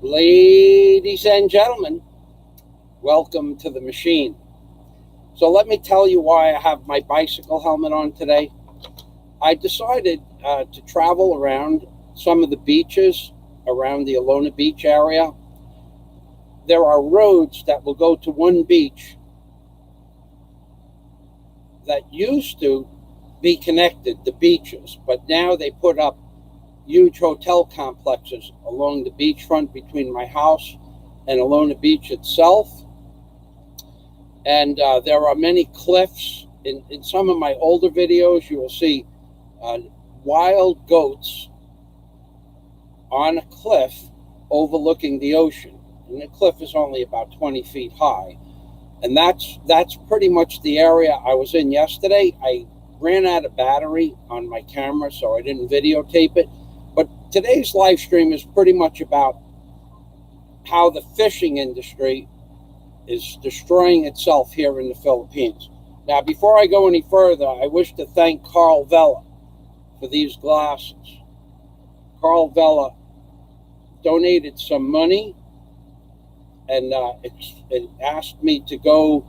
Ladies and gentlemen, welcome to the machine. So let me tell you why I have my bicycle helmet on today. I decided to travel around some of the beaches around the Alona Beach area. There are roads that will go to one beach that used to be connected, the beaches, but now they put up huge hotel complexes along the beachfront between my house and Alona Beach itself. And there are many cliffs. In some of my older videos, you will see wild goats on a cliff overlooking the ocean. And the cliff is only about 20 feet high. And that's pretty much the area I was in yesterday. I ran out of battery on my camera, so I didn't videotape it. But today's live stream is pretty much about how the fishing industry is destroying itself here in the Philippines. Now, before I go any further, I wish to thank Carl Vela for these glasses. Carl Vela donated some money and it asked me to go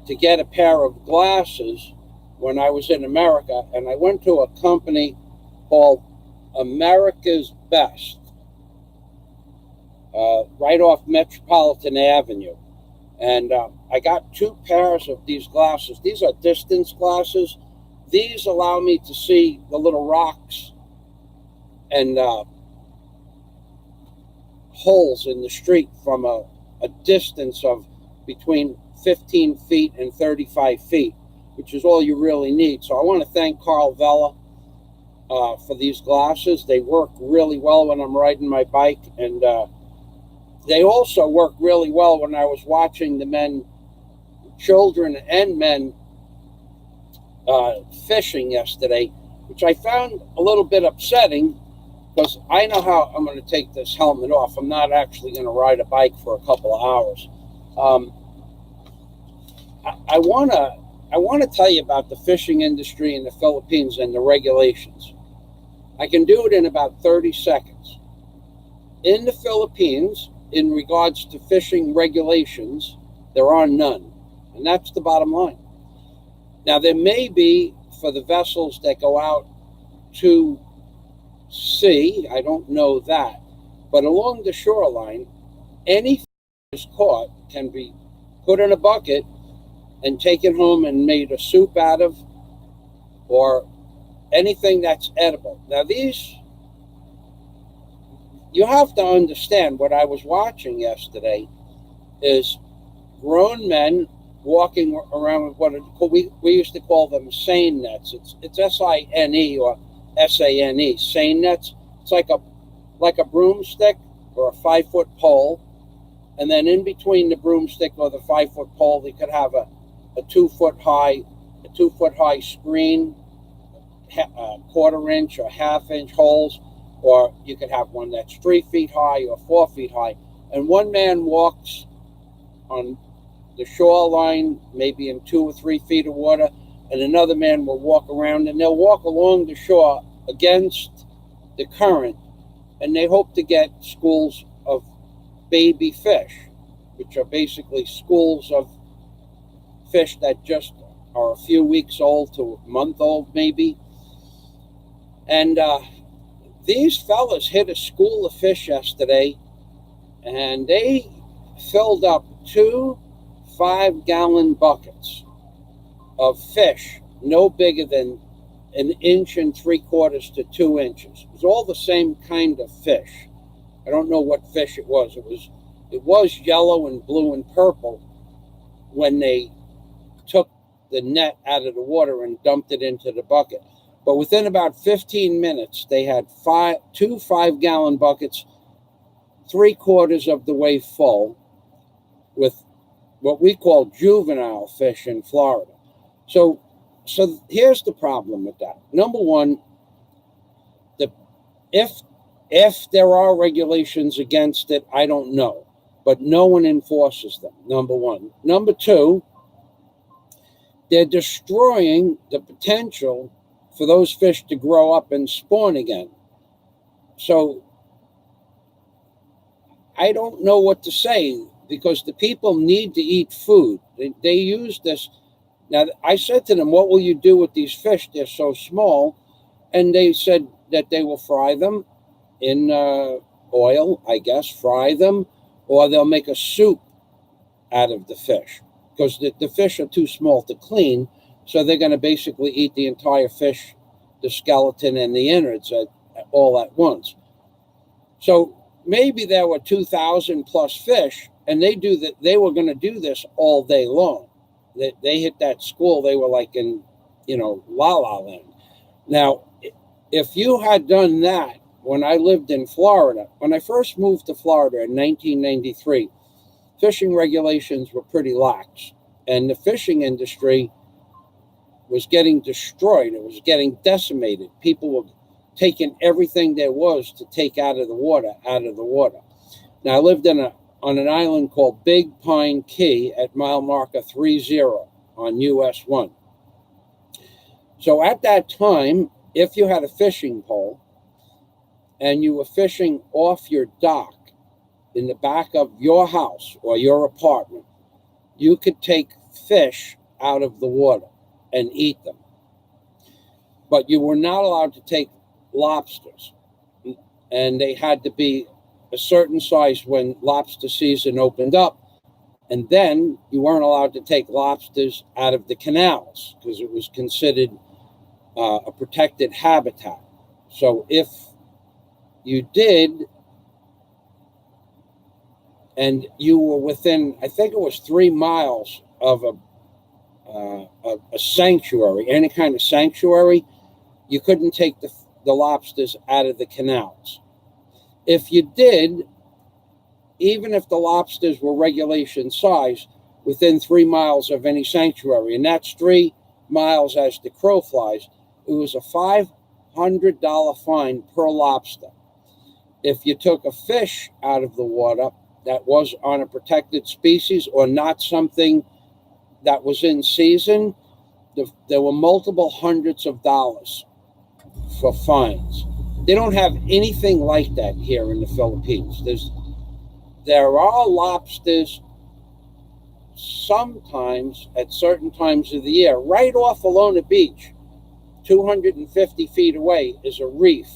to get a pair of glasses when I was in America. And I went to a company called America's Best, right off Metropolitan Avenue. And I got two pairs of these glasses. These are distance glasses. These allow me to see the little rocks and holes in the street from a distance of between 15 feet and 35 feet, which is all you really need. So I want to thank Carl Vela for these glasses. They work really well when I'm riding my bike, and they also work really well when I was watching the men, children and men, fishing yesterday, which I found a little bit upsetting because I know how I'm going to take this helmet off. I'm not actually going to ride a bike for a couple of hours. I want to tell you about the fishing industry in the Philippines and the regulations. I can do it in about 30 seconds. In the Philippines, in regards to fishing regulations, there are none. And that's the bottom line. Now, there may be for the vessels that go out to sea, I don't know that, but along the shoreline, any fish is caught can be put in a bucket and taken home and made a soup out of, or anything that's edible. Now, these, you have to understand, what I was watching yesterday is grown men walking around with what we used to call them seine nets. It's S-I-N-E or S-A-N-E, seine nets. It's like a broomstick or a 5-foot pole, and then in between the broomstick or the 5-foot pole, they could have a 2-foot high screen, quarter-inch or half-inch holes, or you could have one that's 3 feet high or 4 feet high. And one man walks on the shoreline, maybe in 2 or 3 feet of water, and another man will walk around, and they'll walk along the shore against the current, and they hope to get schools of baby fish, which are basically schools of fish that just are a few weeks old to a month old maybe. And these fellas hit a school of fish yesterday, and they filled up 2 5-gallon buckets of fish, no bigger than 1 3/4 to 2 inches. It was all the same kind of fish. I don't know what fish it was. It was yellow and blue and purple when they took the net out of the water and dumped it into the bucket. But within about 15 minutes, they had 2 5-gallon buckets, 3/4 of the way full, with what we call juvenile fish in Florida. So here's the problem with that. Number one, if there are regulations against it, I don't know, but no one enforces them. Number one. Number two, they're destroying the potential for those fish to grow up and spawn again. So I don't know what to say, because the people need to eat food. They use this. Now, I said to them, what will you do with these fish? They're so small. And they said that they will fry them in oil, I guess, fry them, or they'll make a soup out of the fish, because the fish are too small to clean. So they're going to basically eat the entire fish, the skeleton and the innards all at once. So maybe there were 2,000 plus fish, and they were going to do this all day long. They hit that school. They were like in, La La Land. Now, if you had done that when I lived in Florida, when I first moved to Florida in 1993, fishing regulations were pretty lax, and the fishing industry was getting destroyed. It was getting decimated. People were taking everything there was to take out of the water. Now, I lived on an island called Big Pine Key at mile marker 30 on US 1. So at that time, if you had a fishing pole and you were fishing off your dock in the back of your house or your apartment, you could take fish out of the water and eat them. But you were not allowed to take lobsters, and they had to be a certain size when lobster season opened up. And then you weren't allowed to take lobsters out of the canals, because it was considered a protected habitat. So if you did, and you were within, I think it was 3 miles of a sanctuary, any kind of sanctuary, you couldn't take the lobsters out of the canals. If you did, even if the lobsters were regulation size, within 3 miles of any sanctuary, and that's 3 miles as the crow flies, it was a $500 fine per lobster. If you took a fish out of the water that was on a protected species or not something that was in season, there were multiple hundreds of dollars for fines. They don't have anything like that here in the Philippines. There are lobsters sometimes at certain times of the year. Right off Alona Beach, 250 feet away, is a reef.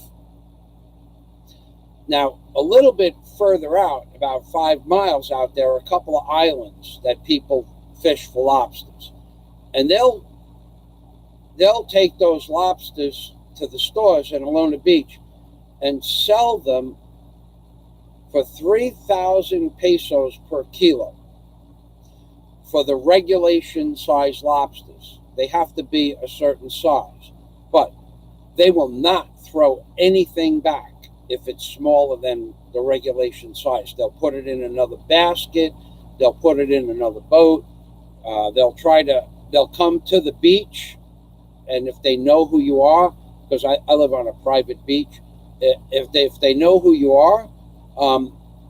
Now, a little bit further out, about 5 miles out, there are a couple of islands that people fish for lobsters. And they'll take those lobsters to the stores in Alona Beach and sell them for 3,000 pesos per kilo for the regulation size lobsters. They have to be a certain size, but they will not throw anything back if it's smaller than the regulation size. They'll put it in another basket. They'll put it in another boat. They'll come to the beach, and if they know who you are, because I live on a private beach, if they know who you are,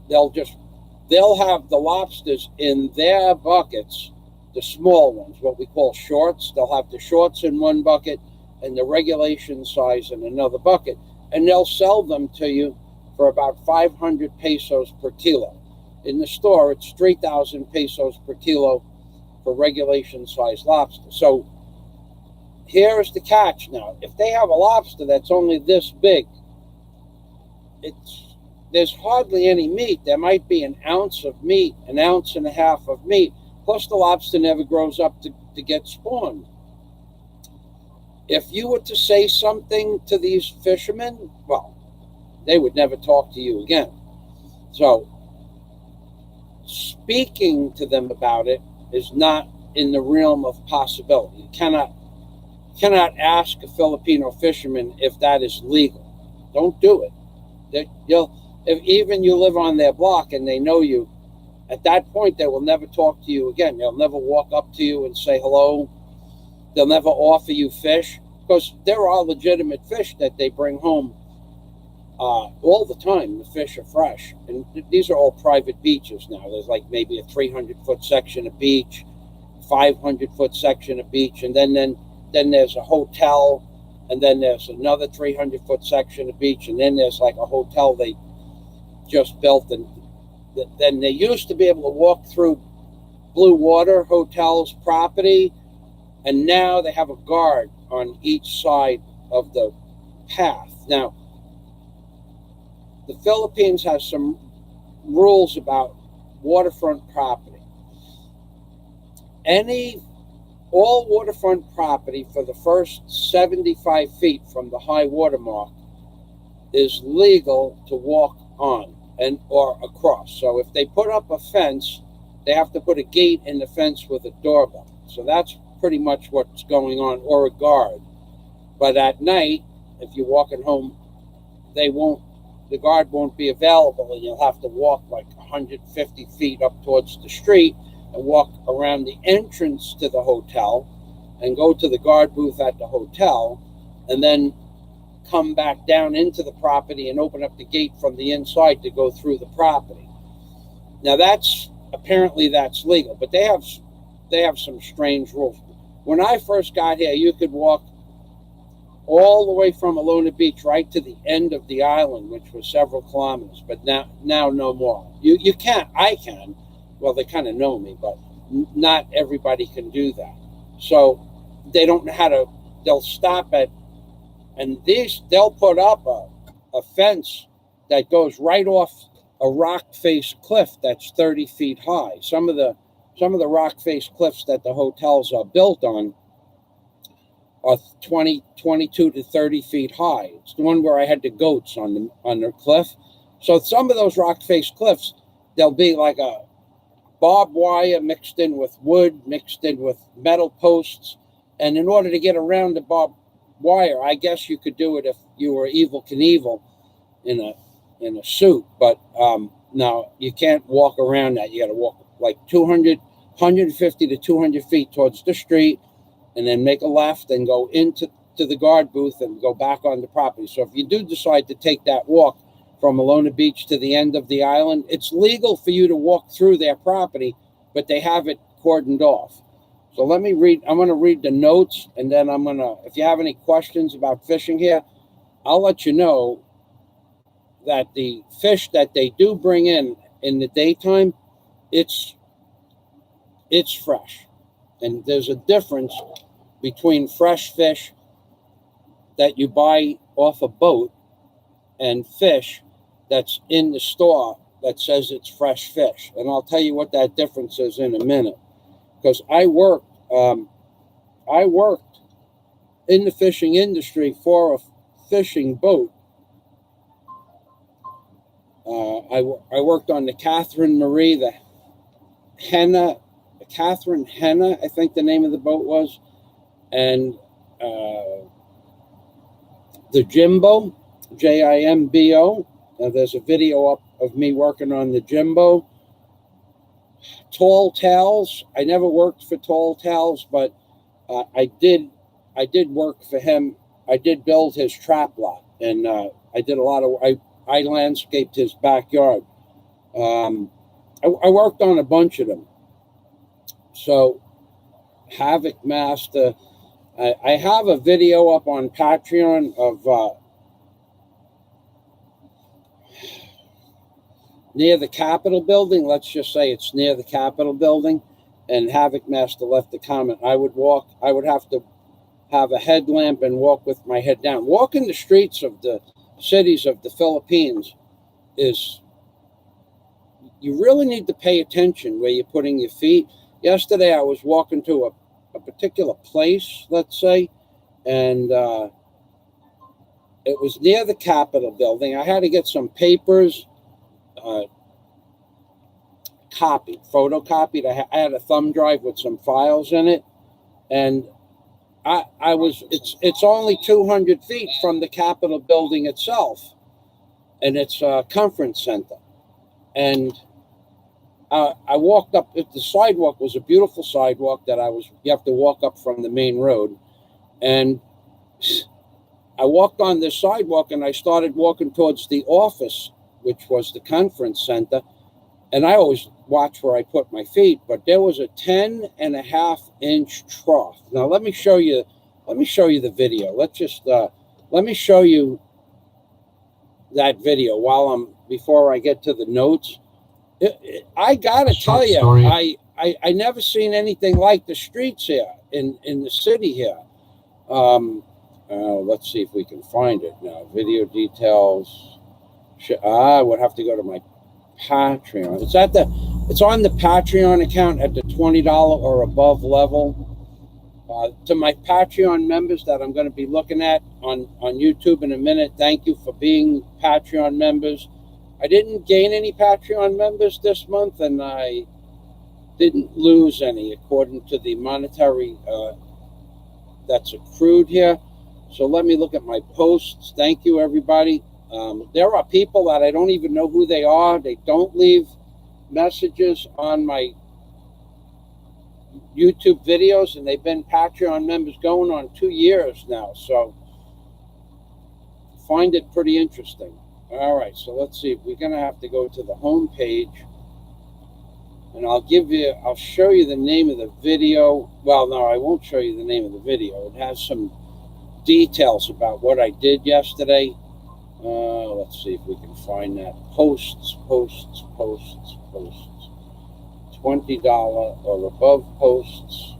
they'll have the lobsters in their buckets, the small ones, what we call shorts. They'll have the shorts in one bucket and the regulation size in another bucket, and they'll sell them to you for about 500 pesos per kilo. In the store, it's 3,000 pesos per kilo for regulation size lobster. So here's the catch now. If they have a lobster that's only this big, there's hardly any meat. There might be an ounce of meat, an ounce and a half of meat, plus the lobster never grows up to get spawned. If you were to say something to these fishermen, well, they would never talk to you again. So speaking to them about it is not in the realm of possibility. You cannot ask a Filipino fisherman if that is legal. Don't do it. If even you live on their block and they know you, at that point they will never talk to you again. They'll never walk up to you and say hello. They'll never offer you fish, because there are legitimate fish that they bring home all the time. The fish are fresh, and these are all private beaches now. There's like maybe a 300-foot section of beach, 500-foot section of beach, and then there's a hotel, and then there's another 300-foot section of beach, and then there's like a hotel they just built, and then they used to be able to walk through Blue Water Hotel's property, and now they have a guard on each side of the path. Now, the Philippines has some rules about waterfront property. All waterfront property for the first 75 feet from the high water mark is legal to walk on or across. So if they put up a fence, they have to put a gate in the fence with a doorbell. So that's pretty much what's going on, or a guard. But at night, if you're walking home, the guard won't be available, and you'll have to walk like 150 feet up towards the street and walk around the entrance to the hotel and go to the guard booth at the hotel, and then come back down into the property and open up the gate from the inside to go through the property. Now apparently that's legal, but they have some strange rules. When I first got here, you could walk all the way from Alona Beach right to the end of the island, which was several kilometers, but now no more. You can't, I can. Well, they kind of know me, but not everybody can do that. So they don't know how to, they'll stop at, and they'll put up a fence that goes right off a rock-faced cliff that's 30 feet high. Some of the rock-faced cliffs that the hotels are built on are 22 to 30 feet high. It's the one where I had the goats on the cliff. So some of those rock-faced cliffs, they'll be like a barbed wire mixed in with wood, mixed in with metal posts. And in order to get around the barbed wire, I guess you could do it if you were Evel Knievel in a suit. But now you can't walk around that. You got to walk like 150 to 200 feet towards the street, and then make a left and go into the guard booth and go back on the property. So if you do decide to take that walk from Alona Beach to the end of the island, it's legal for you to walk through their property, but they have it cordoned off. So let me read, I'm going to read the notes, and then if you have any questions about fishing here, I'll let you know that the fish that they do bring in the daytime, it's fresh. And there's a difference between fresh fish that you buy off a boat and fish that's in the store that says it's fresh fish. And I'll tell you what that difference is in a minute. Because I worked in the fishing industry for a fishing boat. I worked on the Catherine Marie, the Catherine Henna, I think the name of the boat was, and the Jimbo, Jimbo. There's a video up of me working on the Jimbo. Tall Tales. I never worked for Tall Tales, but I did work for him. I did build his trap lot, and I did a lot of. I landscaped his backyard. I worked on a bunch of them. So, Havoc Master. I have a video up on Patreon of near the Capitol building. Let's just say it's near the Capitol building. And Havoc Master left a comment. I would have to have a headlamp and walk with my head down. Walking the streets of the cities of the Philippines you really need to pay attention where you're putting your feet. Yesterday, I was walking to a particular place, let's say, and it was near the Capitol building. I had to get some papers photocopied. I had a thumb drive with some files in it, and it's only 200 feet from the Capitol building itself, and it's a conference center. And I walked up. The sidewalk was a beautiful sidewalk you have to walk up from the main road. And I walked on this sidewalk and I started walking towards the office, which was the conference center. And I always watch where I put my feet, but there was a 10.5-inch trough. Now let me show you the video. Let me show you that video before I get to the notes. I gotta Short tell you, story. I never seen anything like the streets here in the city here. Um, let's see if we can find it now. Video details. I would have to go to my Patreon. It's on the Patreon account at the $20 or above level. To my Patreon members that I'm going to be looking at on YouTube in a minute, thank you for being Patreon members. I didn't gain any Patreon members this month, and I didn't lose any according to the monetary that's accrued here. So let me look at my posts. Thank you, everybody. There are people that I don't even know who they are. They don't leave messages on my YouTube videos, and they've been Patreon members going on 2 years now. So find it pretty interesting. All right, so let's see. We're going to have to go to the home page, and I'll show you the name of the video. Well, no, I won't show you the name of the video. It has some details about what I did yesterday. Let's see if we can find that. Posts. $20 or above posts.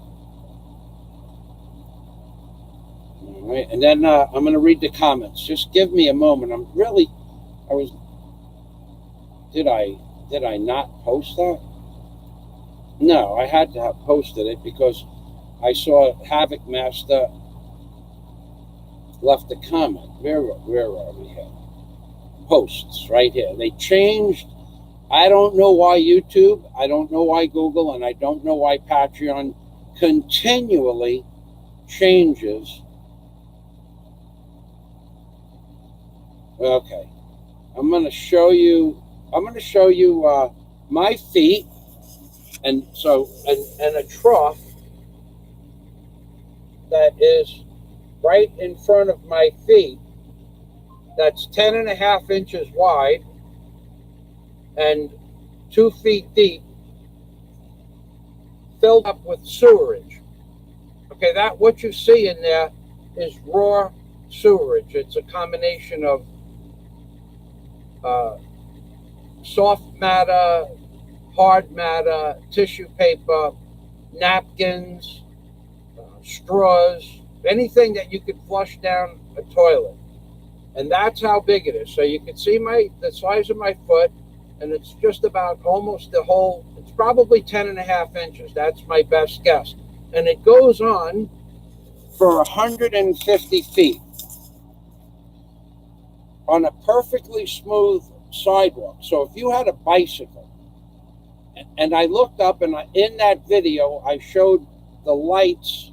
All right, and then I'm going to read the comments. Just give me a moment. Did I not post that? No, I had to have posted it because I saw Havoc Master left a comment. Where are we here? Posts right here. They changed. I don't know why YouTube, I don't know why Google, and I don't know why Patreon continually changes. Okay, I'm going to show you my feet, and a trough that is right in front of my feet. That's 10.5 inches wide and 2 feet deep, filled up with sewerage. Okay, that what you see in there is raw sewerage. It's a combination of soft matter, hard matter, tissue paper, napkins, straws, anything that you could flush down a toilet. And that's how big it is. So you can see the size of my foot, and it's just about almost the whole, it's probably 10.5 inches. That's my best guess. And it goes on for 150 feet on a perfectly smooth sidewalk. So if you had a bicycle, and I looked up, and in that video, I showed the lights,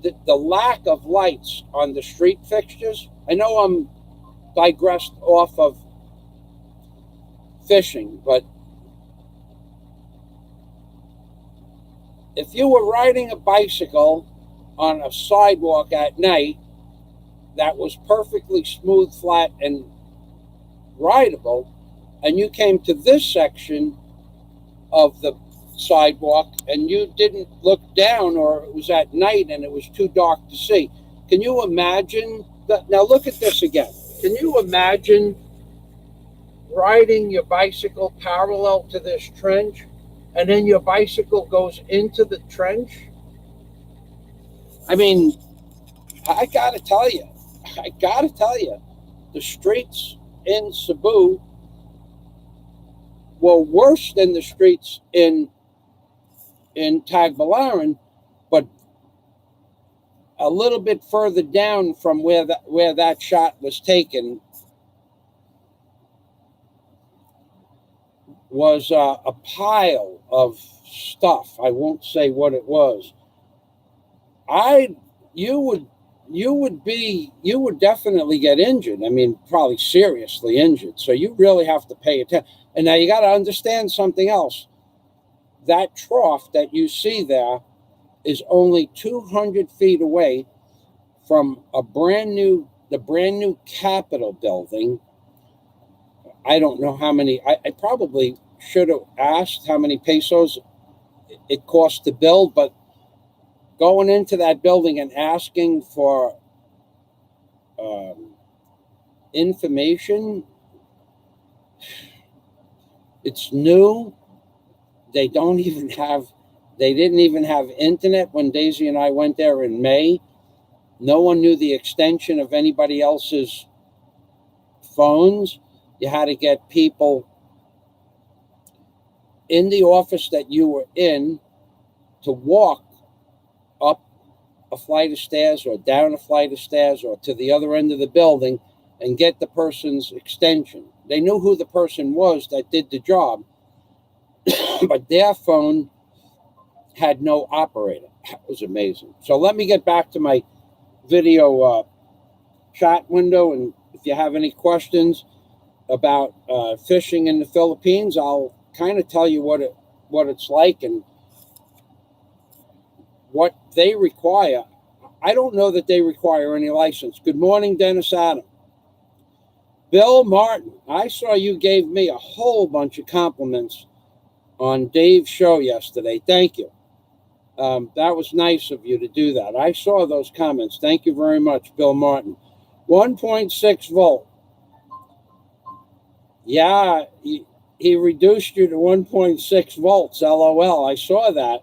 the lack of lights on the street fixtures. I know I'm digressed off of fishing, but if you were riding a bicycle on a sidewalk at night that was perfectly smooth, flat, and rideable, and you came to this section of the sidewalk and you didn't look down, or it was at night and it was too dark to see, can you imagine that? Now look at this again. Can you imagine riding your bicycle parallel to this trench, and then your bicycle goes into the trench? I mean, I gotta tell you, the streets in Cebu were worse than the streets in Tagbilaran, but a little bit further down from where that shot was taken was a pile of stuff. I won't say what it was. You would definitely get injured. I mean, probably seriously injured. So you really have to pay attention. And now you got to understand something else. That trough that you see there is only 200 feet away from the brand new Capitol building. I don't know how many. I probably should have asked how many pesos it cost to build, but going into that building and asking for information, It's new. They didn't even have internet when Daisy and I went there in May. No one knew the extension of anybody else's phones. You had to get people in the office that you were in to walk up a flight of stairs or down a flight of stairs or to the other end of the building and get the person's extension. They knew who the person was that did the job, but their phone had no operator. That was amazing. So let me get back to my video chat window, and if you have any questions about fishing in the Philippines, I'll kind of tell you what it's like and what they require. I don't know that they require any license. Good morning, Dennis Adam. Bill Martin, I saw you gave me a whole bunch of compliments on Dave's show yesterday. Thank you. That was nice of you to do that. I saw those comments. Thank you very much, Bill Martin. 1.6 volt. Yeah, he reduced you to 1.6 volts. LOL. I saw that.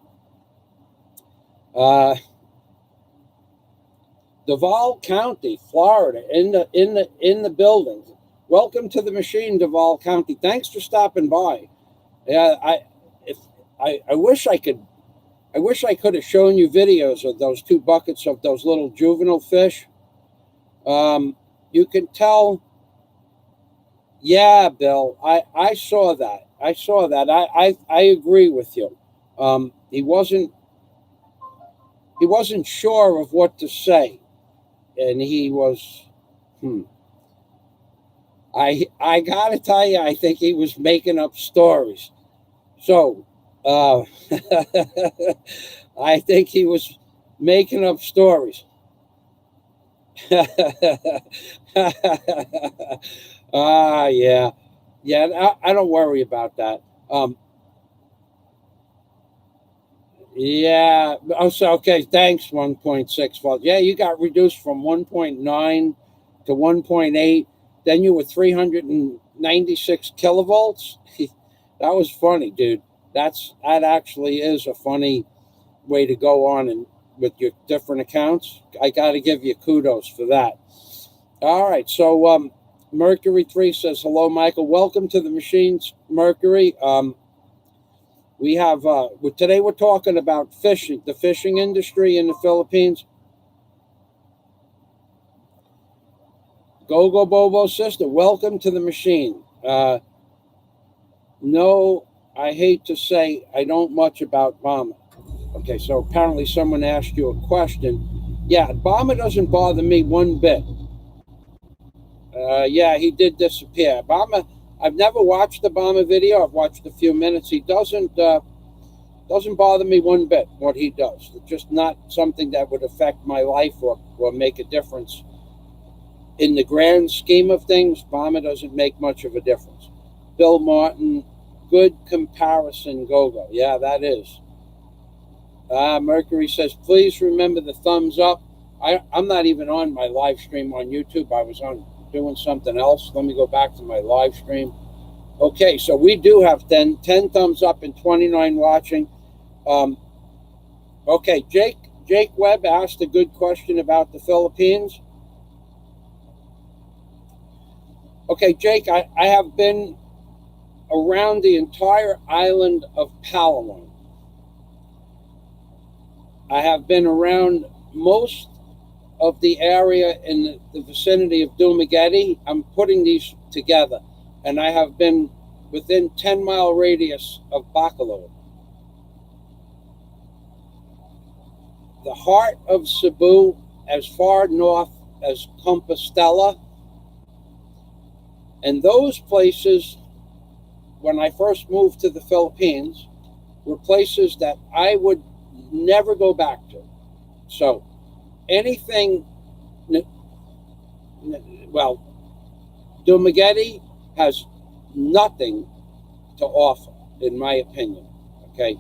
Duval County, Florida, in the building. Welcome to the machine, Duval County. Thanks for stopping by. Yeah, I wish I could have shown you videos of those 2 buckets of those little juvenile fish. You can tell. Yeah, Bill, I saw that. I agree with you. He wasn't sure of what to say, and he was. I gotta tell you, I think he was making up stories. So, I think he was making up stories. Yeah. I don't worry about that. Yeah. Oh, so okay. Thanks. 1.6 volts. Yeah, you got reduced from 1.9 to 1.8. Then you were 396 kilovolts. That was funny, dude. That actually is a funny way to go on and with your different accounts. I got to give you kudos for that. All right. So Mercury 3 says, hello, Michael. Welcome to the machines, Mercury. We have today we're talking about fishing, the fishing industry in the Philippines. Go Bobo sister, welcome to the machine. No, I hate to say I don't much about Bama. Okay, so apparently someone asked you a question. Yeah, Bama doesn't bother me one bit. Yeah, he did disappear. Bama, I've never watched the Bama video. I've watched a few minutes. He doesn't bother me one bit what he does. It's just not something that would affect my life or make a difference. In the grand scheme of things, Bama doesn't make much of a difference. Bill Martin, good comparison, Gogo. Yeah, that is. Mercury says, please remember the thumbs up. I'm not even on my live stream on YouTube. I was on doing something else. Let me go back to my live stream. Okay, so we do have 10 thumbs up and 29 watching. Okay, Jake Webb asked a good question about the Philippines. Okay, Jake, I have been around the entire island of Palawan. I have been around most of the area in the vicinity of Dumaguete. I'm putting these together, and I have been within 10-mile radius of Bacolod. The heart of Cebu, as far north as Compostela. And those places, when I first moved to the Philippines, were places that I would never go back to. So anything, well, Dumaguete has nothing to offer, in my opinion. Okay.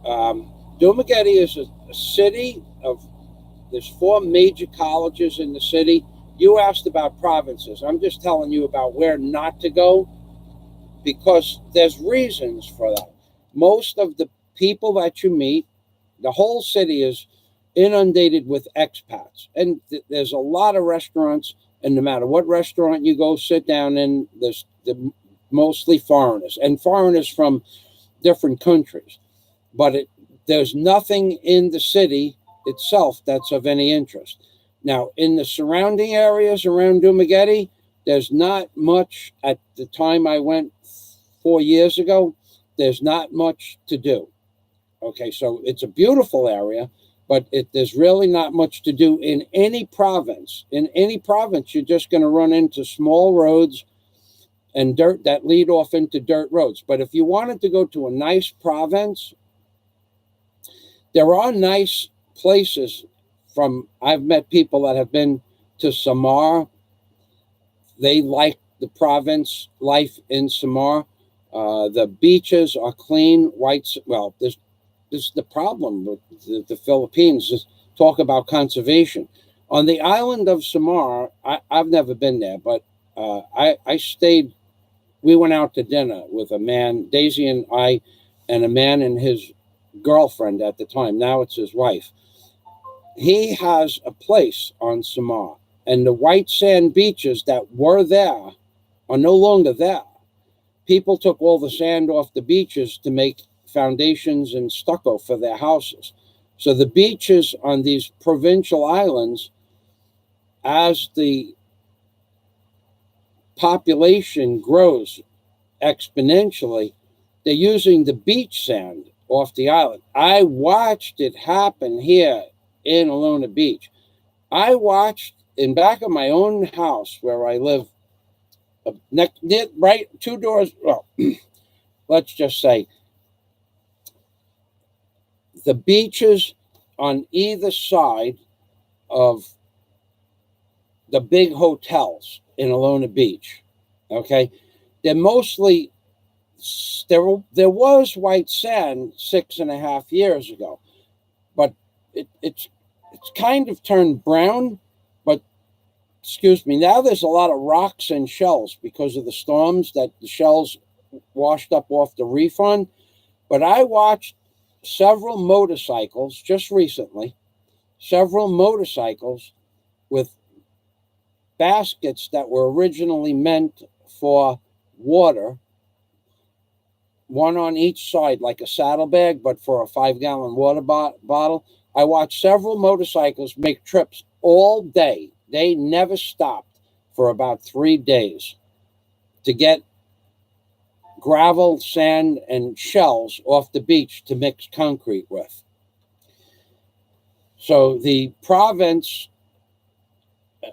Dumaguete is a city of, there's 4 major colleges in the city. You asked about provinces. I'm just telling you about where not to go. because there's reasons for that. Most of the people that you meet, the whole city is inundated with expats, and there's a lot of restaurants. And no matter what restaurant you go sit down in, there's mostly foreigners and foreigners from different countries. But there's nothing in the city itself that's of any interest. Now, in the surrounding areas around Dumaguete, there's not much. At the time I went 4 years ago, there's not much to do. Okay, so it's a beautiful area, but there's really not much to do in any province. In any province, you're just going to run into small roads and dirt that lead off into dirt roads. But if you wanted to go to a nice province, there are nice places. I've met people that have been to Samar. They like the province life in Samar. The beaches are clean, white. Well, this is the problem with the Philippines. Is talk about conservation. On the island of Samar, I've never been there, but I stayed. We went out to dinner with a man, Daisy and I, and a man and his girlfriend at the time. Now it's his wife. He has a place on Samar, and the white sand beaches that were there are no longer there. People took all the sand off the beaches to make foundations and stucco for their houses. So the beaches on these provincial islands, as the population grows exponentially, they're using the beach sand off the island. I watched it happen here in Alona Beach. I watched in back of my own house where I live, right 2 doors. Well, let's just say the beaches on either side of the big hotels in Alona Beach. Okay, they're mostly there was white sand 6.5 years ago, but it's kind of turned brown. But excuse me, now there's a lot of rocks and shells because of the storms that the shells washed up off the reef on. But I watched several motorcycles just recently, several motorcycles with baskets that were originally meant for water, one on each side, like a saddlebag, but for a 5-gallon water bottle. I watched several motorcycles make trips all day. They never stopped for about 3 days to get gravel, sand, and shells off the beach to mix concrete with. So the province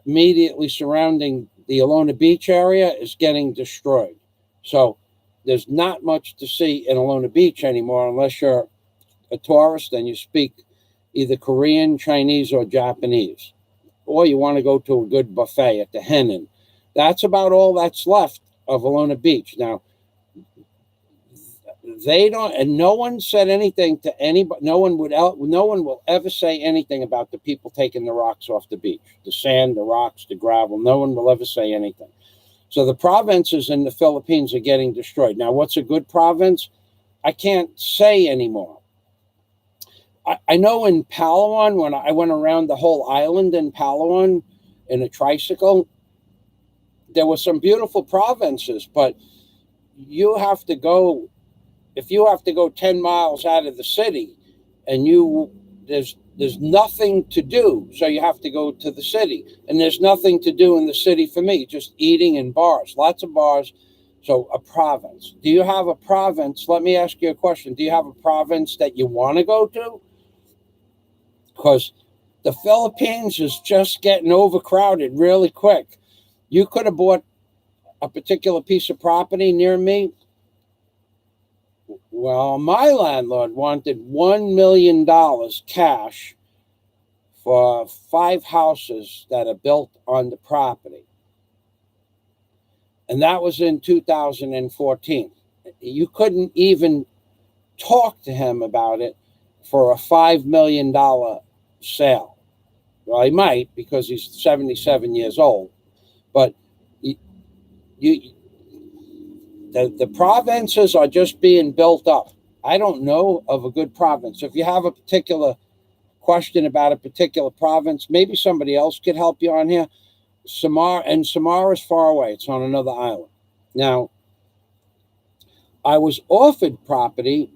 immediately surrounding the Alona Beach area is getting destroyed. So there's not much to see in Alona Beach anymore unless you're a tourist and you speak either Korean, Chinese, or Japanese. Or you want to go to a good buffet at the Hen Inn. That's about all that's left of Alona Beach. Now, they don't, and no one said anything to anybody. No one will ever say anything about the people taking the rocks off the beach, the sand, the rocks, the gravel. No one will ever say anything. So the provinces in the Philippines are getting destroyed. Now, what's a good province? I can't say anymore. I know in Palawan, when I went around the whole island in Palawan in a tricycle, there were some beautiful provinces, but you have to go. If you have to go 10 miles out of the city and there's nothing to do, so you have to go to the city, and there's nothing to do in the city for me, just eating in bars, lots of bars. So a province. Do you have a province? Let me ask you a question. Do you have a province that you want to go to? Because the Philippines is just getting overcrowded really quick. You could have bought a particular piece of property near me. Well, my landlord wanted $1 million cash for 5 houses that are built on the property. And that was in 2014. You couldn't even talk to him about it for a $5 million sale. Well, he might, because he's 77 years old. But you, The provinces are just being built up. I don't know of a good province. If you have a particular question about a particular province, maybe somebody else could help you on here. Samar is far away. It's on another island. Now, I was offered property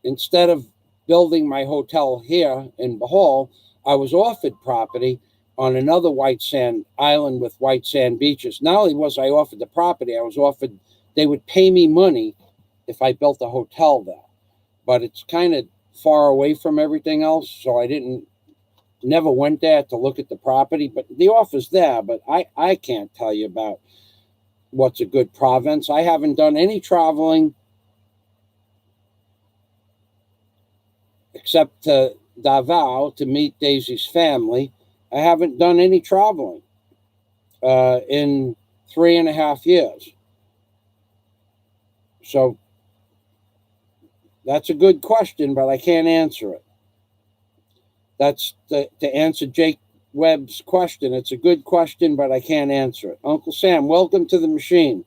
instead of building my hotel here in Bohol. I was offered property on another white sand island with white sand beaches. Not only was I offered the property, I was offered they would pay me money if I built a hotel there. But it's kind of far away from everything else, so I never went there to look at the property. But the offer's there, but I can't tell you about what's a good province. I haven't done any traveling except to Davao to meet Daisy's family. I haven't done any traveling in 3.5 years. So that's a good question, but I can't answer it. That's to answer Jake Webb's question. It's a good question, but I can't answer it. Uncle Sam, welcome to the machine.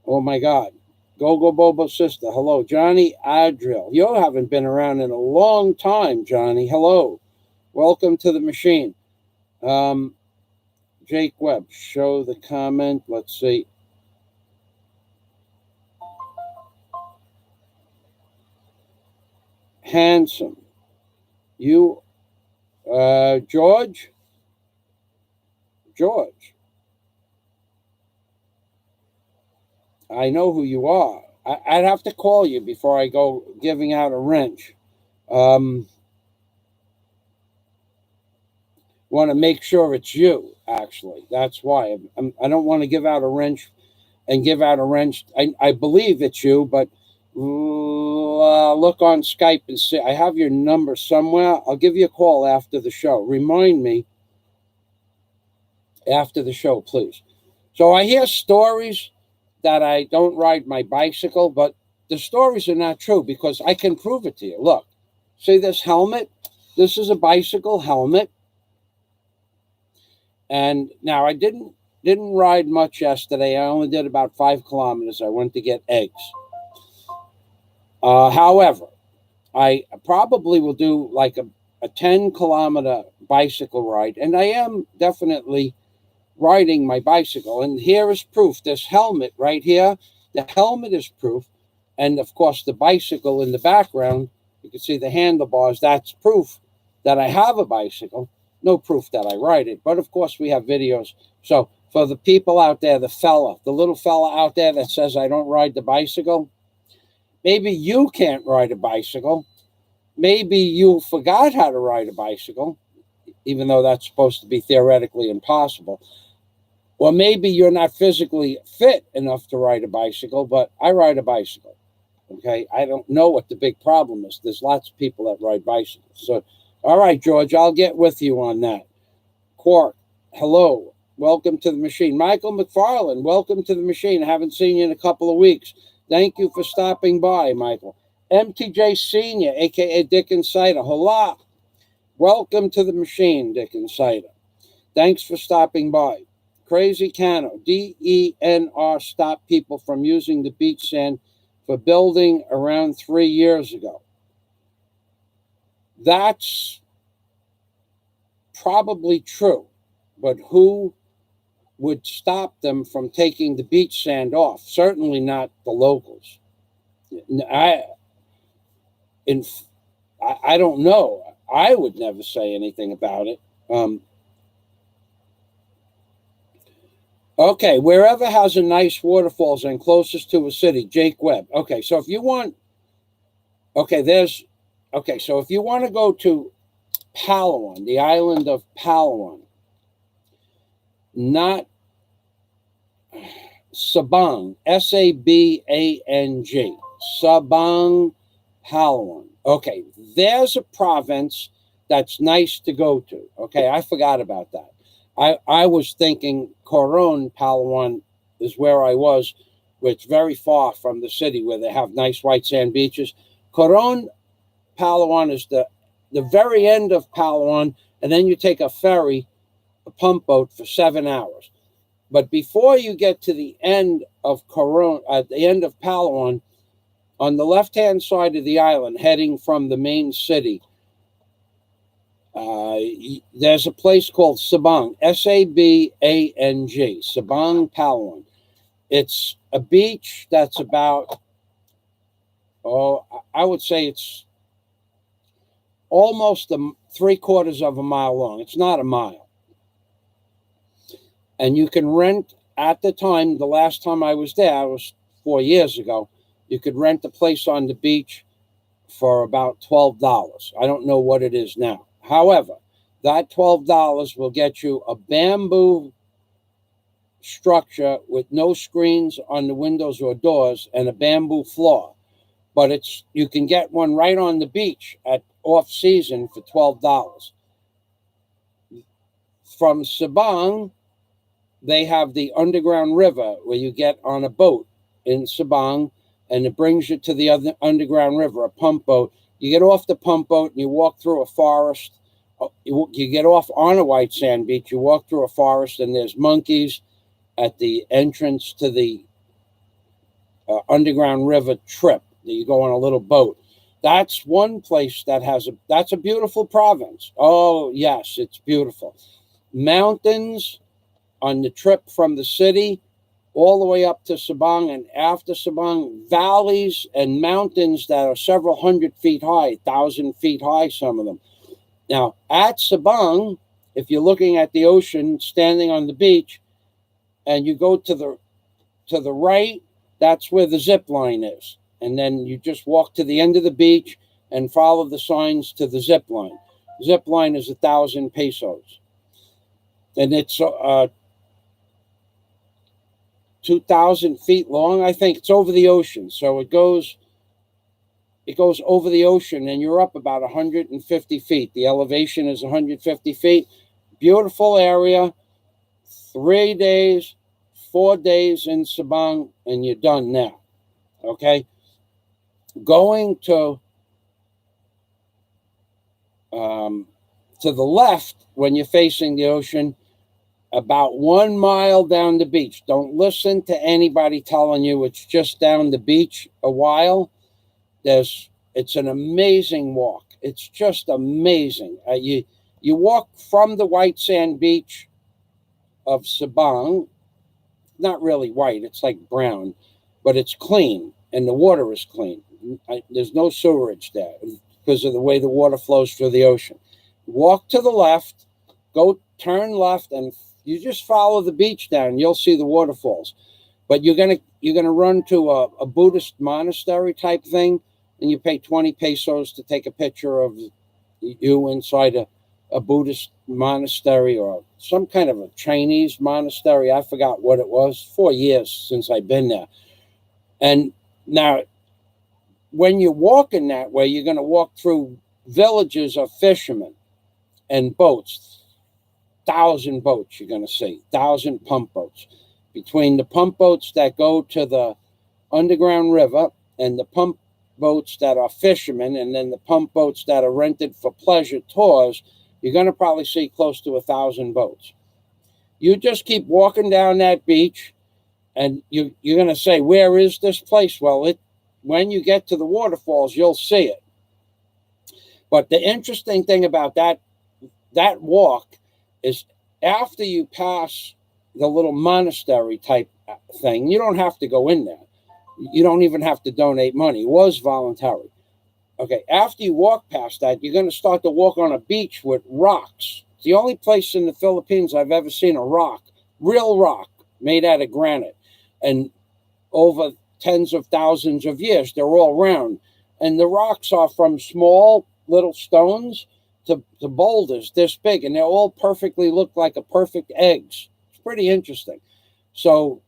Oh my God. Go Bobo sister. Hello. Johnny Adriel. You haven't been around in a long time, Johnny. Hello. Welcome to the machine. Jake Webb, show the comment. Let's see. Handsome. You, George. I know who you are. I'd have to call you before I go giving out a wrench. Want to make sure it's you, actually. That's why. I don't want to give out a wrench and give out a wrench. I believe it's you, but look on Skype and see. I have your number somewhere. I'll give you a call after the show. Remind me after the show, please. So I hear stories that I don't ride my bicycle, but the stories are not true because I can prove it to you. Look, see this helmet? This is a bicycle helmet. And now I didn't ride much yesterday. I only did about 5 kilometers. I went to get eggs. However, I probably will do like a 10-kilometer bicycle ride, and I am definitely riding my bicycle. And here is proof. This helmet right here, the helmet is proof. And of course, the bicycle in the background, you can see the handlebars. That's proof that I have a bicycle. No proof that I ride it. But of course, we have videos. So for the people out there, the little fella out there that says I don't ride the bicycle, maybe you can't ride a bicycle. Maybe you forgot how to ride a bicycle, even though that's supposed to be theoretically impossible. Or maybe you're not physically fit enough to ride a bicycle, but I ride a bicycle. Okay, I don't know what the big problem is. There's lots of people that ride bicycles. So, all right, George, I'll get with you on that. Quark, hello. Welcome to the machine. Michael McFarland, welcome to the machine. I haven't seen you in a couple of weeks. Thank you for stopping by, Michael. MTJ Sr., a.k.a. Dick Insider. Hola. Welcome to the machine, Dick Insider. Thanks for stopping by. Crazy Cano, DENR stopped people from using the beach sand for building around 3 years ago. That's probably true, but who would stop them from taking the beach sand off? Certainly not the locals. I don't know. I would never say anything about it. Okay, wherever has a nice waterfalls and closest to a city, Jake Webb. Okay, so if you want, so if you want to go to Palawan, the island of Palawan, not Sabang, Sabang, Sabang, Palawan. Okay, there's a province that's nice to go to. Okay, I forgot about that. I was thinking Coron, Palawan is where I was, which very far from the city where they have nice white sand beaches. Coron, Palawan is the very end of Palawan, and then you take a ferry, a pump boat for 7 hours. But before you get to the end of Corona, at the end of Palawan, on the left-hand side of the island, heading from the main city, there's a place called Sabang, Sabang, Sabang, Palawan. It's a beach that's about, I would say it's almost 3/4 of a mile long. It's not a mile. And you can rent, at the time, the last time I was there, it was 4 years ago, you could rent a place on the beach for about $12. I don't know what it is now. However, that $12 will get you a bamboo structure with no screens on the windows or doors and a bamboo floor. But you can get one right on the beach at off season for $12. From Sabang, they have the underground river where you get on a boat in Sabang, and it brings you to the other underground river, a pump boat. You get off the pump boat and you walk through a forest. You get off on a white sand beach. You walk through a forest, and there's monkeys at the entrance to the underground river trip. You go on a little boat. That's one place that's a beautiful province. Oh, yes, it's beautiful. Mountains on the trip from the city all the way up to Sabang, and after Sabang, valleys and mountains that are several hundred feet high, 1,000 feet high, some of them. Now, at Sabang, if you're looking at the ocean, standing on the beach, and you go to the right, that's where the zip line is. And then you just walk to the end of the beach and follow the signs to the zip line. Zip line is 1,000 pesos. And it's 2,000 feet long. I think it's over the ocean. So it goes over the ocean, and you're up about 150 feet. The elevation is 150 feet. Beautiful area. 3 days, 4 days in Sabang, and you're done now. Okay? Going to the left, when you're facing the ocean, about 1 mile down the beach. Don't listen to anybody telling you it's just down the beach a while. It's an amazing walk. It's just amazing. You walk from the white sand beach of Sabang. Not really white, it's like brown, but it's clean, and the water is clean. There's no sewerage there because of the way the water flows through the ocean. Walk to the left, turn left, and you just follow the beach down. You'll see the waterfalls. But you're gonna run to a Buddhist monastery type thing, and you pay 20 pesos to take a picture of you inside a Buddhist monastery or some kind of a Chinese monastery. I forgot what it was. 4 years since I've been there. And now, when you're walking that way, you're going to walk through villages of fishermen and boats. 1,000 boats you're going to see. 1,000 pump boats. Between the pump boats that go to the underground river and the pump boats that are fishermen, and then the pump boats that are rented for pleasure tours, you're going to probably see close to 1,000 boats. You just keep walking down that beach, and you're going to say, where is this place? Well, when you get to the waterfalls, you'll see it. But the interesting thing about that walk is after you pass the little monastery type thing, you don't have to go in there. You don't even have to donate money. It was voluntary. Okay, after you walk past that, you're going to start to walk on a beach with rocks. It's the only place in the Philippines I've ever seen a rock, real rock, made out of granite. And over tens of thousands of years, they're all round. And the rocks are from small little stones to boulders this big, and they all perfectly look like a perfect eggs. It's pretty interesting. So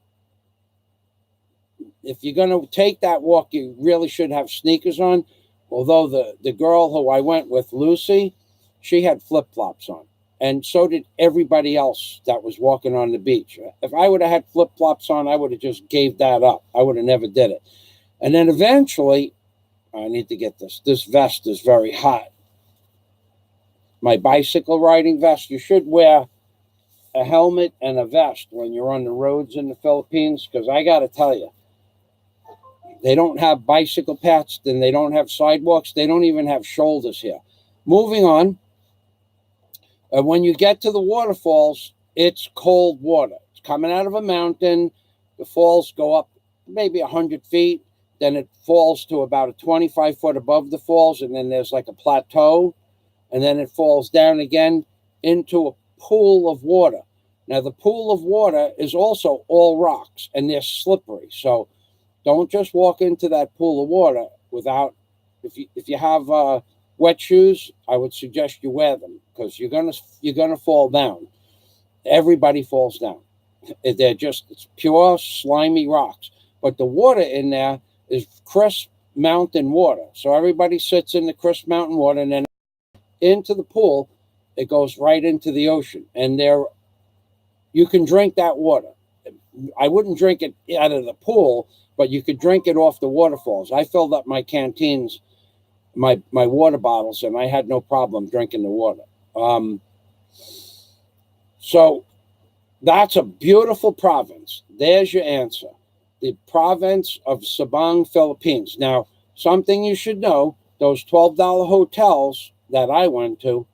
if you're going to take that walk, you really should have sneakers on. Although the girl who I went with, Lucy, she had flip-flops on. And so did everybody else that was walking on the beach. If I would have had flip-flops on, I would have just gave that up. I would have never did it. And then eventually, I need to get this. This vest is very hot. My bicycle riding vest, you should wear a helmet and a vest when you're on the roads in the Philippines, because I got to tell you, they don't have bicycle paths, then they don't have sidewalks, they don't even have shoulders here. Moving on, when you get to the waterfalls, it's cold water. It's coming out of a mountain. The falls go up maybe 100 feet. Then it falls to about a 25 foot above the falls, and then there's like a plateau, and then it falls down again into a pool of water. Now, the pool of water is also all rocks, and they're slippery. So don't just walk into that pool of water without, if you have wet shoes, I would suggest you wear them, because you're gonna fall down. Everybody falls down. It's pure slimy rocks. But the water in there is crisp mountain water. So everybody sits in the crisp mountain water, and then into the pool, it goes right into the ocean. And you can drink that water. I wouldn't drink it out of the pool, but you could drink it off the waterfalls. I filled up my canteens, my water bottles, and I had no problem drinking the water. So that's a beautiful province. There's your answer. The province of Sabang, Philippines. Now, something you should know, those $12 hotels that I went to,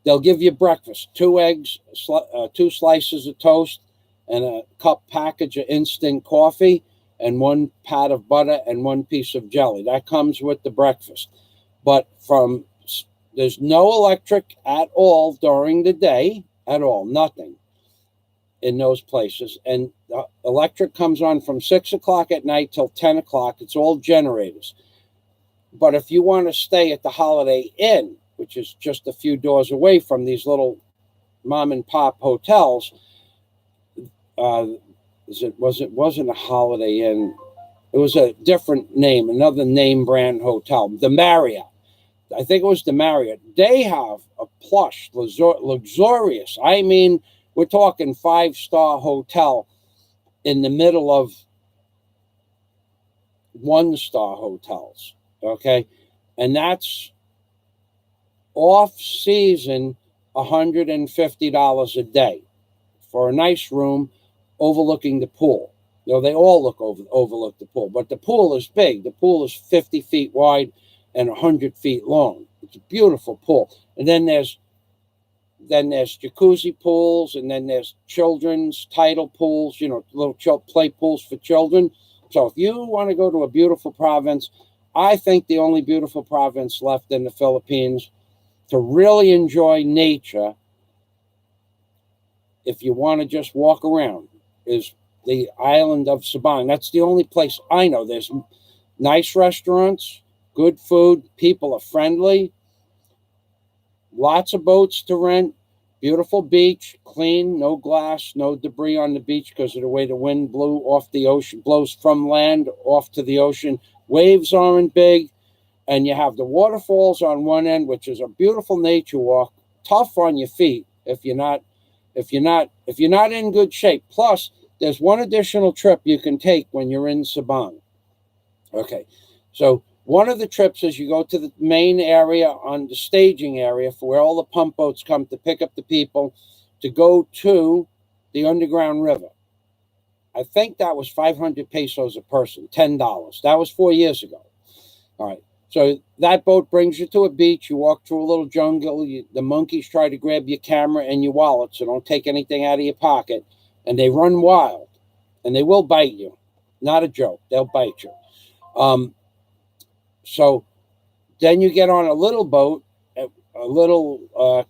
they'll give you breakfast, 2 eggs, 2 slices of toast, and a cup package of instant coffee, and 1 pat of butter and 1 piece of jelly. That comes with the breakfast. But there's no electric at all during the day, at all, nothing in those places. And electric comes on from 6 o'clock at night till 10 o'clock. It's all generators. But if you want to stay at the Holiday Inn, which is just a few doors away from these little mom and pop hotels, it wasn't a Holiday Inn. It was a different name, another name brand hotel, the Marriott. I think it was the Marriott. They have a plush, luxurious. I mean, we're talking 5-star hotel in the middle of 1-star hotels. Okay, and that's off season $150 a day for a nice room overlooking the pool. You know, they all overlook the pool, but the pool is big. The pool is 50 feet wide and 100 feet long. It's a beautiful pool. And then there's jacuzzi pools, and then there's children's tidal pools, you know, little play pools for children. So if you want to go to a beautiful province, I think the only beautiful province left in the Philippines to really enjoy nature, if you want to just walk around, is the island of Sabang. That's the only place I know. There's nice restaurants, good food, people are friendly, lots of boats to rent, beautiful beach, clean, no glass, no debris on the beach because of the way the wind blew off the ocean, blows from land off to the ocean. Waves aren't big, and you have the waterfalls on one end, which is a beautiful nature walk, tough on your feet if you're not in good shape. Plus, there's one additional trip you can take when you're in Sabang. Okay, so one of the trips is you go to the main area on the staging area for where all the pump boats come to pick up the people to go to the underground river. I think that was 500 pesos a person, $10. That was 4 years ago. All right. So that boat brings you to a beach. You walk through a little jungle. The monkeys try to grab your camera and your wallet, so don't take anything out of your pocket. And they run wild, and they will bite you. Not a joke. They'll bite you. So then you get on a little boat, a little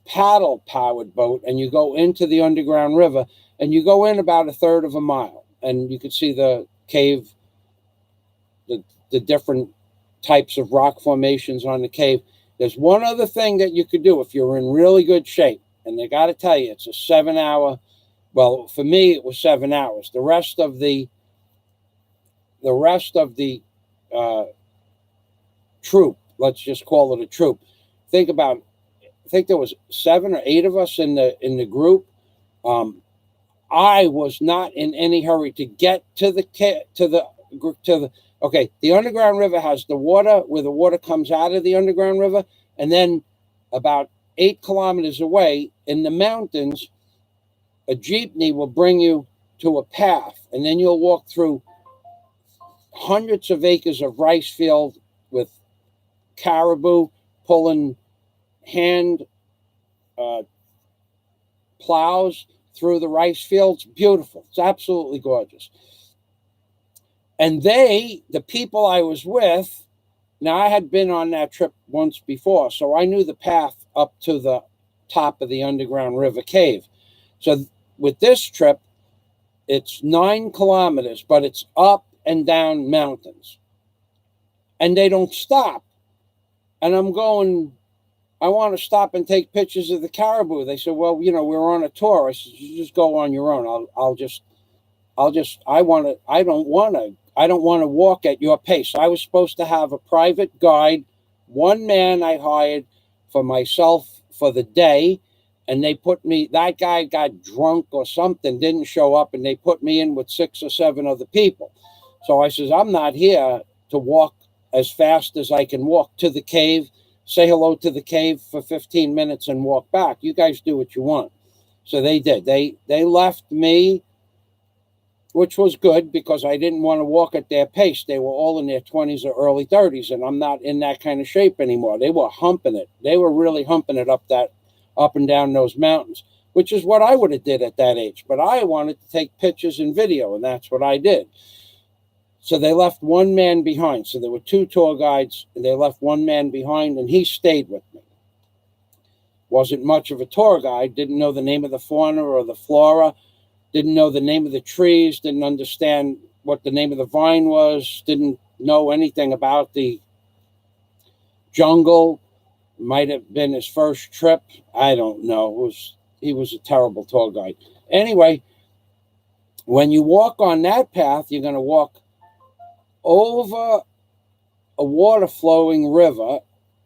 paddle-powered boat, and you go into the underground river, and you go in about 1/3 of a mile, and you can see the cave, the different types of rock formations on the cave. There's one other thing that you could do if you're in really good shape, and I got to tell you, it's a 7-hour. Well, for me, it was 7 hours. The rest of the troop, let's just call it a troop. I think there was 7 or 8 of us in the group. I was not in any hurry to get to the. Okay, the underground river has the water where the water comes out of the underground river, and then about 8 kilometers away in the mountains, a jeepney will bring you to a path, and then you'll walk through hundreds of acres of rice field with caribou pulling hand plows through the rice fields. Beautiful. It's absolutely gorgeous. And the people I was with, now I had been on that trip once before, so I knew the path up to the top of the underground river cave. So with this trip, it's 9 kilometers, but it's up and down mountains. And they don't stop. And I'm going, I want to stop and take pictures of the caribou. They said, well, you know, we're on a tour. I said, you just go on your own. I don't want to walk at your pace. I was supposed to have a private guide, one man I hired for myself for the day. And that guy got drunk or something, didn't show up, and they put me in with 6 or 7 other people. So I says, I'm not here to walk as fast as I can walk to the cave, say hello to the cave for 15 minutes and walk back. You guys do what you want. So they did. They left me, which was good because I didn't want to walk at their pace. They were all in their 20s or early 30s, and I'm not in that kind of shape anymore. They were humping it. They were really humping it up and down those mountains, which is what I would have did at that age. But I wanted to take pictures and video, and that's what I did. So they left one man behind. So there were 2 tour guides, and they left one man behind, and he stayed with me. Wasn't much of a tour guide, didn't know the name of the fauna or the flora, didn't know the name of the trees, didn't understand what the name of the vine was, didn't know anything about the jungle. Might have been his first trip. I don't know. He was a terrible tour guide. Anyway, when you walk on that path, you're going to walk over a water flowing river,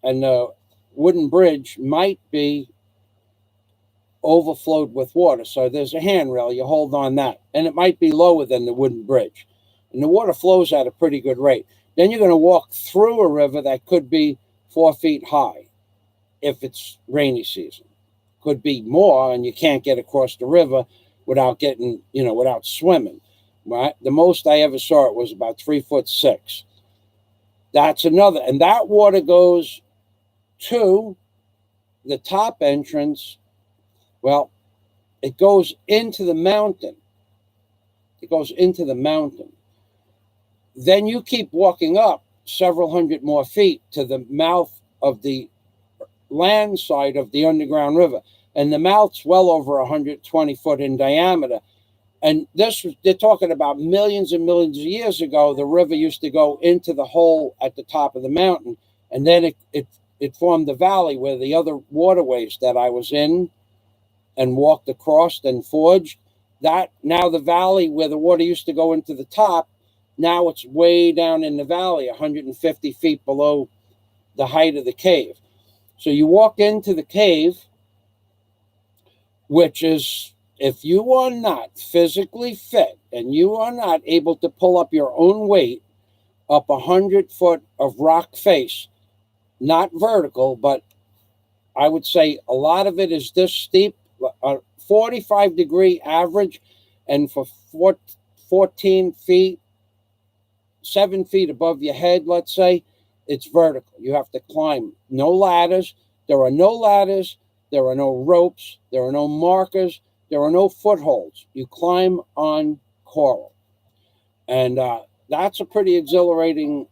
and the wooden bridge might be overflowed with water. So there's a handrail, you hold on that, and it might be lower than the wooden bridge. And the water flows at a pretty good rate. Then you're going to walk through a river that could be 4 feet high if it's rainy season. Could be more, and you can't get across the river without without swimming. Right? The most I ever saw it was about 3'6". That's another, and that water goes to the top entrance. Well, it goes into the mountain. It goes into the mountain. Then you keep walking up several hundred more feet to the mouth of the land side of the underground river. And the mouth's well over 120 foot in diameter. And they're talking about millions and millions of years ago, the river used to go into the hole at the top of the mountain. And then it formed the valley where the other waterways that I was in and walked across and forged, that now the valley where the water used to go into the top, now it's way down in the valley, 150 feet below the height of the cave. So you walk into the cave, which is, if you are not physically fit and you are not able to pull up your own weight up 100 foot of rock face, not vertical, but I would say a lot of it is this steep, a 45-degree average, and for 14 feet, 7 feet above your head, let's say, it's vertical. You have to climb. No ladders. There are no ladders. There are no ropes. There are no markers. There are no footholds. You climb on coral. And that's a pretty exhilarating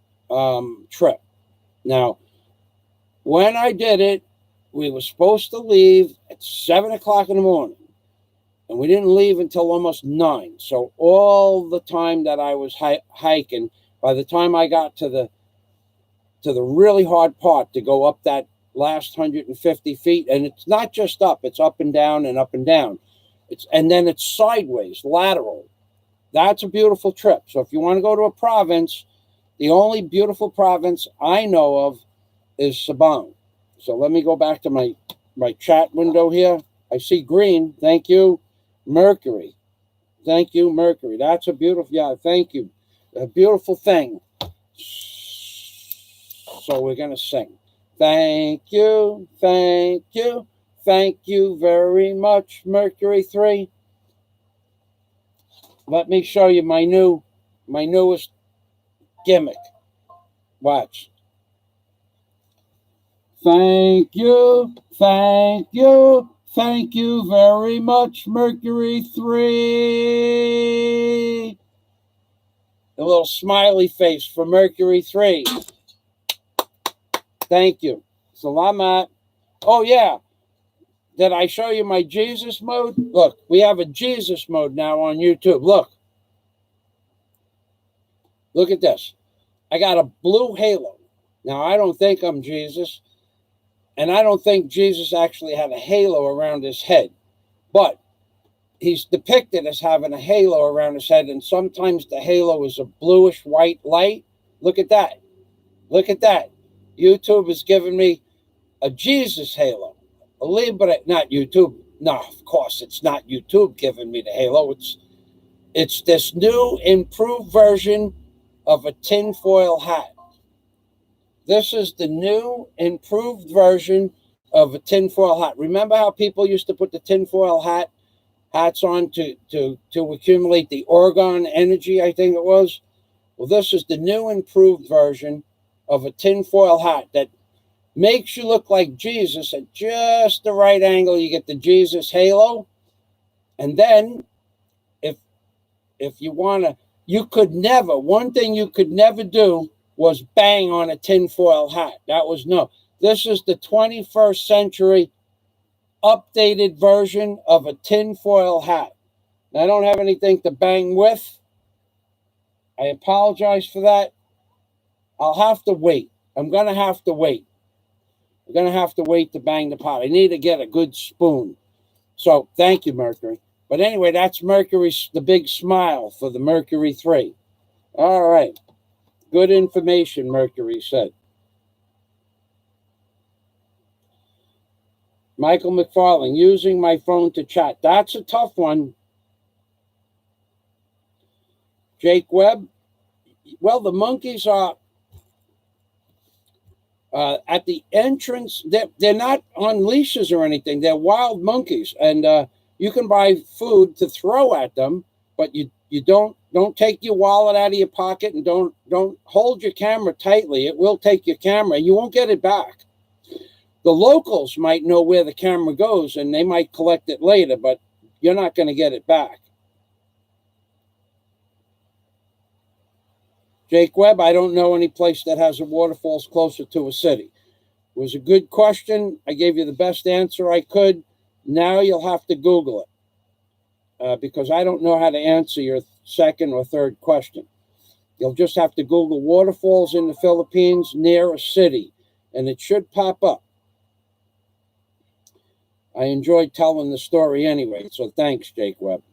trip. Now, when I did it, we were supposed to leave at 7 o'clock in the morning. And we didn't leave until almost 9. So all the time that I was hiking, by the time I got to the really hard part to go up that last 150 feet, and it's not just up, it's up and down and up and down. And then it's sideways, lateral. That's a beautiful trip. So if you want to go to a province, the only beautiful province I know of is Sabang. So let me go back to my chat window here. I see green. Thank you. Mercury. Thank you, Mercury. That's a beautiful, thank you. A beautiful thing. So we're going to sing. Thank you, thank you, thank you very much, Mercury 3. Let me show you my newest gimmick. Watch. Thank you, thank you, thank you very much, Mercury 3. A little smiley face for Mercury 3. Thank you. Salamat. Oh, yeah. Did I show you my Jesus mode? Look, we have a Jesus mode now on YouTube. Look. Look at this. I got a blue halo. Now, I don't think I'm Jesus, and I don't think Jesus actually had a halo around his head, but he's depicted as having a halo around his head, and sometimes the halo is a bluish white light. Look at that. Look at that. YouTube is giving me a Jesus halo. Believe it, not YouTube. No, of course, it's not YouTube giving me the halo. It's this new improved version of a tinfoil hat. This is the new improved version of a tinfoil hat. Remember how people used to put the tinfoil hats on to accumulate the Oregon energy, I think it was? Well, this is the new improved version of a tinfoil hat that makes you look like Jesus at just the right angle. You get the Jesus halo. And then if you want to, one thing you could never do was bang on a tinfoil hat. That was no. This is the 21st century updated version of a tinfoil hat. Now, I don't have anything to bang with. I apologize for that. I'll have to wait. I'm going to have to wait. I'm going to have to wait to bang the pot. I need to get a good spoon. So thank you, Mercury. But anyway, that's Mercury's, the big smile for the Mercury 3. All right. Good information, Mercury said. Michael McFarlane, using my phone to chat. That's a tough one. Jake Webb. Well, the monkeys are at the entrance. They're not on leashes or anything. They're wild monkeys. And you can buy food to throw at them, but you don't take your wallet out of your pocket, and don't hold your camera tightly. It will take your camera. You won't get it back. The locals might know where the camera goes, and they might collect it later, but you're not going to get it back. Jake Webb, I don't know any place that has a waterfalls closer to a city. It was a good question. I gave you the best answer I could. Now you'll have to Google it because I don't know how to answer your second or third question. You'll just have to Google waterfalls in the Philippines near a city, and it should pop up. I enjoyed telling the story anyway, so thanks, Jake Webb.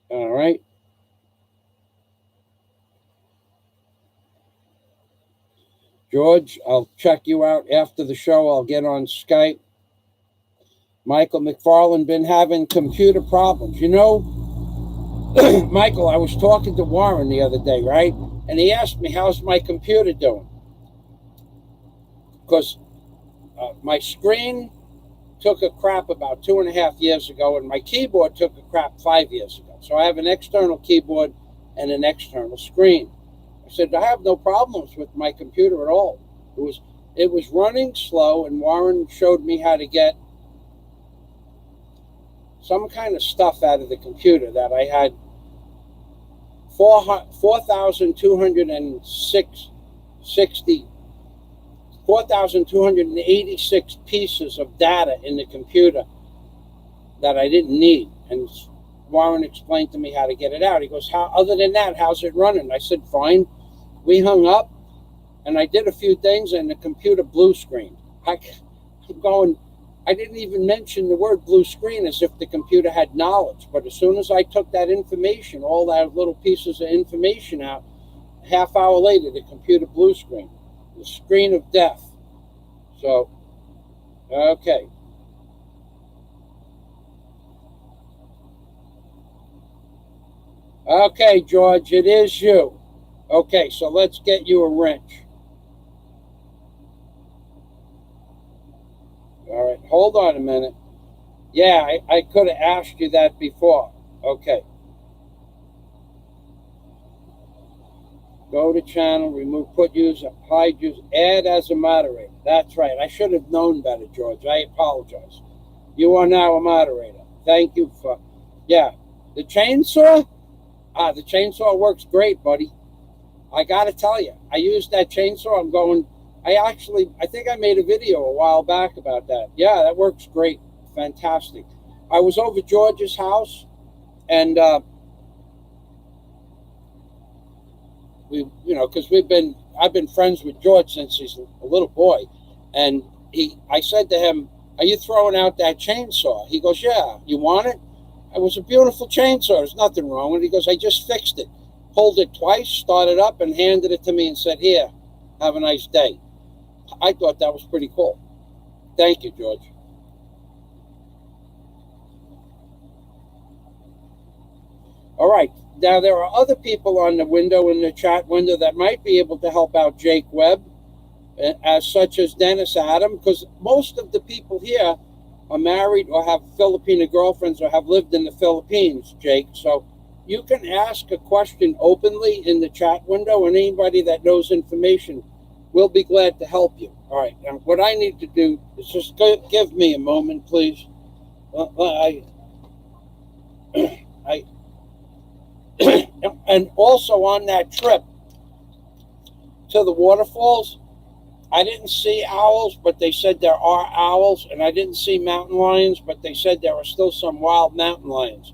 All right. George, I'll check you out after the show. I'll get on Skype. Michael McFarlane, been having computer problems. You know, Michael, I was talking to Warren the other day, right? And he asked me, how's my computer doing? Because my screen took a crap about 2.5 years ago, and my keyboard took a crap 5 years ago. So I have an external keyboard and an external screen. I said, I have no problems with my computer at all. It was running slow, and Warren showed me how to get some kind of stuff out of the computer that I had 4,286 pieces of data in the computer that I didn't need. And Warren explained to me how to get it out. He goes, other than that, how's it running? I said, fine. We hung up, and I did a few things, and the computer blue screened. I'm going, I didn't even mention the word blue screen as if the computer had knowledge. But as soon as I took that information, all that little pieces of information out, a half hour later, the computer blue screen. The screen of death. So, okay. Okay, George, it is you. Okay, so let's get you a wrench. hold on a minute. Yeah, I could have asked you that before. Okay. Go to channel, remove, put user, hide user, add as a moderator. That's right. I should have known better, George. I apologize. You are now a moderator. Thank you for, yeah. The chainsaw? The chainsaw works great, buddy. I got to tell you, I used that chainsaw. I think I made a video a while back about that. Yeah, that works great. Fantastic. I was over George's house, and because I've been friends with George since he's a little boy, and I said to him, "Are you throwing out that chainsaw?" He goes, "Yeah, you want it?" It was a beautiful chainsaw. There's nothing wrong with it. He goes, "I just fixed it." Pulled it twice, started up, and handed it to me and said, "Here, have a nice day." I thought that was pretty cool. Thank you, George. All right. Now, there are other people on the window, in the chat window, that might be able to help out Jake Webb, as such as Dennis Adam, because most of the people here are married or have Filipino girlfriends or have lived in the Philippines, Jake. So you can ask a question openly in the chat window, and anybody that knows information will be glad to help you. All right. Now, what I need to do is just give me a moment, please. And also on that trip to the waterfalls, I didn't see owls, but they said there are owls, and I didn't see mountain lions, but they said there are still some wild mountain lions.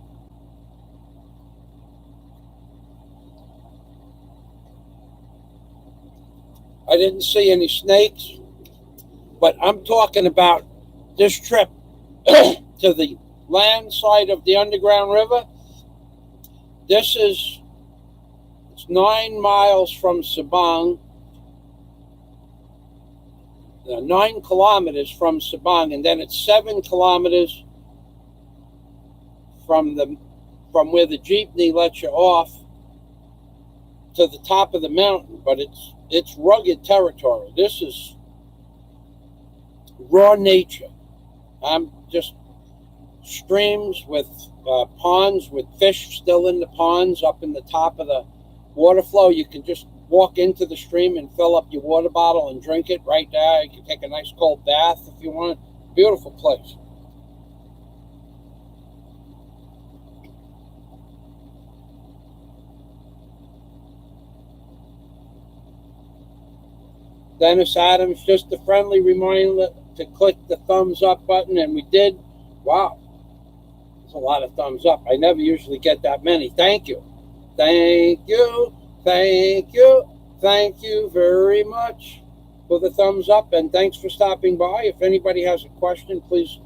I didn't see any snakes, but I'm talking about this trip to the land side of the Underground River. It's 9 miles from Sabang, 9 kilometers from Sabang, and then it's 7 kilometers from where the jeepney lets you off to the top of the mountain. But it's rugged territory. This is raw nature. I'm just streams with ponds with fish still in the ponds up in the top of the water flow. You can just walk into the stream and fill up your water bottle and drink it right there. You can take a nice cold bath if you want. Beautiful place. Dennis Adams, just a friendly reminder to click the thumbs up button, and we did. Wow, there's a lot of thumbs up. I never usually get that many. Thank you. Thank you. Thank you. Thank you very much for the thumbs up, and thanks for stopping by. If anybody has a question, please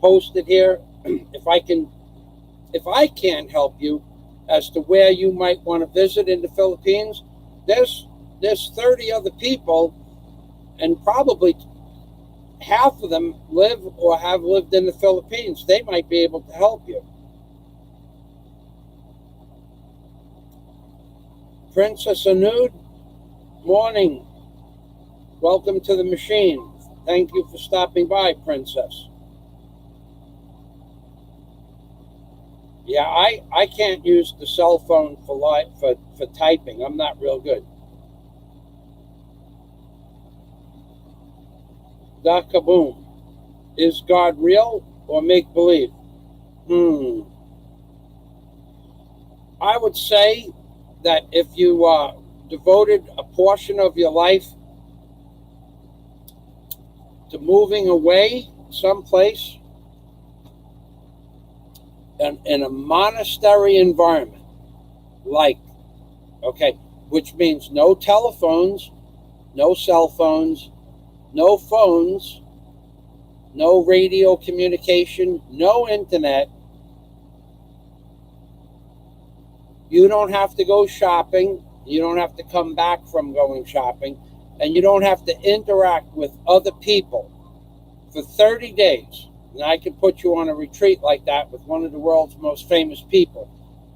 post it here. If I can't help you as to where you might want to visit in the Philippines, there's 30 other people, and probably half of them live or have lived in the Philippines. They might be able to help you. Princess Anud, morning. Welcome to the machine. Thank you for stopping by, Princess. Yeah, I can't use the cell phone for typing. I'm not real good. Kaboom. Is God real or make-believe? I would say that if you devoted a portion of your life to moving away someplace in a monastery environment, which means no telephones, no cell phones, no phones, no radio communication, no internet. You don't have to go shopping. You don't have to come back from going shopping. And you don't have to interact with other people for 30 days. And I can put you on a retreat like that with one of the world's most famous people.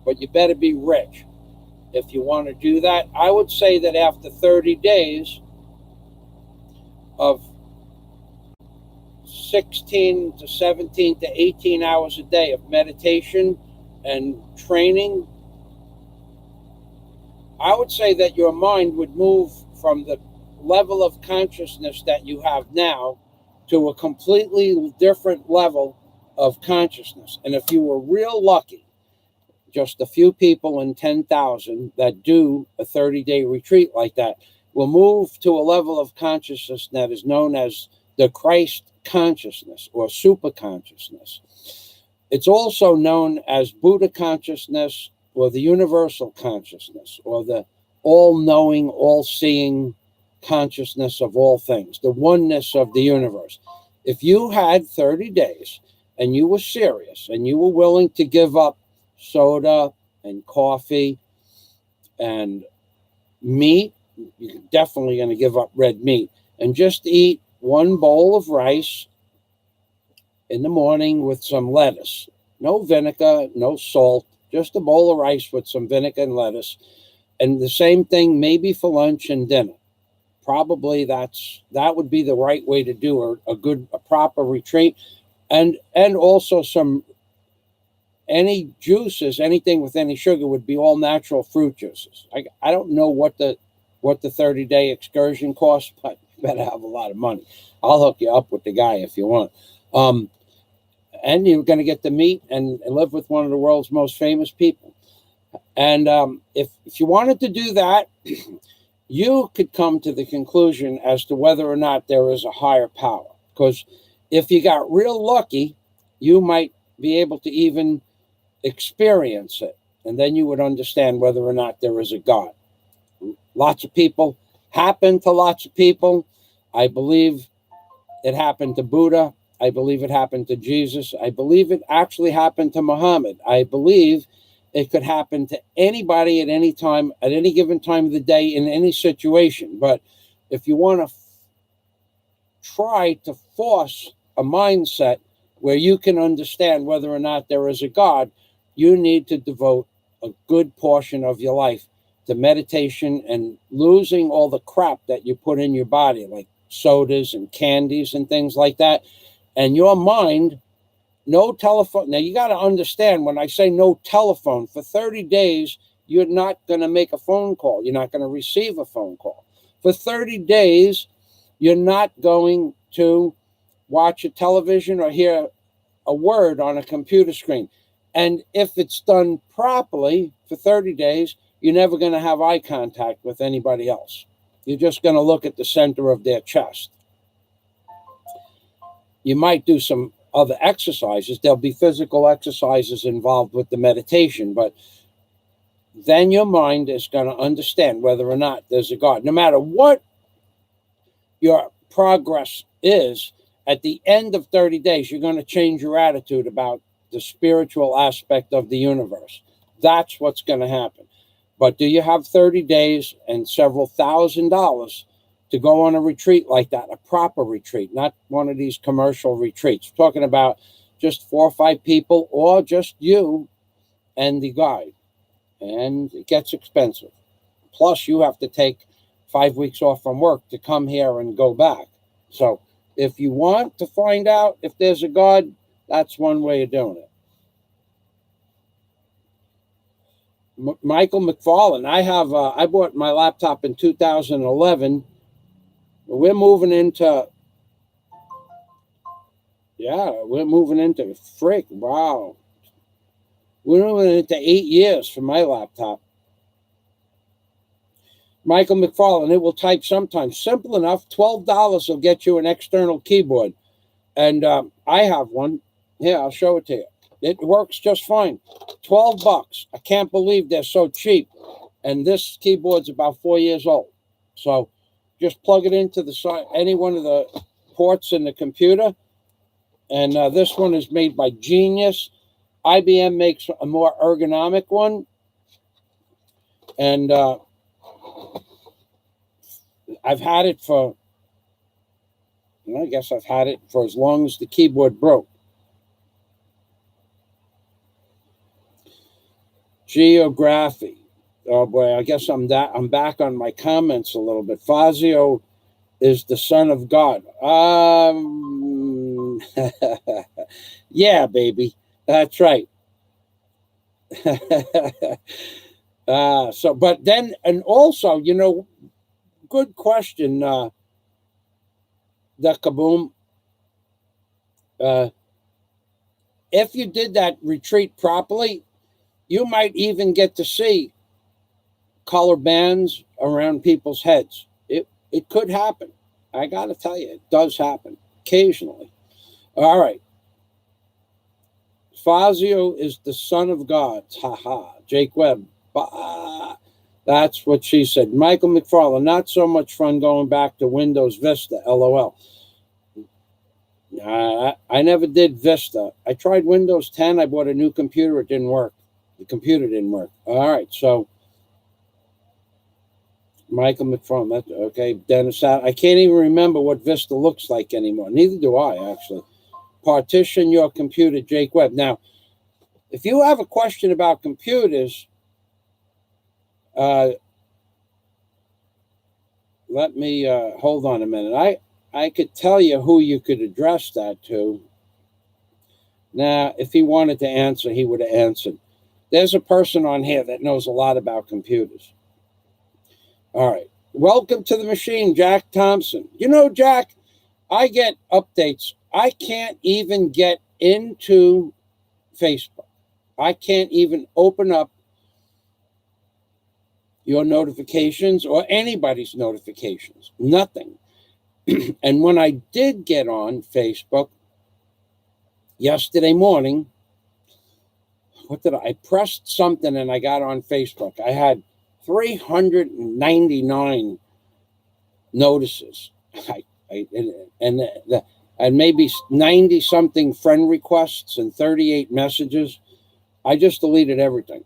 But you better be rich if you want to do that. I would say that after 30 days of 16 to 17 to 18 hours a day of meditation and training, I would say that your mind would move from the level of consciousness that you have now to a completely different level of consciousness. And if you were real lucky, just a few people in 10,000 that do a 30-day retreat like that will move to a level of consciousness that is known as the Christ consciousness or super consciousness. It's also known as Buddha consciousness or the universal consciousness or the all-knowing, all-seeing consciousness of all things, the oneness of the universe. If you had 30 days and you were serious and you were willing to give up soda and coffee and meat, you're definitely going to give up red meat and just eat one bowl of rice in the morning with some lettuce. No vinegar, no salt, just a bowl of rice with some vinegar and lettuce. And the same thing maybe for lunch and dinner. Probably that would be the right way to do a proper retreat. And also any juices, anything with any sugar would be all natural fruit juices. I don't know what the 30-day excursion costs, but you better have a lot of money. I'll hook you up with the guy if you want. And you're going to get to meet and live with one of the world's most famous people. And if you wanted to do that, you could come to the conclusion as to whether or not there is a higher power. Because if you got real lucky, you might be able to even experience it. And then you would understand whether or not there is a God. Lots of people happen to lots of people. I believe it happened to Buddha. I believe it happened to Jesus. I believe it actually happened to Muhammad. I believe it could happen to anybody at any time, at any given time of the day, in any situation. But if you want to try to force a mindset where you can understand whether or not there is a God, you need to devote a good portion of your life to meditation and losing all the crap that you put in your body, like sodas and candies and things like that. And your mind, no telephone. Now, you got to understand, when I say no telephone, for 30 days, you're not going to make a phone call. You're not going to receive a phone call. For 30 days, you're not going to watch a television or hear a word on a computer screen. And if it's done properly for 30 days, you're never going to have eye contact with anybody else. You're just going to look at the center of their chest. You might do some other exercises. There'll be physical exercises involved with the meditation, but then your mind is going to understand whether or not there's a God. No matter what your progress is, at the end of 30 days, you're going to change your attitude about the spiritual aspect of the universe. That's what's going to happen. But do you have 30 days and several $1,000s to go on a retreat like that, a proper retreat, not one of these commercial retreats? We're talking about just 4 or 5 people or just you and the guide. And it gets expensive. Plus, you have to take 5 weeks off from work to come here and go back. So if you want to find out if there's a God, that's one way of doing it. Michael McFarlane, I bought my laptop in 2011. We're moving into frick, wow. We're moving into 8 years for my laptop. Michael McFarlane, it will type sometimes. Simple enough, $12 will get you an external keyboard. And I have one. Here, I'll show it to you. It works just fine. $12. I can't believe they're so cheap. And this keyboard's about 4 years old. So just plug it into the side, any one of the ports in the computer. And this one is made by Genius. IBM makes a more ergonomic one. And I've had it for, I guess I've had it for as long as the keyboard broke. Geography. Oh boy, I guess I'm back on my comments a little bit. Fazio is the son of God. Yeah, baby. That's right. But then, and also, good question, the Kaboom. Uh, if you did that retreat properly, you might even get to see color bands around people's heads. It could happen. I got to tell you, it does happen occasionally. All right. Fazio is the son of God. Ha ha. Jake Webb. Bah. That's what she said. Michael McFarland, not so much fun going back to Windows Vista. LOL. I never did Vista. I tried Windows 10. I bought a new computer. It didn't work. The computer didn't work. All right. So, Michael McFarland. That's okay. Dennis, I can't even remember what Vista looks like anymore. Neither do I, actually. Partition your computer, Jake Webb. Now, if you have a question about computers, let me hold on a minute. I could tell you who you could address that to. Now, if he wanted to answer, he would have answered. There's a person on here that knows a lot about computers. All right. Welcome to the machine, Jack Thompson. Jack, I get updates. I can't even get into Facebook. I can't even open up your notifications or anybody's notifications. Nothing. And when I did get on Facebook yesterday morning, I pressed something and I got on Facebook. I had 399 notices. And maybe 90 something friend requests and 38 messages. I just deleted everything.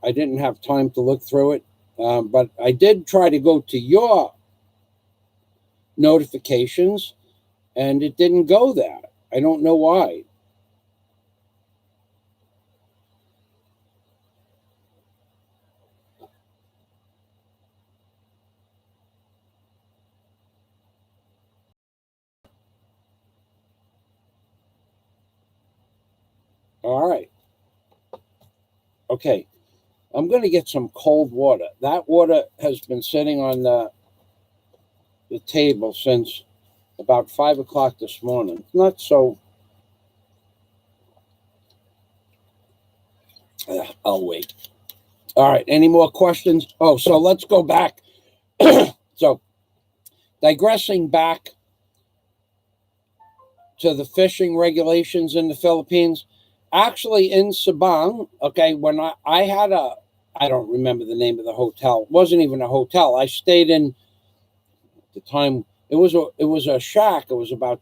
I didn't have time to look through it, but I did try to go to your notifications, and it didn't go there. I don't know why. All right. Okay. I'm going to get some cold water. That water has been sitting on the table since about 5 o'clock this morning. Not so. I'll wait. All right. Any more questions? Oh, so let's go back. So, digressing back to the fishing regulations in the Philippines. Actually, in Sabang, okay, when I had I don't remember the name of the hotel. It wasn't even a hotel. I stayed in, at the time, it was a shack. It was about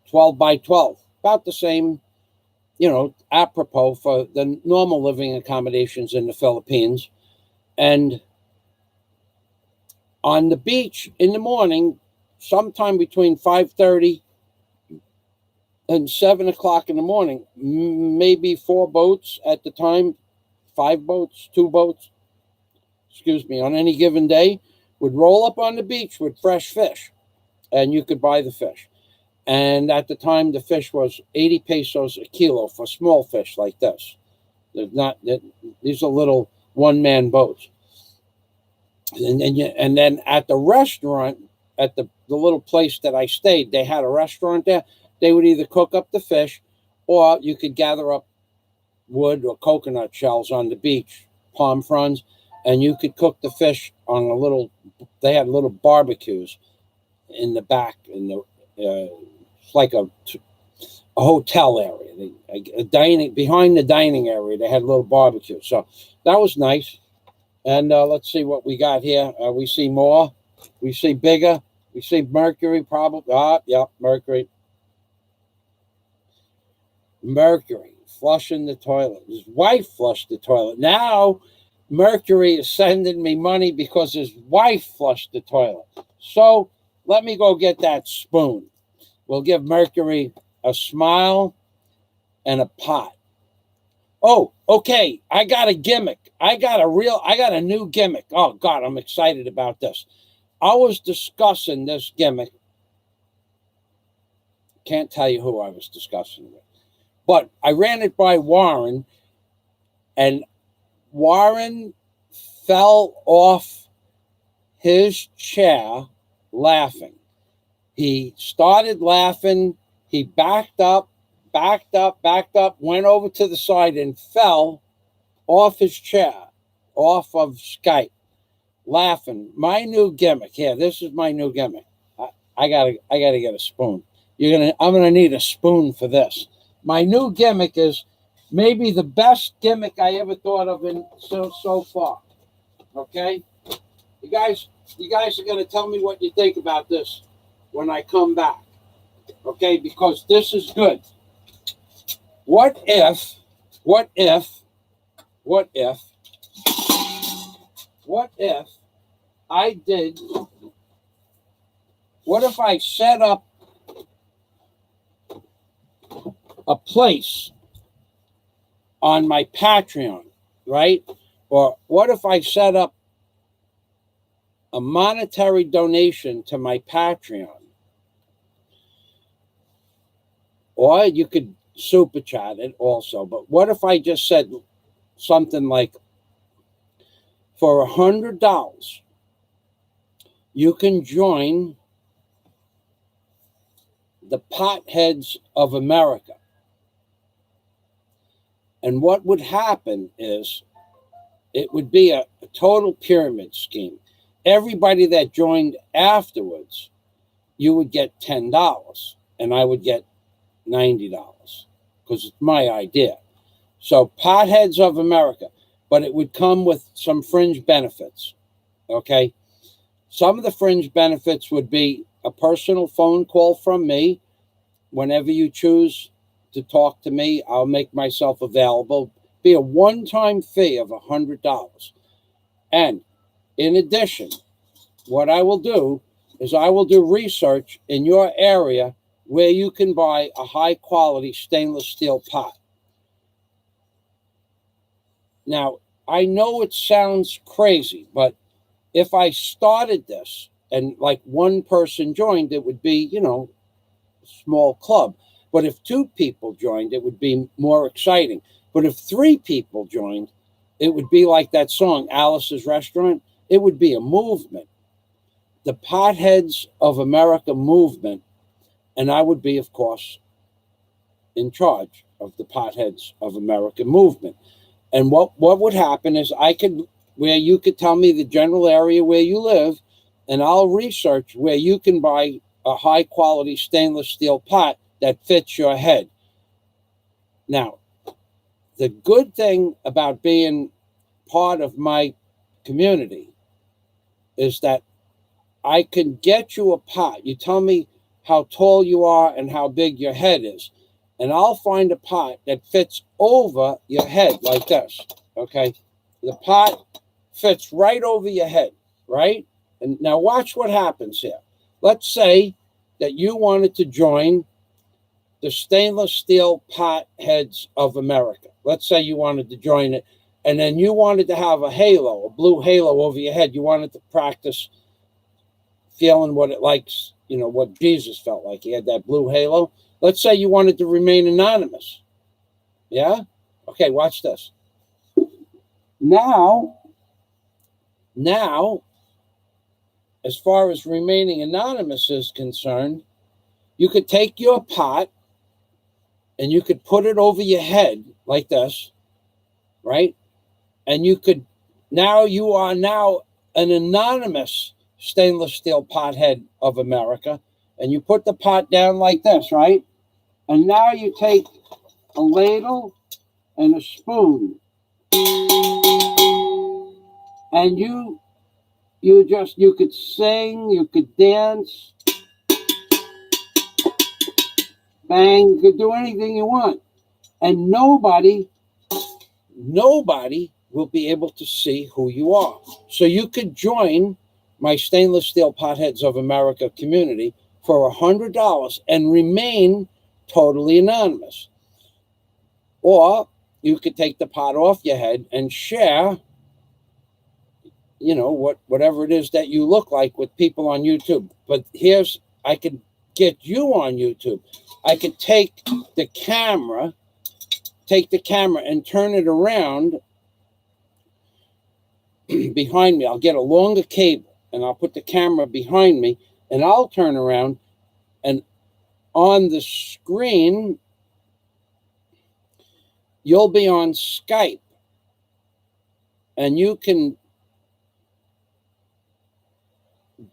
12 by 12, about the same, apropos for the normal living accommodations in the Philippines. And on the beach in the morning, sometime between 5:30 and 7 o'clock in the morning, maybe 4 boats at the time, 5 boats, 2 boats, on any given day, would roll up on the beach with fresh fish, and you could buy the fish. And at the time, the fish was 80 pesos a kilo for small fish like this. These are little one-man boats. And then at the restaurant, at the little place that I stayed, they had a restaurant there. They would either cook up the fish, or you could gather up wood or coconut shells on the beach, palm fronds, and you could cook the fish on they had little barbecues in the back, it's like a hotel area, behind the dining area. They had a little barbecue, so that was nice. And let's see what we got here. We see more. We see bigger. We see Mercury, probably. Mercury. Mercury flushing the toilet. His wife flushed the toilet. Now Mercury is sending me money because his wife flushed the toilet. So let me go get that spoon. We'll give Mercury a smile and a pot. Oh, okay. I got a gimmick. I got a new gimmick. Oh God, I'm excited about this. I was discussing this gimmick can't tell you who I was discussing with. But I ran it by Warren, and Warren fell off his chair laughing. He started laughing. He backed up, went over to the side and fell off his chair, off of Skype, laughing. My new gimmick. Here, this is my new gimmick. I gotta get a spoon. I'm gonna need a spoon for this. My new gimmick is maybe the best gimmick I ever thought of so far. Okay, you guys are gonna tell me what you think about this when I come back. Okay, because this is good. What if I set up a place on my Patreon, right? Or what if I set up a monetary donation to my Patreon? Or you could super chat it also. But what if I just said something like, for $100, you can join the Potheads of America. And what would happen is it would be a total pyramid scheme. Everybody that joined afterwards, you would get $10 and I would get $90 because it's my idea. So Potheads of America, but it would come with some fringe benefits. Okay. Some of the fringe benefits would be a personal phone call from me. Whenever you choose to talk to me, I'll make myself available. Be a one-time fee of $100. And in addition, what I will do is I will do research in your area where you can buy a high-quality stainless steel pot. Now, I know it sounds crazy, but if I started this and like one person joined, it would be, a small club. But if 2 people joined, it would be more exciting. But if 3 people joined, it would be like that song, Alice's Restaurant. It would be a movement. The Potheads of America movement. And I would be, of course, in charge of the Potheads of America movement. And what would happen is where you could tell me the general area where you live, and I'll research where you can buy a high quality stainless steel pot that fits your head. Now, the good thing about being part of my community is that I can get you a pot. You tell me how tall you are and how big your head is, and I'll find a pot that fits over your head like this. Okay, the pot fits right over your head, right? And now watch what happens here. Let's say that you wanted to join the Stainless Steel Potheads of America. Let's say you wanted to join it, and then you wanted to have a halo, a blue halo over your head. You wanted to practice feeling what it likes, what Jesus felt like. He had that blue halo. Let's say you wanted to remain anonymous. Yeah? Okay, watch this. Now, as far as remaining anonymous is concerned, you could take your pot and you could put it over your head like this, right? And you are now an anonymous stainless steel pothead of America. And you put the pot down like this, right? And now you take a ladle and a spoon. And you could sing, you could dance, bang, you could do anything you want. And nobody will be able to see who you are. So you could join my Stainless Steel Potheads of America community for $100 and remain totally anonymous. Or you could take the pot off your head and share, whatever it is that you look like with people on YouTube. But I could get you on YouTube. I could take the camera and turn it around behind me. I'll get a longer cable and I'll put the camera behind me and I'll turn around, and on the screen, you'll be on Skype and you can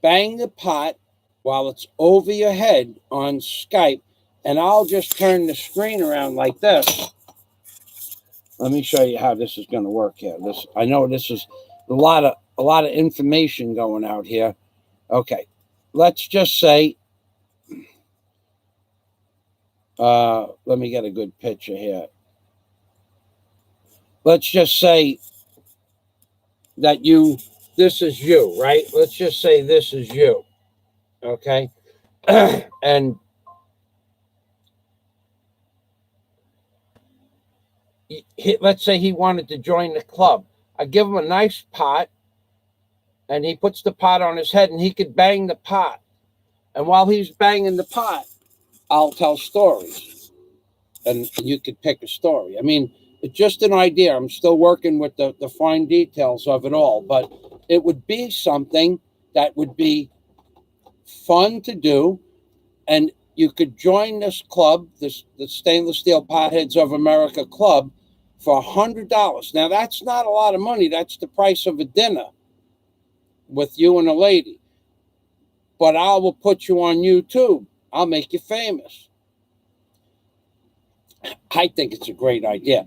bang the pot while it's over your head on Skype, and I'll just turn the screen around like this. Let me show you how this is going to work here. I know this is a lot of information going out here. Okay, let's just say, let me get a good picture here. Let's just say that this is you, right? Let's just say this is you, okay? And let's say he wanted to join the club. I give him a nice pot, and he puts the pot on his head, and he could bang the pot. And while he's banging the pot, I'll tell stories, and you could pick a story. I mean, it's just an idea. I'm still working with the fine details of it all, but it would be something that would be fun to do, and you could join this club, the Stainless Steel Potheads of America Club, for $100. Now, that's not a lot of money. That's the price of a dinner with you and a lady. But I will put you on YouTube. I'll make you famous. I think it's a great idea.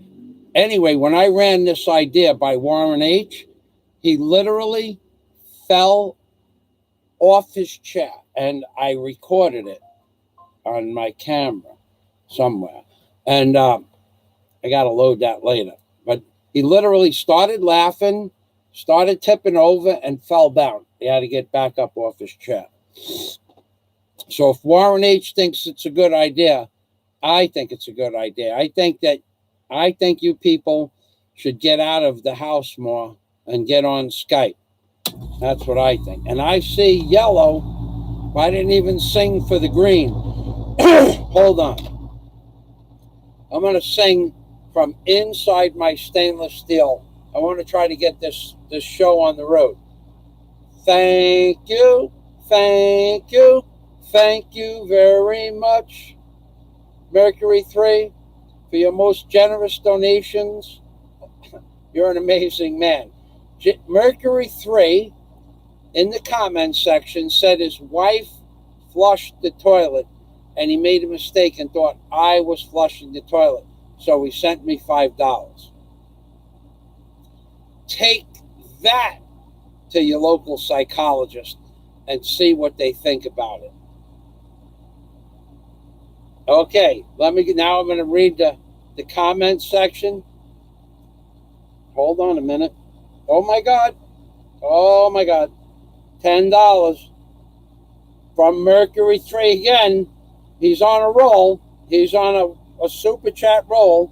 Anyway, when I ran this idea by Warren H., he literally fell off his chair, and I recorded it on my camera somewhere. And I got to load that later. But he literally started laughing, started tipping over, and fell down. He had to get back up off his chair. So if Warren H. thinks it's a good idea, I think it's a good idea. I think you people should get out of the house more and get on Skype. That's what I think. And I see yellow. I didn't even sing for the green. Hold on. I'm going to sing from inside my stainless steel. I want to try to get this show on the road. Thank you, thank you, thank you very much, Mercury 3, for your most generous donations. You're an amazing man. Mercury 3, in the comments section, said his wife flushed the toilet and he made a mistake and thought I was flushing the toilet. So he sent me $5. Take that to your local psychologist and see what they think about it. Okay, now I'm going to read the comments section. Hold on a minute. Oh my God. $10 from Mercury 3 again. He's on a roll. He's on a super chat roll.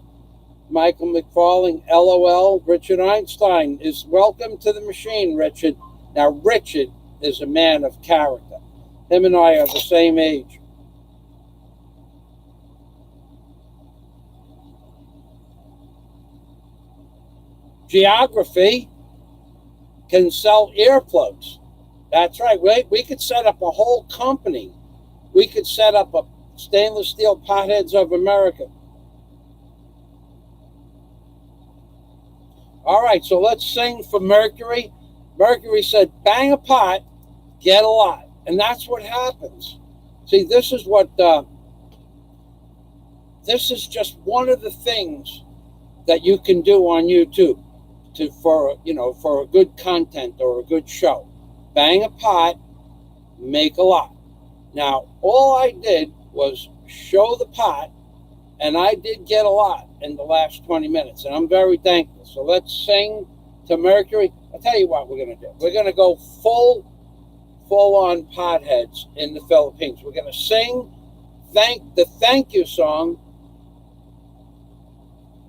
Michael McFarling, LOL. Richard Einstein is welcome to the machine, Richard. Now, Richard is a man of character. Him and I are the same age. Geography can sell earplugs. That's right. We could set up a whole company. We could set up a Stainless Steel Potheads of America. All right, so let's sing for Mercury. Mercury said, bang a pot, get a lot. And that's what happens. See, this is just one of the things that you can do on YouTube for a good content or a good show. Bang a pot, make a lot. Now, all I did was show the pot, and I did get a lot in the last 20 minutes, and I'm very thankful. So let's sing to Mercury. I'll tell you what we're going to do. We're going to go full-on potheads in the Philippines. We're going to sing the thank you song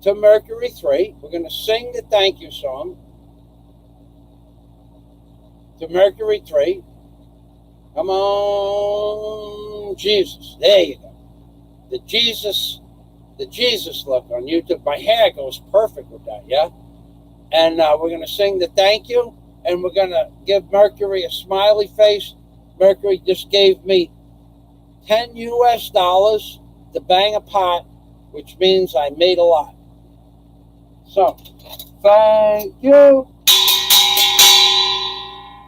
to Mercury 3. We're going to sing the thank you song to Mercury 3. Come on, Jesus. There you go. The Jesus look on YouTube. My hair goes perfect with that, yeah? And we're going to sing the thank you, and we're going to give Mercury a smiley face. Mercury just gave me $10 US to bang a pot, which means I made a lot. So, thank you.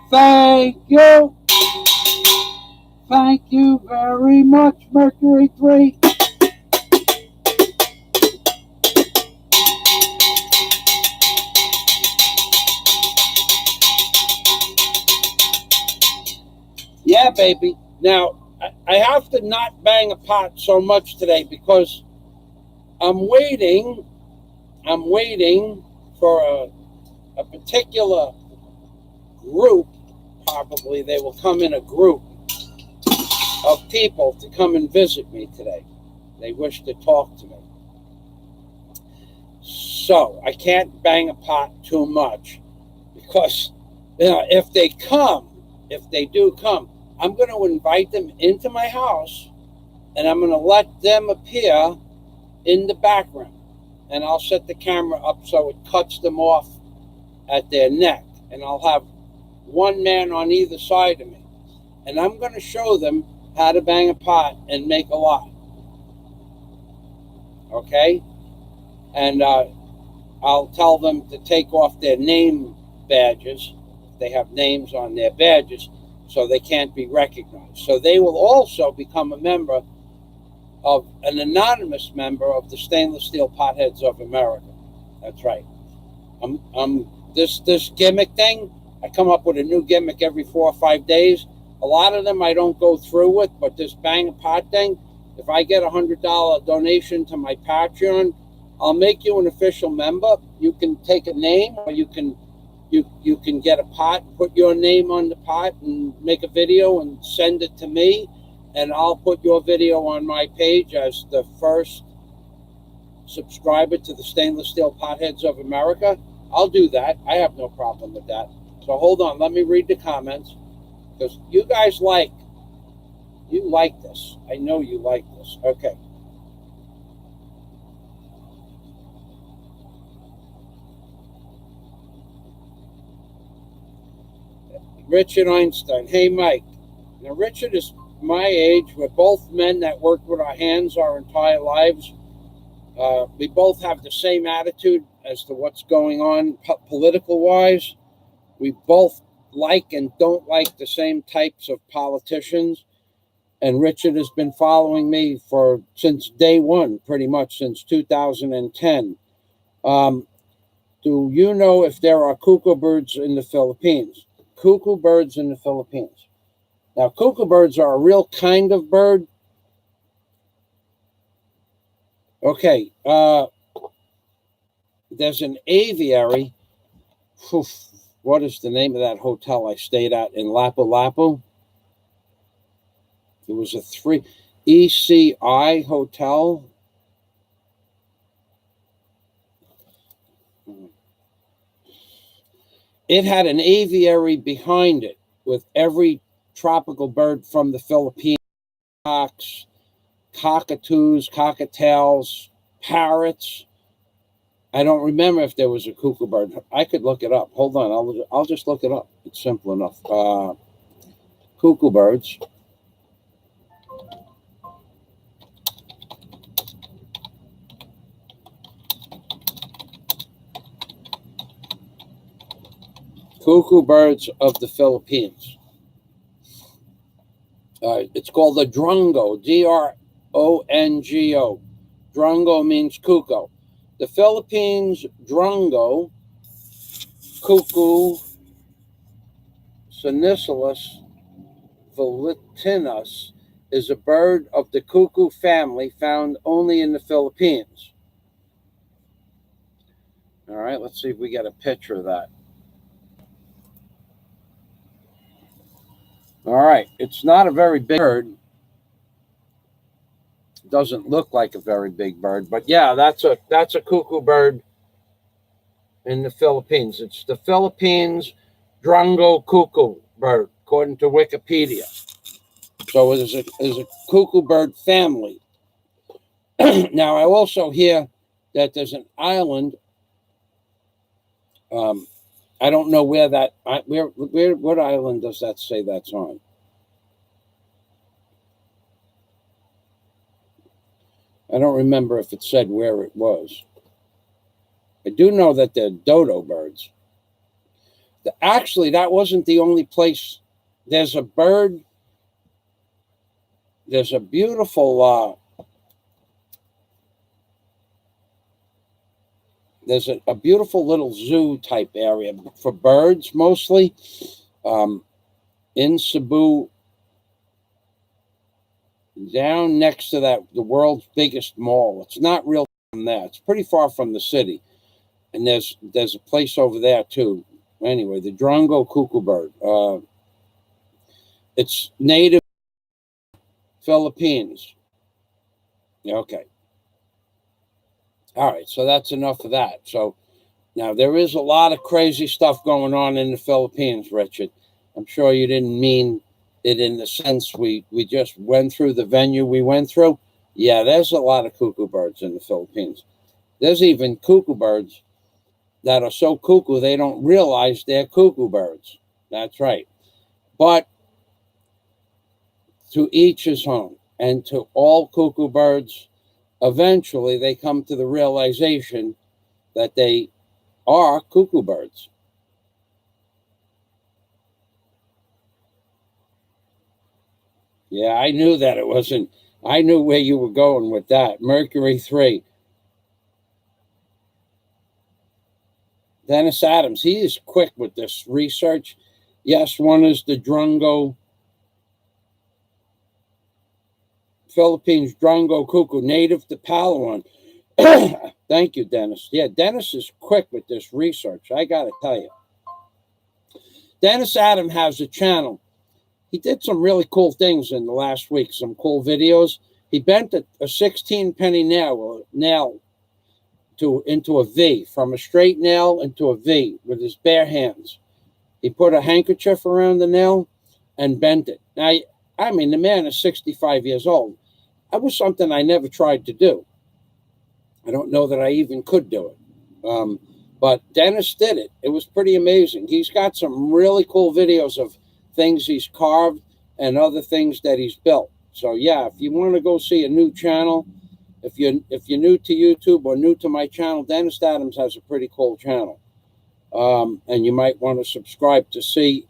Thank you. Thank you very much, Mercury 3. Yeah, baby. Now, I have to not bang a pot so much today because I'm waiting for a particular group. Probably they will come in a group of people to come and visit me today. They wish to talk to me. So I can't bang a pot too much because if they do come, I'm going to invite them into my house and I'm going to let them appear in the background. And I'll set the camera up so it cuts them off at their neck. And I'll have one man on either side of me. And I'm going to show them how to bang a pot and make a lot. Okay? And I'll tell them to take off their name badges. They have names on their badges, so they can't be recognized. So they will also become a member of an anonymous member of the Stainless Steel Potheads of America. That's right. This gimmick thing, I come up with a new gimmick every 4 or 5 days. A lot of them I don't go through with, but this bang a pot thing, if I get a $100 donation to my Patreon, I'll make you an official member. You can take a name, or you can get a pot, put your name on the pot, and make a video and send it to me, and I'll put your video on my page as the first subscriber to the Stainless Steel Potheads of America. I'll do that. I have no problem with that. So hold on, let me read the comments, because you guys like this. I know you like this. Okay. Richard Einstein. Hey, Mike. Now, Richard is my age. We're both men that worked with our hands our entire lives. We both have the same attitude as to what's going on political-wise. We both like and don't like the same types of politicians. And Richard has been following me since day one, pretty much since 2010. Do you know if there are cuckoo birds in the Philippines? Cuckoo birds in the Philippines. Now, cuckoo birds are a real kind of bird. Okay, there's an aviary. What is the name of that hotel I stayed at in Lapu-Lapu? It was a ECI hotel. It had an aviary behind it with every tropical bird from the Philippines. Hawks, cockatoos, cockatails, parrots. I don't remember if there was a cuckoo bird. I could look it up. Hold on, I'll just look it up. It's simple enough. Cuckoo birds. Cuckoo birds of the Philippines. It's called the drungo, D-R-O-N-G-O. Drungo means cuckoo. The Philippines drungo, cuckoo Cyniculus volitinus, is a bird of the cuckoo family found only in the Philippines. All right, let's see if we get a picture of that. All right, it's not a very big bird. It doesn't look like a very big bird, but yeah, that's a cuckoo bird in the Philippines. It's the Philippines drungo cuckoo bird, according to Wikipedia. So there's a cuckoo bird family. Now, I also hear that there's an island. I don't know where that. What island does that say that's on? I don't remember if it said where it was. I do know that they're dodo birds. Actually, that wasn't the only place. There's a bird. There's a beautiful. There's a beautiful little zoo type area for birds mostly in Cebu, down next to the world's biggest mall. It's not real from there. It's pretty far from the city. And there's a place over there too. Anyway, the Drongo cuckoo bird. It's native Philippines. Okay. All right, so that's enough of that. So now there is a lot of crazy stuff going on in the Philippines, Richard. I'm sure you didn't mean it in the sense we just went through the venue we went through. Yeah, there's a lot of cuckoo birds in the Philippines. There's even cuckoo birds that are so cuckoo they don't realize they're cuckoo birds. That's right. But to each his own, and to all cuckoo birds, eventually they come to the realization that they are cuckoo birds. Yeah, I knew that it wasn't. I knew where you were going with that. Mercury 3. Dennis Adams, he is quick with this research. Yes, one is the Drongo, Philippines Drongo cuckoo, native to Palawan. Thank you, Dennis. Yeah, Dennis is quick with this research. I got to tell you. Dennis Adams has a channel. He did some really cool things in the last week, some cool videos. He bent a 16 penny nail into a V, from a straight nail into a V with his bare hands. He put a handkerchief around the nail and bent it. Now, I mean, the man is 65 years old. That was something I never tried to do. I don't know that I even could do it. But Dennis did it. It was pretty amazing. He's got some really cool videos of things he's carved and other things that he's built. So yeah, if you want to go see a new channel, if you're new to YouTube or new to my channel, Dennis Adams has a pretty cool channel. And you might want to subscribe to see.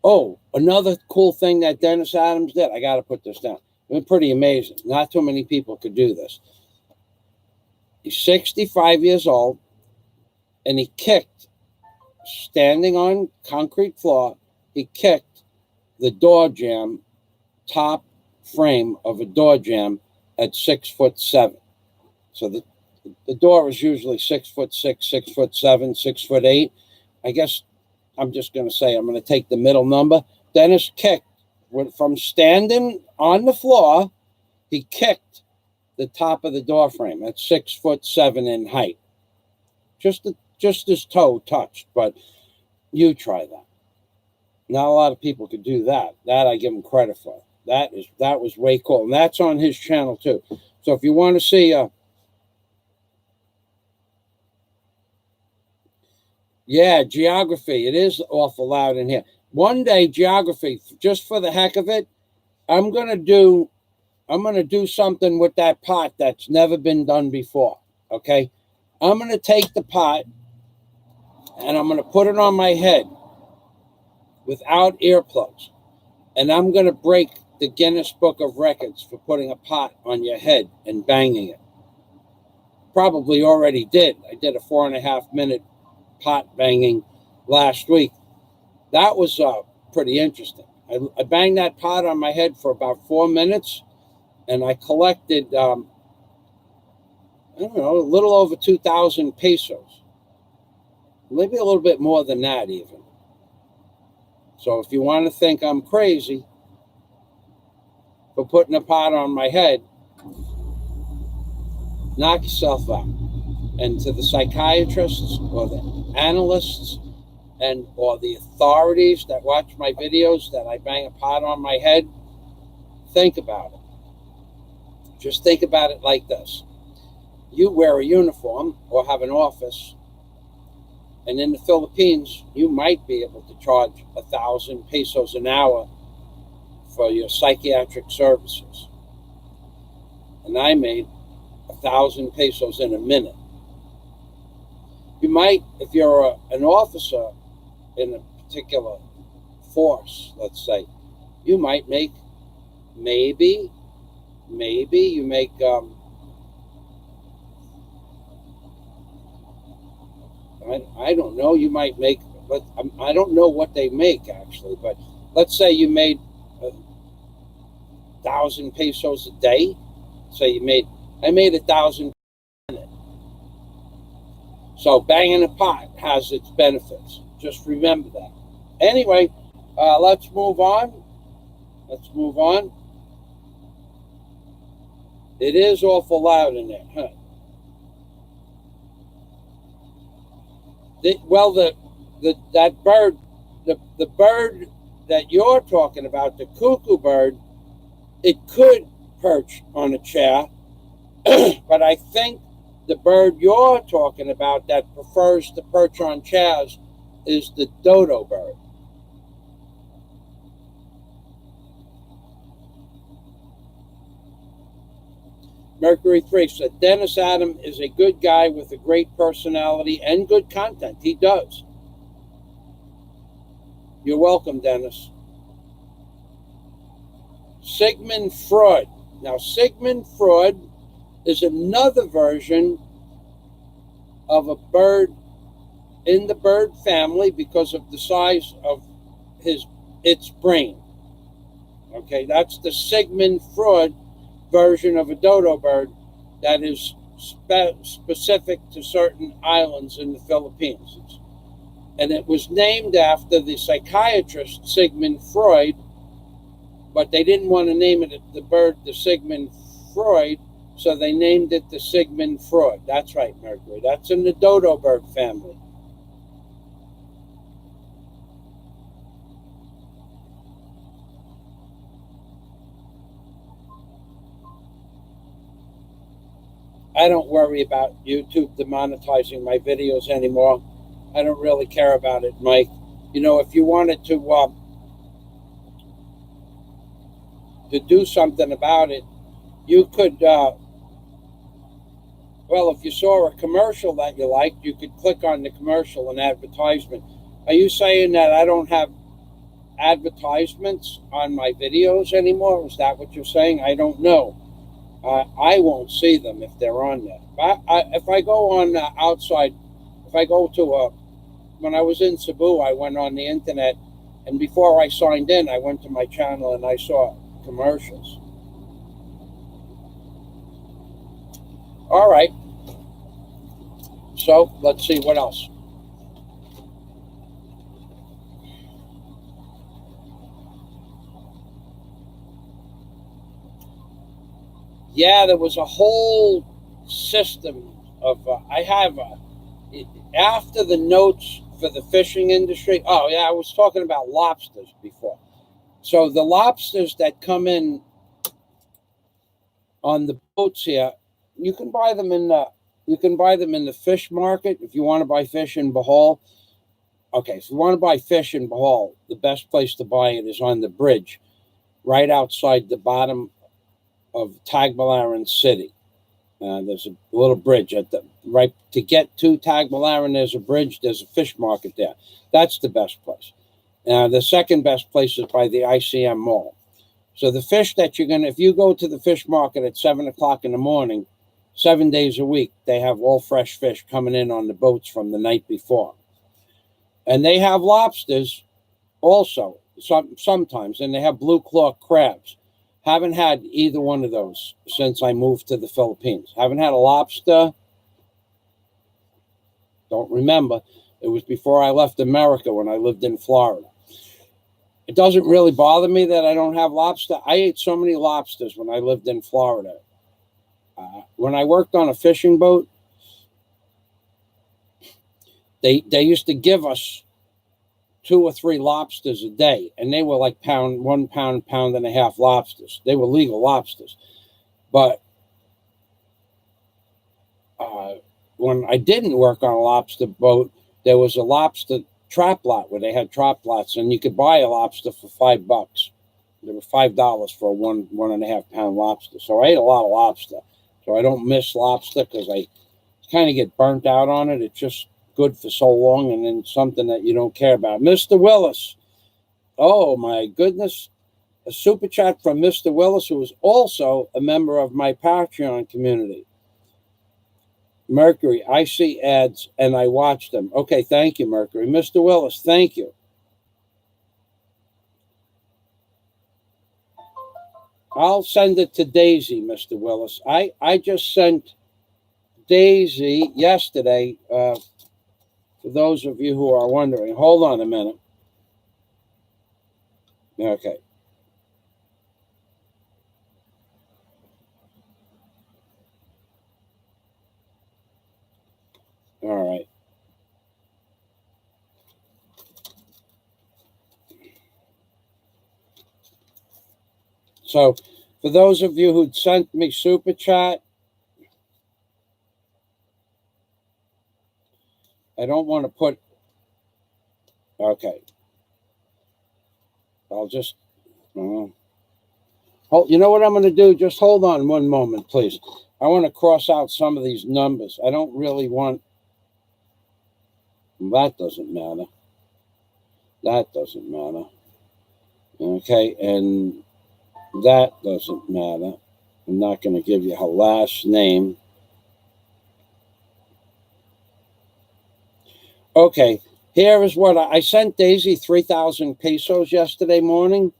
Oh, another cool thing that Dennis Adams did. I got to put this down. It's pretty amazing. Not too many people could do this. He's 65 years old, and he kicked, standing on concrete floor, he kicked the door jamb, top frame of a door jamb at 6'7". So the door is usually 6'6", 6'7", 6'8". I guess I'm just going to say I'm going to take the middle number. Dennis kicked from standing on the floor. He kicked the top of the door frame at 6'7" in height. Just his toe touched, but you try that. Not a lot of people could do that. That I give him credit for. That was way cool, and that's on his channel too. So if you want to see yeah, geography. It is awful loud in here. One day, geography, just for the heck of it, I'm gonna do something with that pot that's never been done before. Okay, I'm gonna take the pot and I'm gonna put it on my head without earplugs, and I'm gonna break the Guinness Book of Records for putting a pot on your head and banging it. Probably already did. I did a 4.5 minute pot banging last week. That was pretty interesting. I banged that pot on my head for about 4 minutes, and I collected, I don't know, a little over 2,000 pesos. Maybe a little bit more than that even. So if you want to think I'm crazy for putting a pot on my head, knock yourself out. And to the psychiatrists or the analysts or the authorities that watch my videos that I bang a pot on my head, Think about it. Just think about it like this. You wear a uniform or have an office, and in the Philippines, you might be able to charge 1,000 pesos an hour for your psychiatric services. And I made 1,000 pesos in a minute. You might, if you're an officer in a particular force, let's say, you might make, maybe you make, I don't know, you might make, but I don't know what they make actually, but let's say you made 1,000 pesos a day. So I made 1,000 a minute. So banging a pot has its benefits. Just remember that. Anyway, let's move on. It is awful loud in there, huh? That bird, the bird that you're talking about, the cuckoo bird, it could perch on a chair, but I think the bird you're talking about that prefers to perch on chairs is the dodo bird. Mercury 3 said, Dennis Adam is a good guy with a great personality and good content. He does. You're welcome, Dennis. Sigmund Freud. Now, Sigmund Freud is another version of a bird in the bird family because of the size of its brain. Okay, that's the Sigmund Freud version of a dodo bird that is specific to certain islands in the Philippines. And it was named after the psychiatrist Sigmund Freud, but they didn't want to name it the bird the Sigmund Freud, so they named it the Sigmund Freud. That's right, Mercury. That's in the dodo bird family. I don't worry about YouTube demonetizing my videos anymore. I don't really care about it, Mike. You know, if you wanted to do something about it, you could, well, if you saw a commercial that you liked, you could click on the commercial and advertisement. Are you saying that I don't have advertisements on my videos anymore? Is that what you're saying? I don't know. I won't see them if they're on there. If I go on outside, if I go to when I was in Cebu, I went on the internet, and before I signed in, I went to my channel and I saw commercials. All right. So let's see what else. Yeah, there was a whole system of, I have, after the notes for the fishing industry. Oh, yeah, I was talking about lobsters before. So the lobsters that come in on the boats here, you can buy them in the fish market if you want to buy fish in Bohol. Okay, if you want to buy fish in Bohol, the best place to buy it is on the bridge, right outside the bottom of Tagbilaran City. There's a little bridge at the right to get to Tagbilaran. There's a bridge. There's a fish market there. That's the best place. The second best place is by the ICM Mall. So the fish that if you go to the fish market at 7 o'clock in the morning, 7 days a week, they have all fresh fish coming in on the boats from the night before. And they have lobsters also sometimes, and they have blue claw crabs. Haven't had either one of those since I moved to the Philippines. Haven't had a lobster. Don't remember. It was before I left America when I lived in Florida. It doesn't really bother me that I don't have lobster. I ate so many lobsters when I lived in Florida. When I worked on a fishing boat, they used to give us 2 or 3 lobsters a day, and they were like 1 pound, pound and a half lobsters. They were legal lobsters. But when I didn't work on a lobster boat, there was a lobster trap lot where they had trap lots, and you could buy a lobster for $5. There were $5 for a 1.5 pound lobster. So I ate a lot of lobster. So I don't miss lobster because I kind of get burnt out on it. It's just good for so long, and then something that you don't care about. Mr. Willis. Oh my goodness. A super chat from Mr. Willis, who is also a member of my Patreon community. Mercury, I see ads and I watch them. Okay, thank you, Mercury. Mr. Willis, thank you. I'll send it to Daisy, Mr. Willis. I just sent Daisy yesterday, for those of you who are wondering. Hold on a minute. Okay. All right. So, for those of you who'd sent me super chat, I don't want to put. Okay. I'll just. You know what I'm going to do? Just hold on one moment, please. I want to cross out some of these numbers. I don't really want. That doesn't matter. That doesn't matter. Okay, and that doesn't matter. I'm not going to give you her last name. Okay, here is what I sent Daisy 3,000 pesos yesterday morning.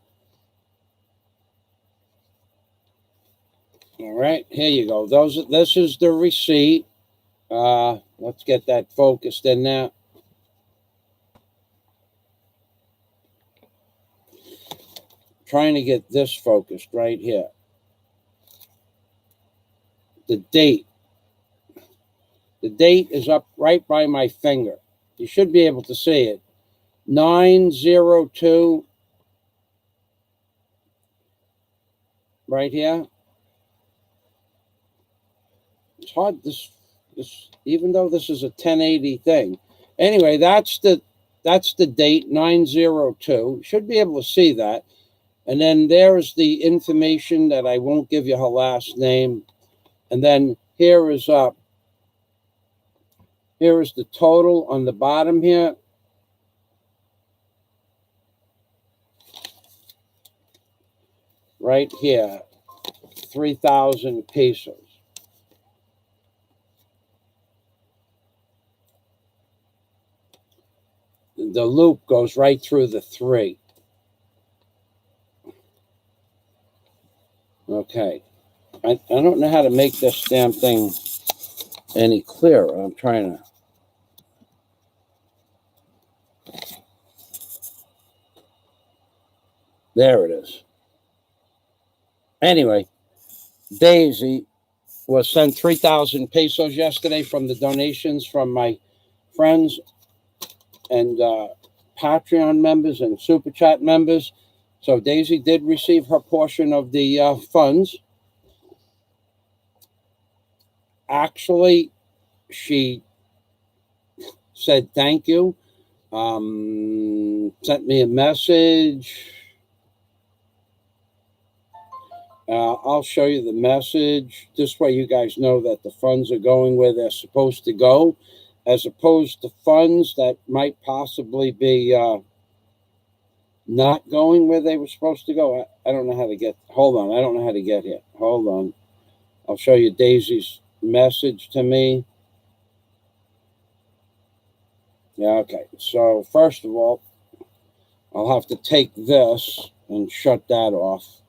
All right, here you go. This is the receipt. Let's get that focused in there. Trying to get this focused right here. The date. The date is up right by my finger. You should be able to see it. 9/02. Right here. It's hard. This even though this is a 1080 thing. Anyway, that's the date 9/02. Should be able to see that. And then there's the information that I won't give you her last name. And then here is the total on the bottom here. Right here, 3,000 pesos. The loop goes right through the 3. Okay. I don't know how to make this damn thing any clearer. I'm trying to. There it is. Anyway, Daisy was sent 3,000 pesos yesterday from the donations from my friends and Patreon members and Super Chat members. So Daisy did receive her portion of the funds. Actually, she said thank you, sent me a message. I'll show you the message. This way you guys know that the funds are going where they're supposed to go, as opposed to funds that might possibly be not going where they were supposed to go. I don't know how to get. Hold on. I don't know how to get here. Hold on. I'll show you Daisy's message to me. Yeah, okay. So first of all, I'll have to take this and shut that off.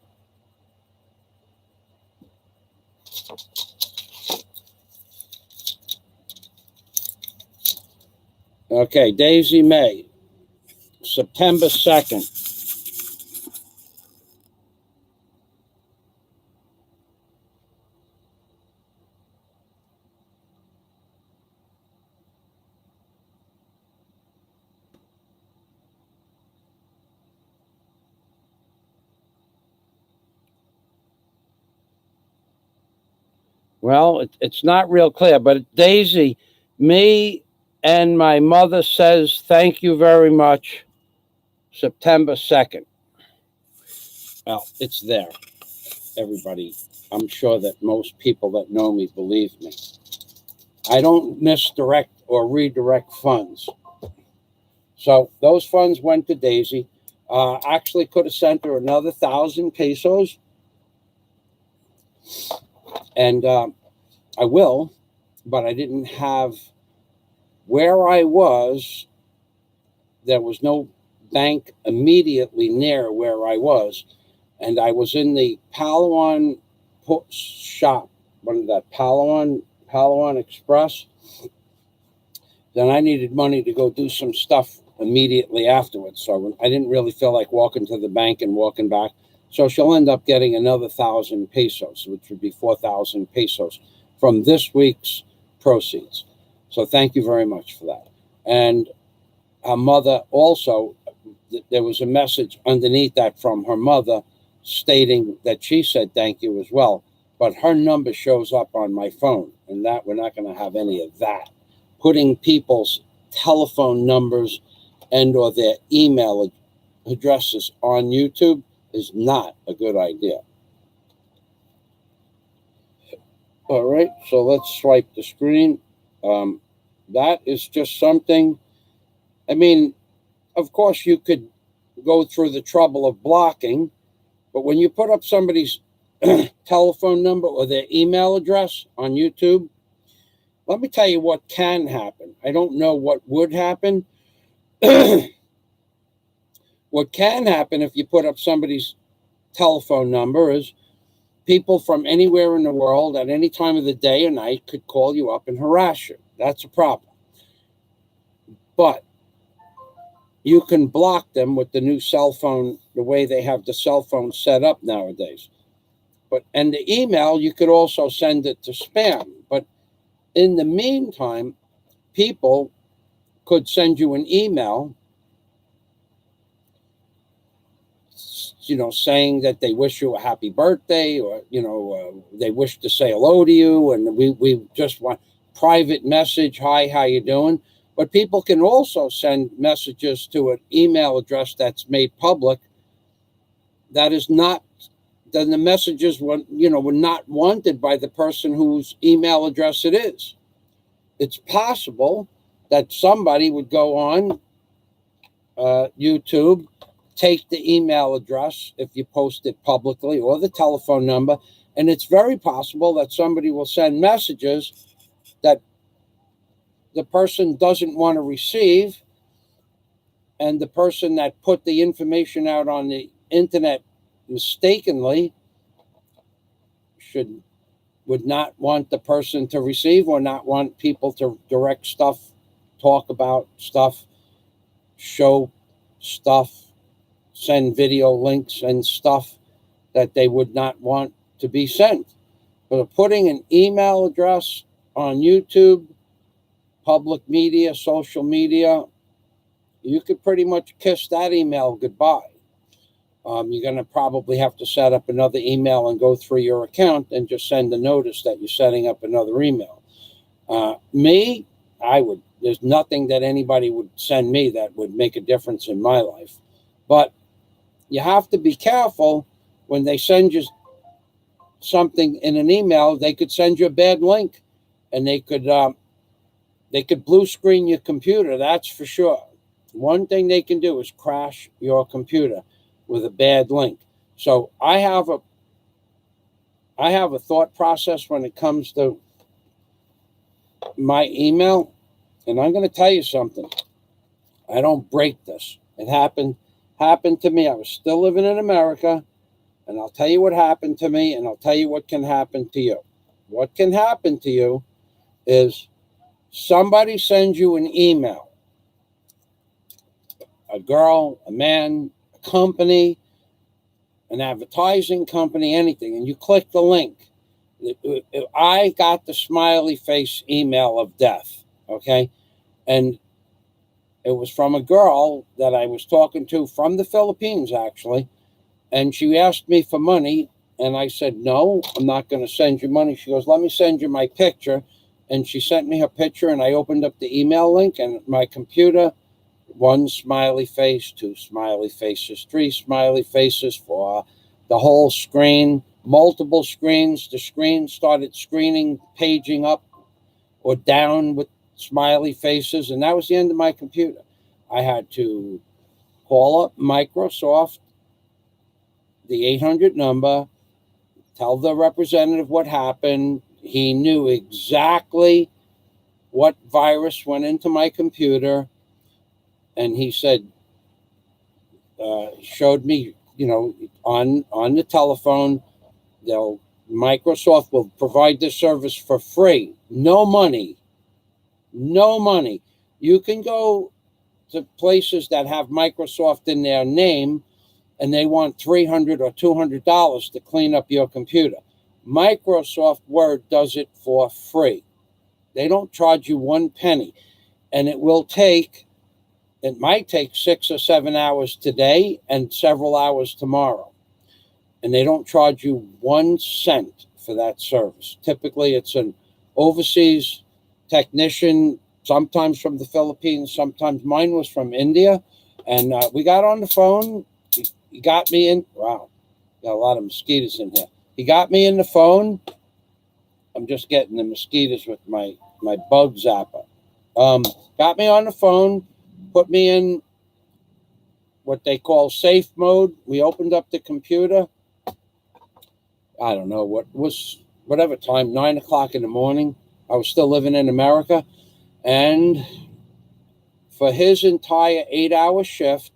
Okay, Daisy May, September 2nd. Well, it's not real clear, but Daisy, me and my mother says thank you very much. September 2nd. Well, it's there. Everybody, I'm sure that most people that know me believe me. I don't misdirect or redirect funds. So those funds went to Daisy. Actually could have sent her another 1,000 pesos. And I will, but I didn't have where I was. There was no bank immediately near where I was. And I was in the Palawan shop, one of that Palawan Express. Then I needed money to go do some stuff immediately afterwards. So I didn't really feel like walking to the bank and walking back. So she'll end up getting another 1,000 pesos, which would be 4,000 pesos from this week's proceeds. So thank you very much for that. And her mother also, there was a message underneath that from her mother stating that she said thank you as well. But her number shows up on my phone, and that we're not going to have any of that. Putting people's telephone numbers and or their email addresses on YouTube is not a good idea. All right, so let's swipe the screen. That is just something. I mean, of course, you could go through the trouble of blocking, but when you put up somebody's telephone number or their email address on YouTube, let me tell you what can happen. I don't know what would happen. What can happen if you put up somebody's telephone number is people from anywhere in the world at any time of the day or night could call you up and harass you. That's a problem. But you can block them with the new cell phone, the way they have the cell phone set up nowadays. And the email, you could also send it to spam. But in the meantime, people could send you an email, saying that they wish you a happy birthday, or, they wish to say hello to you. And we just want private message. Hi, how you doing? But people can also send messages to an email address that's made public. That is not, then the messages were not wanted by the person whose email address it is. It's possible that somebody would go on YouTube, take the email address if you post it publicly, or the telephone number, and it's very possible that somebody will send messages that the person doesn't want to receive, and the person that put the information out on the internet mistakenly would not want the person to receive, or not want people to direct stuff, talk about stuff, show stuff, send video links and stuff that they would not want to be sent. But putting an email address on YouTube, public media, social media, you could pretty much kiss that email goodbye. You're going to probably have to set up another email and go through your account and just send a notice that you're setting up another email. There's nothing that anybody would send me that would make a difference in my life. But you have to be careful when they send you something in an email. They could send you a bad link, and they could blue screen your computer. That's for sure. One thing they can do is crash your computer with a bad link. So I have a thought process when it comes to my email, and I'm going to tell you something. I don't break this. It happened to me. I was still living in America, and I'll tell you what happened to me, and I'll tell you what can happen to you. What can happen to you is somebody sends you an email, a girl, a man, a company, an advertising company, anything, and you click the link. I got the smiley face email of death, okay? And it was from a girl that I was talking to from the Philippines, actually, and she asked me for money, And I said, no, I'm not going to send you money. She goes, let me send you my picture. And she sent me her picture, and I opened up the email link, and my computer, 1 smiley face, 2 smiley faces, 3 smiley faces, 4, the whole screen, multiple screens. The screen started screening, paging up or down with smiley faces, and that was the end of my computer. I had to call up Microsoft, the 800 number, tell the representative what happened. He knew exactly what virus went into my computer, and he said, showed me, on the telephone, Microsoft will provide this service for free, no money, no money. You can go to places that have Microsoft in their name, and they want $300 or $200 to clean up your computer. Microsoft Word does it for free. They don't charge you 1 penny, and it might take 6 or 7 hours today and several hours tomorrow. And they don't charge you 1 cent for that service. Typically, it's an overseas technician, sometimes from the Philippines, sometimes mine was from India. And we got on the phone. He got me in. Wow, got a lot of mosquitoes in here. He got me in the phone. I'm just getting the mosquitoes with my bug zapper. Got me on the phone, put me in what they call safe mode. We opened up the computer. I don't know whatever time, 9 o'clock in the morning. I was still living in America. And for his entire 8-hour shift,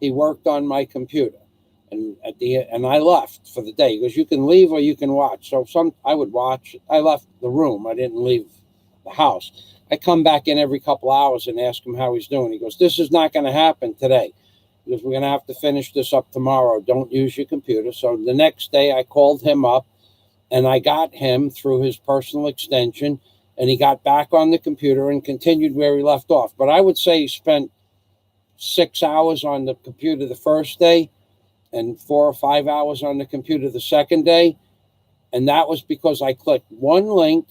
he worked on my computer. And I left for the day. He goes, you can leave or you can watch. So I would watch. I left the room. I didn't leave the house. I come back in every couple hours and ask him how he's doing. He goes, this is not going to happen today. He goes, we're going to have to finish this up tomorrow. Don't use your computer. So the next day I called him up, and I got him through his personal extension, and he got back on the computer and continued where he left off. But I would say he spent 6 hours on the computer the first day and 4 or 5 hours on the computer the second day. And that was because I clicked one link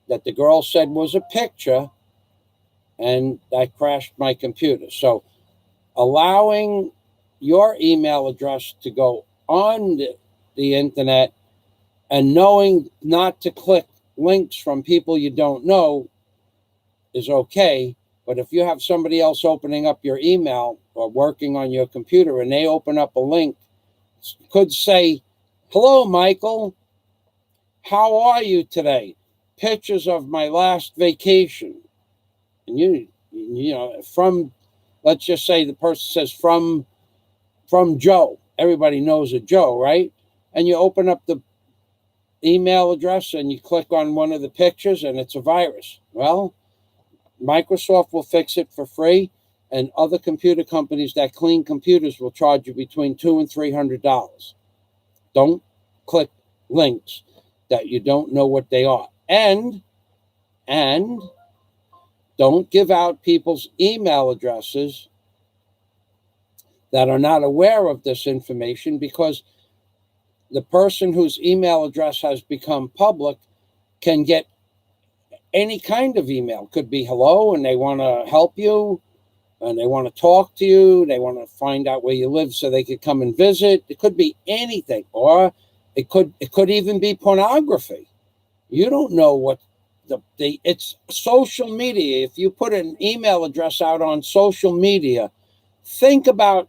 that the girl said was a picture, and that crashed my computer. So allowing your email address to go on the internet and knowing not to click links from people you don't know is okay. But if you have somebody else opening up your email or working on your computer and they open up a link, could say, hello, Michael, how are you today? Pictures of my last vacation. And you know, from, let's just say the person says from Joe. Everybody knows a Joe, right? And you open up the email address and you click on one of the pictures and it's a virus. Well, Microsoft will fix it for free, and other computer companies that clean computers will charge you between $200 and $300. Don't click links that you don't know what they are. And don't give out people's email addresses that are not aware of this information, because the person whose email address has become public can get any kind of email. Could be hello, and they want to help you, and they want to talk to you. They want to find out where you live so they could come and visit. It could be anything, or it could even be pornography. You don't know what it's social media. If you put an email address out on social media, think about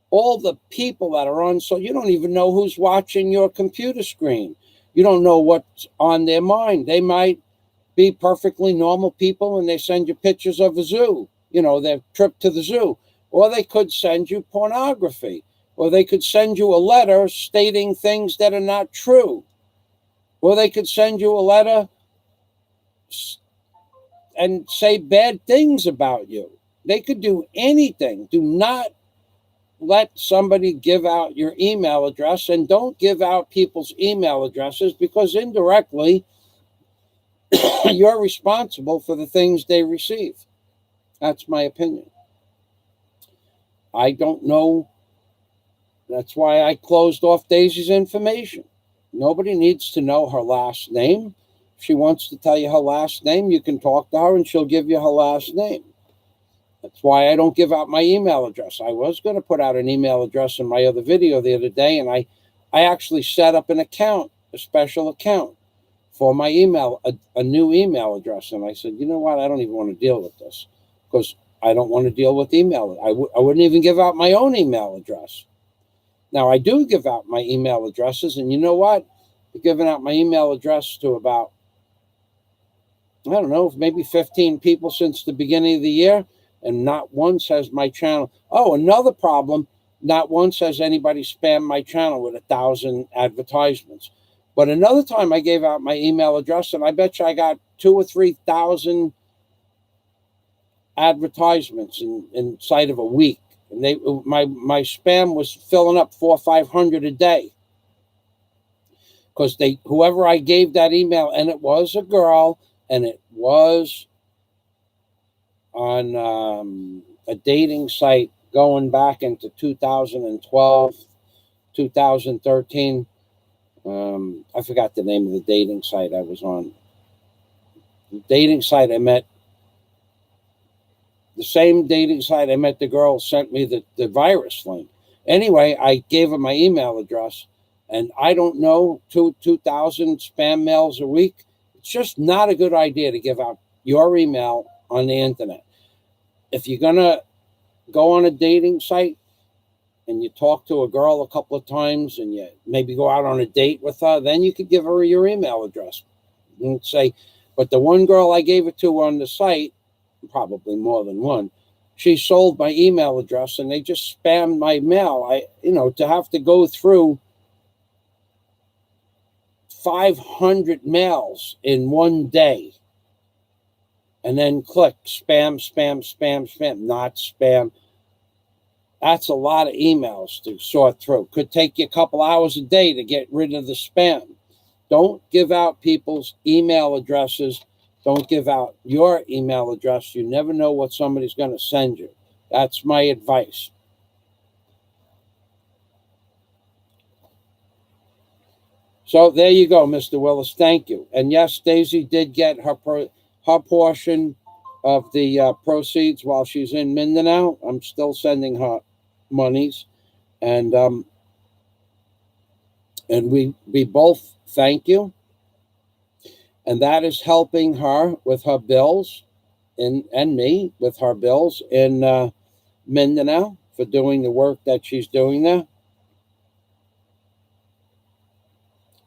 all the people that are on. So you don't even know who's watching your computer screen. You don't know what's on their mind. They might be perfectly normal people and they send you pictures of a zoo, their trip to the zoo. Or they could send you pornography. Or they could send you a letter stating things that are not true. Or they could send you a letter and say bad things about you. They could do anything. Do not let somebody give out your email address, and don't give out people's email addresses, because indirectly you're responsible for the things they receive. That's my opinion. I don't know That's why I closed off Daisy's information. Nobody needs to know her last name. If she wants to tell you her last name, you can talk to her and she'll give you her last name. That's why I don't give out my email address. I was going to put out an email address in my other video the other day, and I actually set up an account, a special account for my email, a new email address. And I said, you know what? I don't even want to deal with this because I don't want to deal with email. I wouldn't even give out my own email address. Now, I do give out my email addresses, and you know what? I've given out my email address to about, I don't know, maybe 15 people since the beginning of the year, and not once has my channel. Oh, another problem, not once has anybody spammed my channel with 1,000 advertisements. But another time I gave out my email address, and I bet you I got 2,000 or 3,000 advertisements inside of a week. And my spam was filling up 400 or 500 a day. Because whoever I gave that email, and it was a girl, and it was on a dating site going back into 2012, 2013. I forgot the name of the dating site I was on. The dating site I met, the same dating site I met the girl sent me the virus link. Anyway, I gave her my email address, and I don't know, 2,000 spam mails a week. It's just not a good idea to give out your email on the internet. If you're going to go on a dating site and you talk to a girl a couple of times and you maybe go out on a date with her, then you could give her your email address and say, but the one girl I gave it to on the site, probably more than one, she sold my email address and they just spammed my mail. To have to go through 500 mails in one day and then click spam, spam, spam, spam, not spam. That's a lot of emails to sort through. Could take you a couple hours a day to get rid of the spam. Don't give out people's email addresses. Don't give out your email address. You never know what somebody's going to send you. That's my advice. So there you go, Mr. Willis. Thank you. And yes, Daisy did get her portion of the proceeds while she's in Mindanao. I'm still sending her monies, and we both thank you, and that is helping her with her bills, and me with her bills in Mindanao for doing the work that she's doing there.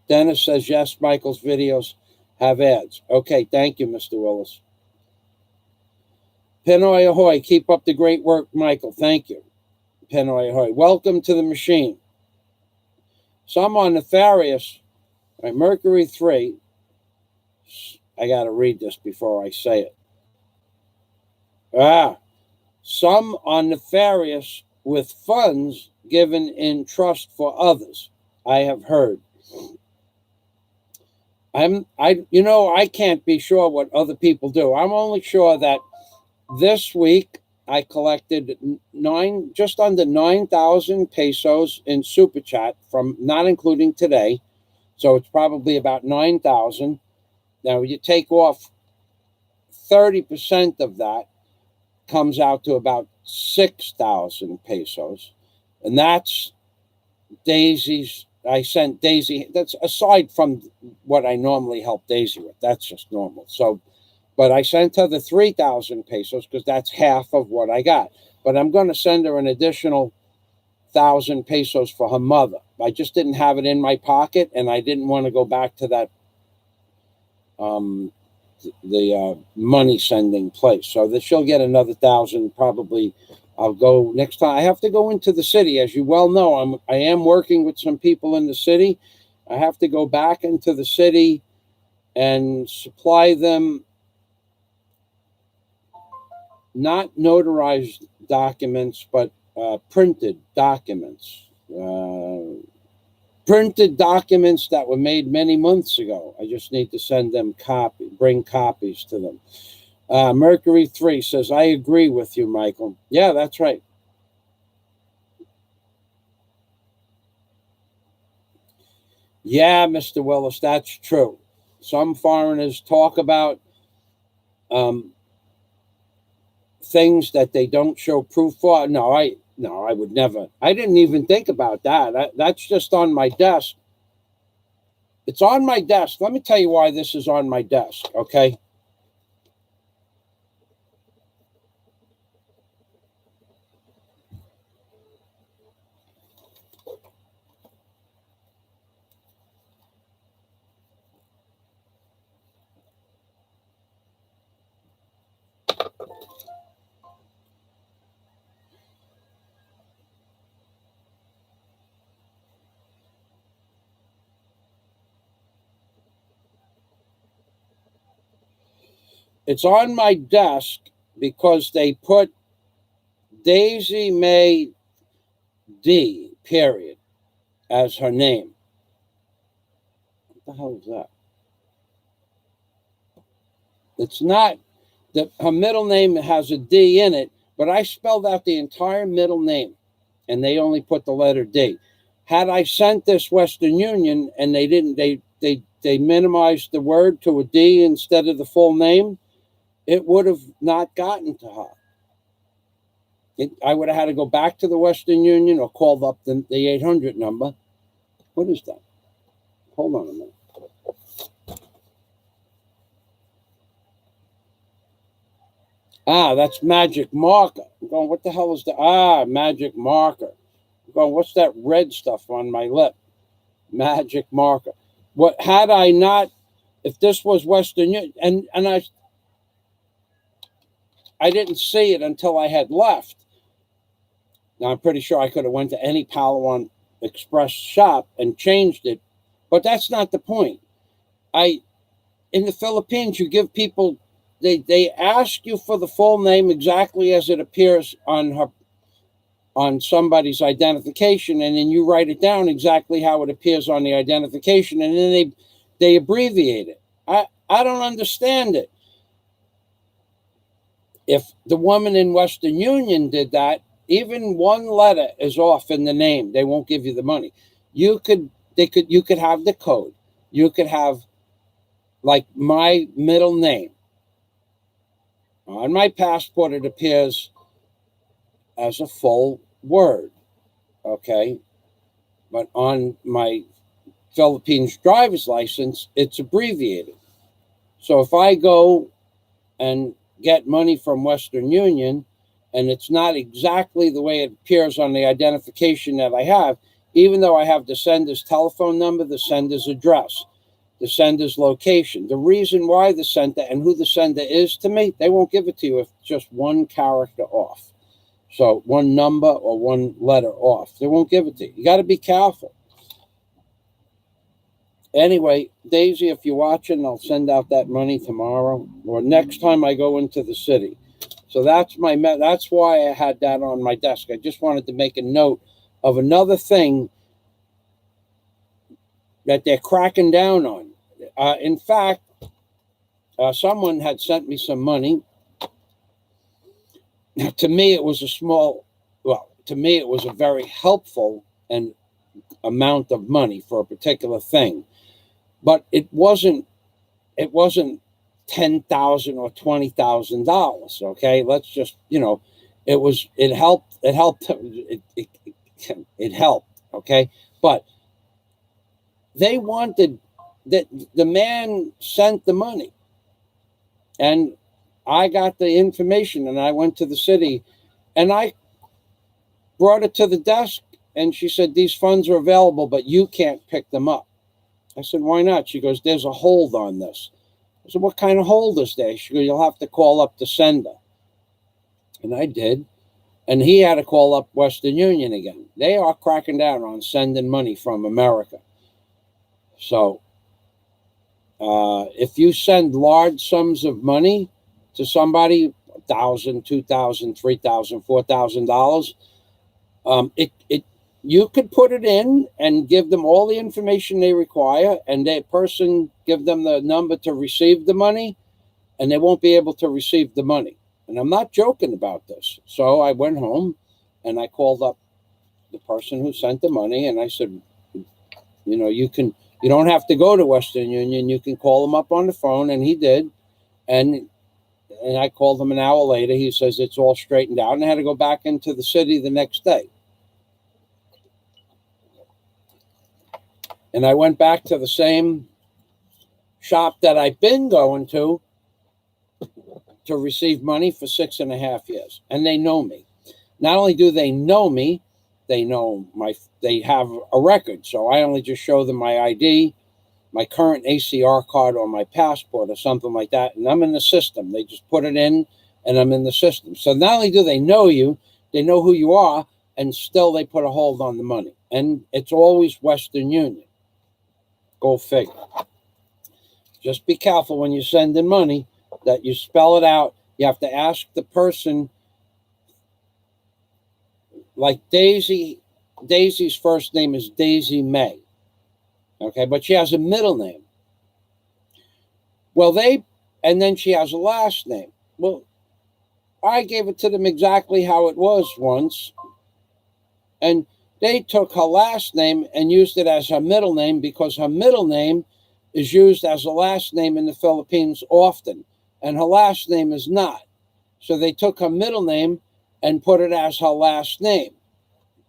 Dennis says yes, Michael's videos have ads. Okay, thank you, Mr. Willis. Pinoy ahoy! Keep up the great work, Michael. Thank you. Pinoy ahoy! Welcome to the machine. Some are nefarious. Right, Mercury 3. I got to read this before I say it. Some are nefarious with funds given in trust for others. I have heard. I can't be sure what other people do. I'm only sure that this week I collected just under 9,000 pesos in Super Chat, from not including today. So it's probably about 9,000. Now you take off 30% of that, comes out to about 6,000 pesos. And that's Daisy's. I sent Daisy, that's aside from what I normally help Daisy with. That's just normal. So, but I sent her the 3,000 pesos because that's half of what I got. But I'm going to send her an additional 1,000 pesos for her mother. I just didn't have it in my pocket, and I didn't want to go back to that the money sending place. So that she'll get another 1,000 probably. I'll go next time. I have to go into the city, as you well know. I am working with some people in the city. I have to go back into the city and supply them not notarized documents, but printed documents. Printed documents that were made many months ago. I just need to send them bring copies to them. Mercury 3 says, I agree with you, Michael. Yeah, that's right. Yeah, Mr. Willis, that's true. Some foreigners talk about um, things that they don't show proof for. No, I would never. I didn't even think about that. That's just on my desk. It's on my desk. Let me tell you why this is on my desk, okay? It's on my desk because they put Daisy May D, period, as her name. What the hell is that? It's not that her middle name has a D in it, but I spelled out the entire middle name and they only put the letter D. Had I sent this Western Union and they didn't, they minimized the word to a D instead of the full name, it would have not gotten to her. I would have had to go back to the Western Union or called up the 800 number. What is that? Hold on a minute. That's magic marker. I'm going, what the hell is that? Magic marker. I'm going, what's that red stuff on my lip? Magic marker. What had I not, if this was Western Union, and I didn't see it until I had left. Now I'm pretty sure I could have went to any Palawan Express shop and changed it, but that's not the point. In the Philippines, you give people, they ask you for the full name exactly as it appears on somebody's identification, and then you write it down exactly how it appears on the identification, and then they abbreviate it. I don't understand it. If the woman in Western Union did that, even one letter is off in the name, they won't give you the money. You could have the code. You could have like my middle name. On my passport, it appears as a full word, okay? But on my Philippines driver's license, it's abbreviated. So if I go and get money from Western Union and it's not exactly the way it appears on the identification that I have, even though I have the sender's telephone number, the sender's address, the sender's location, the reason why the sender and who the sender is to me, they won't give it to you if just one character off. So one number or one letter off. They won't give it to you. You got to be careful. Anyway, Daisy, if you're watching, I'll send out that money tomorrow or next time I go into the city. So that's why I had that on my desk. I just wanted to make a note of another thing that they're cracking down on. In fact, someone had sent me some money. Now, to me, it was a very helpful and amount of money for a particular thing, but it wasn't $10,000 or $20,000. Okay, let's just it helped. It helped. Okay, but they wanted that the man sent the money, and I got the information, and I went to the city, and I brought it to the desk, and she said these funds are available, but you can't pick them up. I said, why not? She goes, there's a hold on this. I said, what kind of hold is there? She goes, you'll have to call up the sender. And I did. And he had to call up Western Union again. They are cracking down on sending money from America. So if you send large sums of money to somebody, $1,000, $2,000, $3,000, $4,000, you could put it in and give them all the information they require, and that person give them the number to receive the money, and they won't be able to receive the money. And I'm not joking about this. So I went home and I called up the person who sent the money, and I said, you You don't have to go to Western Union. You can call him up on the phone, and he did. And I called him an hour later. He says it's all straightened out, and I had to go back into the city the next day. And I went back to the same shop that I've been going to receive money for 6.5 years. And they know me. Not only do they know me, they have a record. So I only just show them my ID, my current ACR card, or my passport or something like that. And I'm in the system. They just put it in and I'm in the system. So not only do they know you, they know who you are, and still they put a hold on the money. And it's always Western Union. Go figure. Just be careful when you send in money that you spell it out. You have to ask the person, like Daisy's first name is Daisy May. Okay, but she has a middle name. Well, and then she has a last name. Well, I gave it to them exactly how it was once. And they took her last name and used it as her middle name because her middle name is used as a last name in the Philippines often, and her last name is not. So they took her middle name and put it as her last name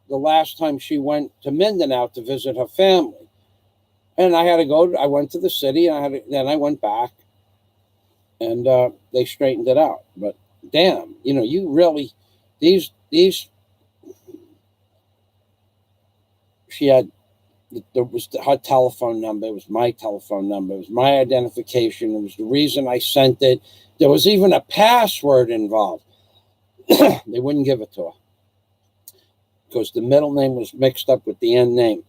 the last time she went to Mindanao to visit her family. And I had to go, I went to the city, and then I went back, and they straightened it out. But damn, you really, she had, there was her telephone number, it was my telephone number, it was my identification, it was the reason I sent it. There was even a password involved. They wouldn't give it to her because the middle name was mixed up with the end name.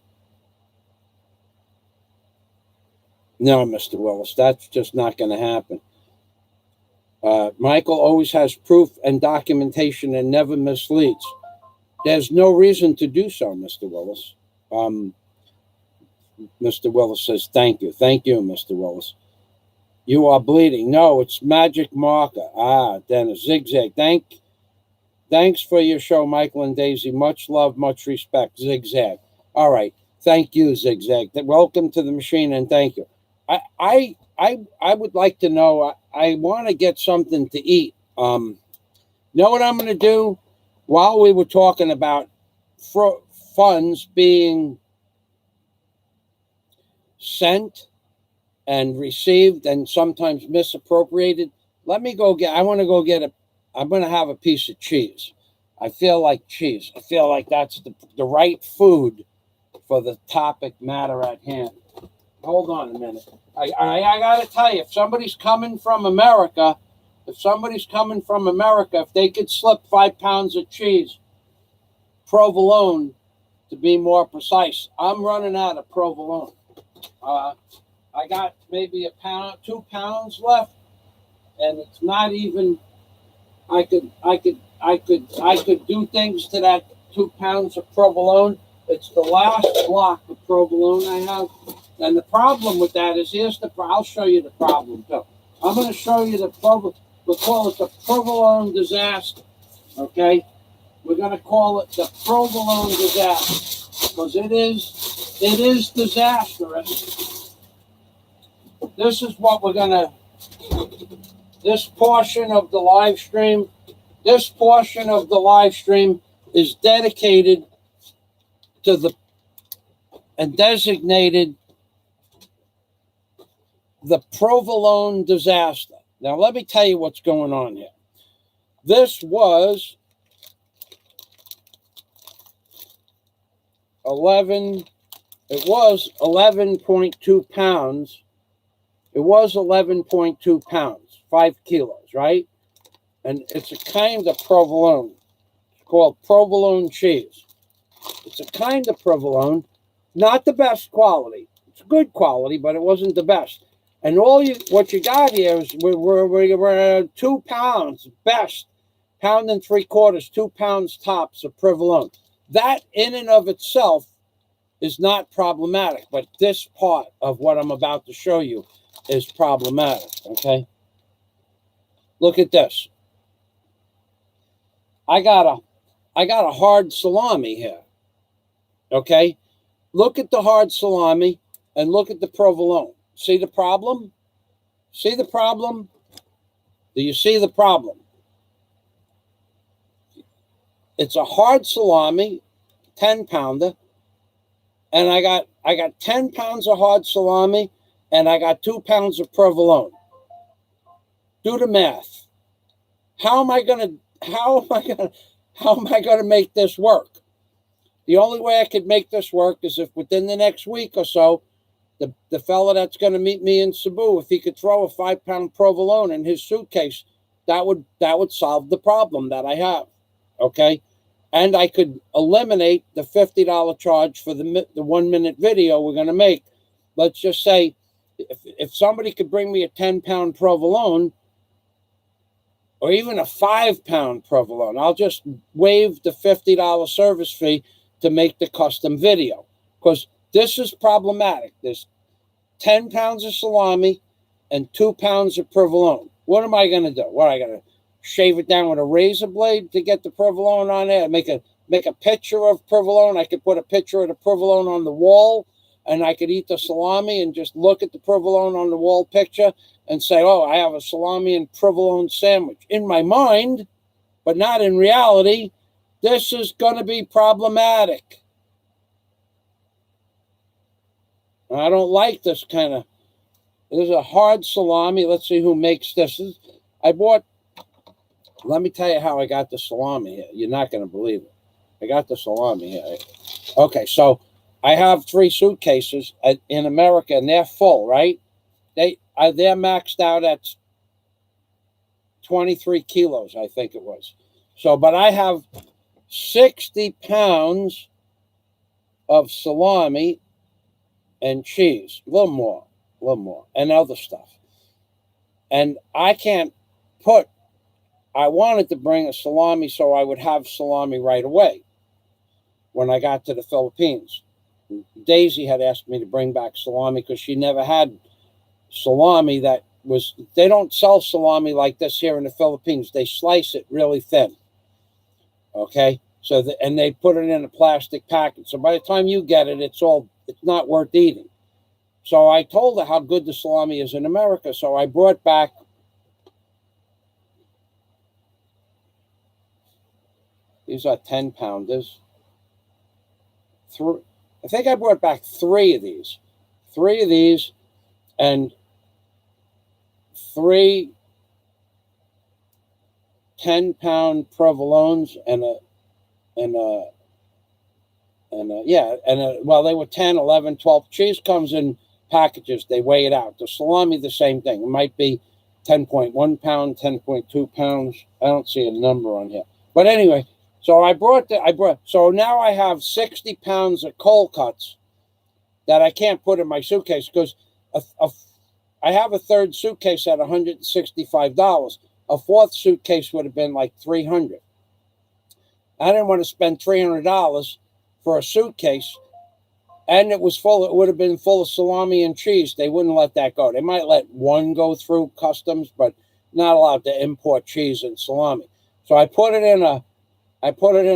No, Mr. Willis, that's just not going to happen. Michael always has proof and documentation and never misleads. There's no reason to do so, Mr. Willis. Mr. Willis says, thank you. Thank you, Mr. Willis. You are bleeding. No, it's magic marker. Dennis, Zigzag. Thanks for your show, Michael and Daisy. Much love, much respect. Zigzag. All right. Thank you, Zigzag. Welcome to the machine, and thank you. I would like to know, I want to get something to eat. Know what I'm going to do? While we were talking about funds being sent and received and sometimes misappropriated, I'm going to have a piece of cheese. I feel like cheese. I feel like that's the right food for the topic matter at hand. Hold on a minute. I got to tell you, if somebody's coming from America, if they could slip 5 pounds of cheese, provolone to be more precise, I'm running out of provolone. I got maybe 2 pounds left, and it's not even. I could do things to that 2 pounds of provolone. It's the last block of provolone I have, and the problem with that is I'll show you the problem too. I'm going to show you the problem. We'll call it the provolone disaster. Okay, we're going to call it the provolone disaster because it is disastrous. This is what we're going to. This portion of the live stream is dedicated to and designated the provolone disaster. Now, let me tell you what's going on here. This was 11.2 pounds. It was 11.2 pounds, 5 kilos, right? And it's a kind of provolone. It's called provolone cheese. It's a kind of provolone, not the best quality. It's good quality, but it wasn't the best. And what you got here is we're 2 pounds, best, 1 3/4 pounds, 2 pounds tops of provolone. That in and of itself is not problematic, but this part of what I'm about to show you is problematic, okay? Look at this. I got a hard salami here, okay? Look at the hard salami. and look at the provolone. See the problem? See the problem? Do you see the problem? It's a hard salami, 10-pounder, and I got 10 pounds of hard salami, and I got 2 pounds of provolone. Do the math. How am I gonna make this work? The only way I could make this work is if within the next week or so, the fella that's going to meet me in Cebu, if he could throw a 5-pound provolone in his suitcase, that would solve the problem that I have. Okay, and I could eliminate the $50 charge for the 1-minute video we're going to make. Let's just say if somebody could bring me a 10-pound provolone, or even a 5-pound provolone, I'll just waive the $50 service fee to make the custom video, because this is problematic. There's 10 pounds of salami and 2 pounds of provolone. What am I going to do? What, I got to shave it down with a razor blade to get the provolone on there? Make a picture of provolone. I could put a picture of the provolone on the wall, and I could eat the salami and just look at the provolone on the wall picture and say, oh, I have a salami and provolone sandwich. In my mind, but not in reality, this is going to be problematic. I don't like this kind of. This is a hard salami. Let's see who makes this. Let me tell you how I got the salami here. You're not going to believe it. I got the salami here. Okay, so I have 3 suitcases in America, and they're full, right? They're maxed out at 23 kilos, I think it was. So, but I have 60 pounds of salami and cheese, a little more, and other stuff. And I wanted to bring a salami so I would have salami right away when I got to the Philippines. Daisy had asked me to bring back salami because she never had salami they don't sell salami like this here in the Philippines. They slice it really thin. Okay? And they put it in a plastic package. So by the time you get it, it's not worth eating. So I told her how good the salami is in America. So I brought back these are 10-pounders. I think I brought back 3 of these. 3 of these and 3 10-pound provolones well, they were 10, 11, 12. Cheese comes in packages. They weigh it out. The salami, the same thing. It might be 10.1 pound, 10.2 pounds. I don't see a number on here. But anyway, so so now I have 60 pounds of cold cuts that I can't put in my suitcase because I have a 3rd suitcase at $165. A 4th suitcase would have been like $300. I didn't want to spend $300 for a suitcase, and it would have been full of salami and cheese. They wouldn't let that go. They might let one go through customs, but not allowed to import cheese and salami. So I put it in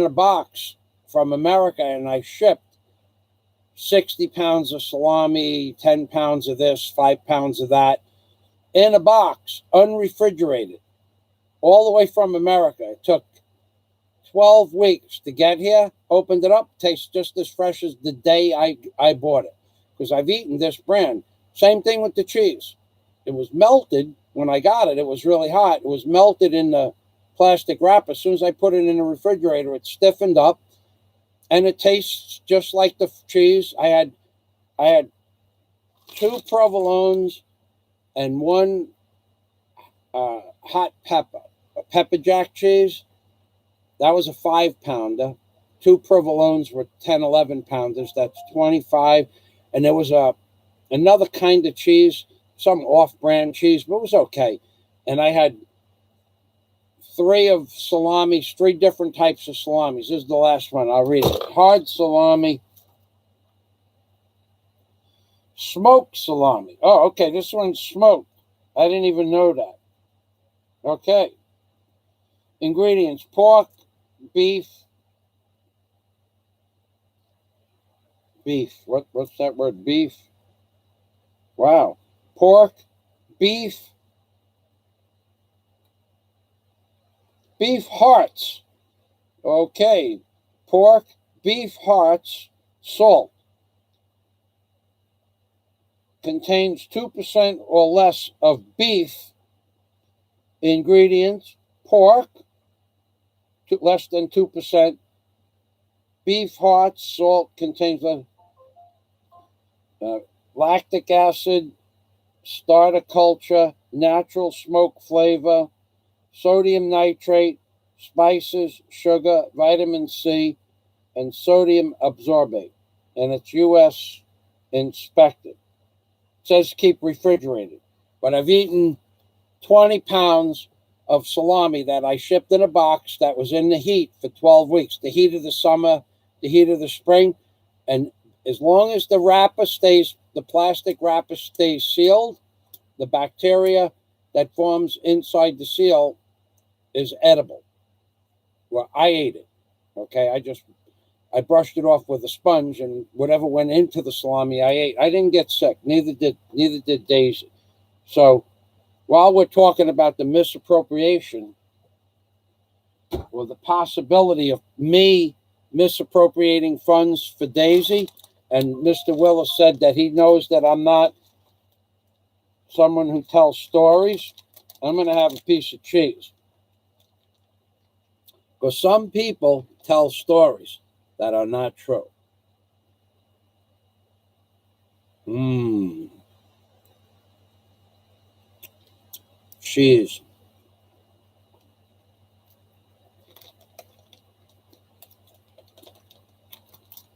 a box from America, and I shipped 60 pounds of salami, 10 pounds of this, 5 pounds of that, in a box, unrefrigerated, all the way from America. It took 12 weeks to get here. Opened it up, tastes just as fresh as the day I bought it, because I've eaten this brand. Same thing with the cheese. It was melted when I got it. It was really hot. It was melted in the plastic wrap. As soon as I put it in the refrigerator, it stiffened up, and it tastes just like the cheese. I had 2 provolones and 1 hot pepper, a pepper jack cheese. That was a 5-pounder. 2 provolones were 10, 11 pounders. That's 25. And there was another kind of cheese, some off-brand cheese, but it was okay. And I had 3 of salamis, 3 different types of salamis. This is the last one. I'll read it. Hard salami. Smoked salami. Oh, okay. This one's smoked. I didn't even know that. Okay. Ingredients: pork, beef. What's that word? Beef. Wow. Pork, beef hearts. Okay. Pork, beef hearts, salt. Contains 2% or less of beef. Ingredients: pork, less than 2%. Beef hearts, salt contains lactic acid, starter culture, natural smoke flavor, sodium nitrate, spices, sugar, vitamin C, and sodium absorbate. And it's U.S. inspected. It says keep refrigerated. But I've eaten 20 pounds of salami that I shipped in a box that was in the heat for 12 weeks, the heat of the summer, the heat of the spring. And as long as the plastic wrapper stays sealed, the bacteria that forms inside the seal is edible. Well, I ate it. Okay, I brushed it off with a sponge, and whatever went into the salami, I ate. I didn't get sick. Neither did Daisy. So while we're talking about the misappropriation or the possibility of me misappropriating funds for Daisy, and Mr. Willis said that he knows that I'm not someone who tells stories, I'm going to have a piece of cheese. Because some people tell stories that are not true. Cheese.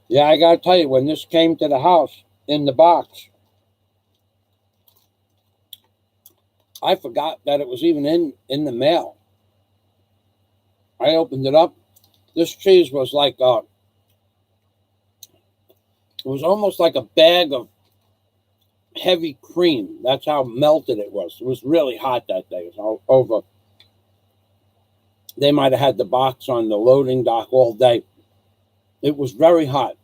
Yeah, I gotta tell you, when this came to the house in the box, I forgot that it was even in the mail. I opened it up. This cheese was like it was almost like a bag of heavy cream. That's how melted it was. It was really hot that day. It was over. They might have had the box on the loading dock all day. It was very hot.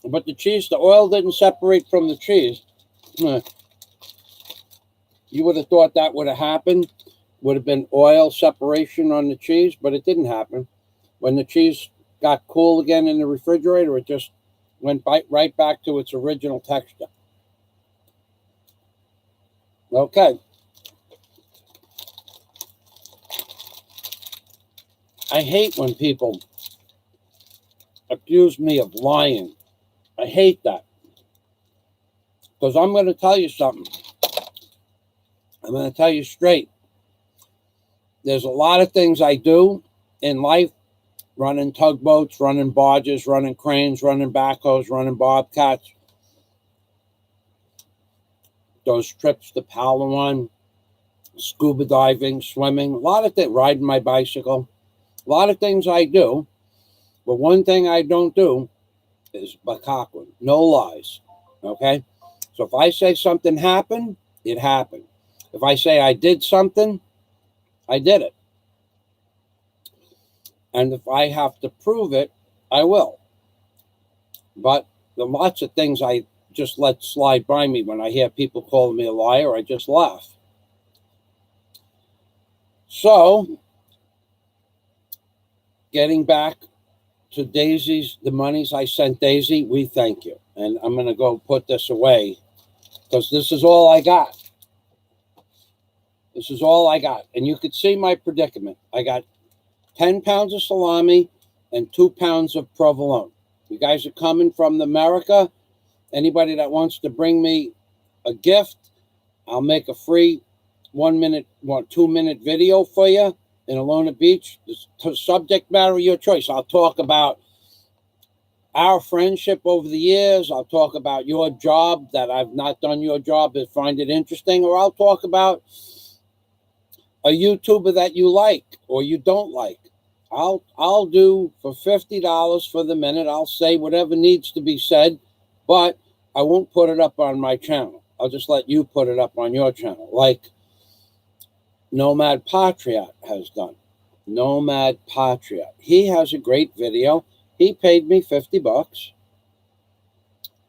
But the oil didn't separate from the cheese. You would have thought that would have happened. Would have been oil separation on the cheese, but it didn't happen. When the cheese got cool again in the refrigerator, it just went right back to its original texture. Okay. I hate when people accuse me of lying. I hate that. Because I'm going to tell you something. I'm going to tell you straight. There's a lot of things I do in life: running tugboats, running barges, running cranes, running backhoes, running bobcats. Those trips to Palawan, scuba diving, swimming, a lot of things, riding my bicycle. A lot of things I do. But one thing I don't do is bakakwin. No lies. Okay? So if I say something happened, it happened. If I say I did something, I did it. And if I have to prove it, I will. But there are lots of things I just let slide by me. When I hear people calling me a liar, I just laugh. So, getting back to the monies I sent Daisy, we thank you. And I'm going to go put this away because this is all I got. This is all I got. And you could see my predicament. I got 10 pounds of salami and 2 pounds of provolone. You guys are coming from America. Anybody that wants to bring me a gift, I'll make a free 2-minute video for you in Alona Beach. The subject matter, your choice. I'll talk about our friendship over the years. I'll talk about your job, that I've not done your job but find it interesting. Or I'll talk about a YouTuber that you like or you don't like. I'll do for $50 for the minute. I'll say whatever needs to be said, but I won't put it up on my channel. I'll just let you put it up on your channel, like Nomad Patriot has done. Nomad Patriot. He has a great video. He paid me $50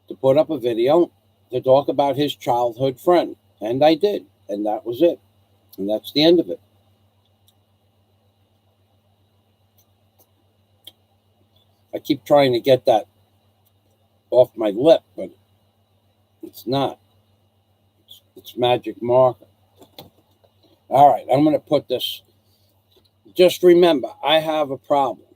to put up a video to talk about his childhood friend. And I did. And that was it. And that's the end of it. I keep trying to get that off my lip, but it's not. It's magic marker. All right, I'm going to put this. Just remember, I have a problem.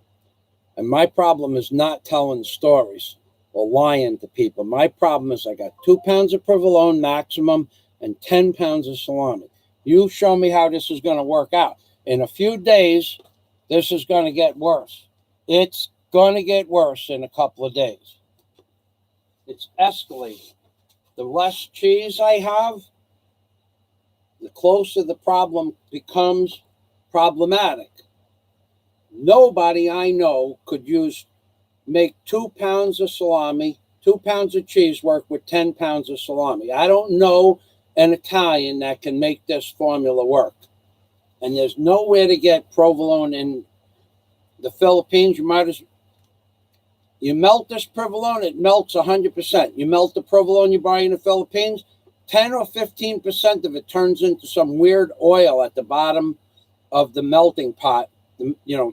And my problem is not telling stories or lying to people. My problem is I got 2 pounds of provolone maximum and 10 pounds of salami. You show me how this is going to work out. In a few days, this is going to get worse. It's going to get worse in a couple of days. It's escalating. The less cheese I have, the closer the problem becomes problematic. Nobody I know could make 2 pounds of salami, 2 pounds of cheese work with 10 pounds of salami. I don't know an Italian that can make this formula work. And there's nowhere to get provolone in the Philippines. You melt this provolone, it melts 100%. You melt the provolone you buy in the Philippines, 10 or 15% of it turns into some weird oil at the bottom of the melting pot.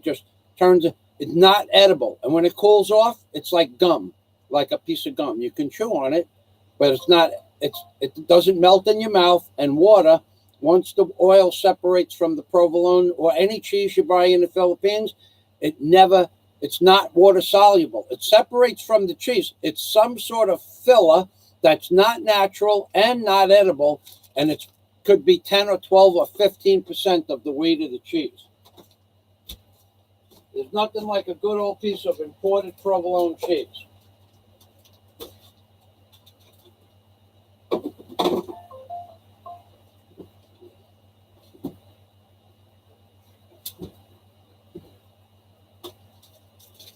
Just turns it. It's not edible. And when it cools off, it's like gum, like a piece of gum. You can chew on it, but it's not. It doesn't melt in your mouth. And water, once the oil separates from the provolone or any cheese you buy in the Philippines, it's not water soluble. It separates from the cheese. It's some sort of filler that's not natural and not edible, and it could be 10 or 12 or 15% of the weight of the cheese. There's nothing like a good old piece of imported provolone cheese.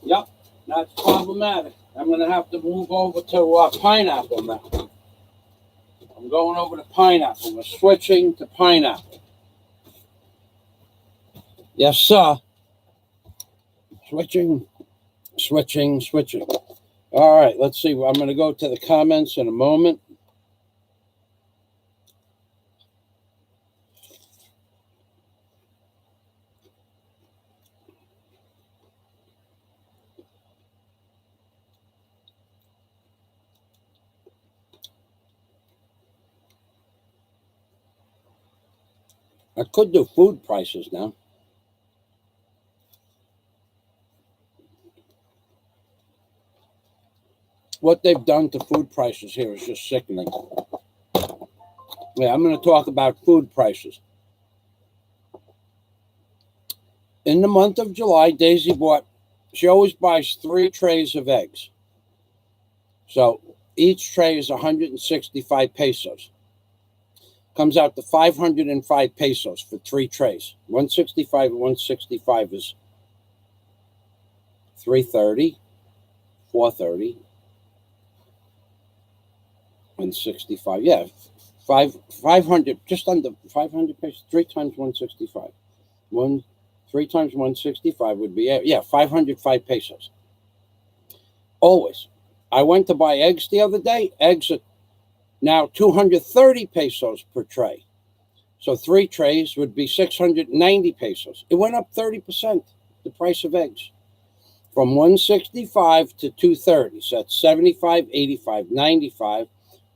Yep, that's problematic. I'm going to have to move over to pineapple now. I'm going over to pineapple. We're switching to pineapple. Yes, sir. Switching. All right, let's see. I'm going to go to the comments in a moment. I could do food prices now. What they've done to food prices here is just sickening. Yeah, I'm going to talk about food prices. In the month of July, Daisy she always buys 3 trays of eggs. So each tray is 165 pesos. Comes out to 505 pesos for 3 trays. 165 and 165 is 330, 430, 165. Yeah, 500, just under 500 pesos. 3 times 165. 3 times 165 would be 505 pesos. Always. I went to buy eggs the other day. Eggs are now 230 pesos per tray. So 3 trays would be 690 pesos. It went up 30%, the price of eggs. From 165 to 230. So that's 75, 85, 95,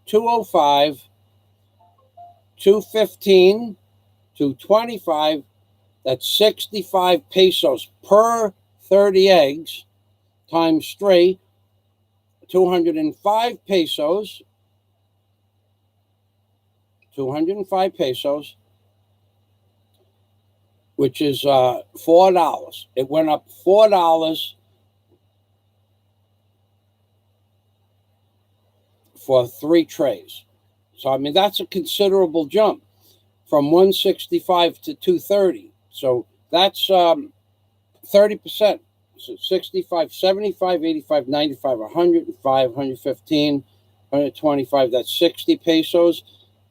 205, 215, 225. That's 65 pesos per 30 eggs times 3. 205 pesos. 205 pesos, which is $4. It went up $4 for 3 trays. So, I mean, that's a considerable jump from 165 to 230. So that's 30%. So 65, 75, 85, 95, 105, 115, 125. That's 60 pesos.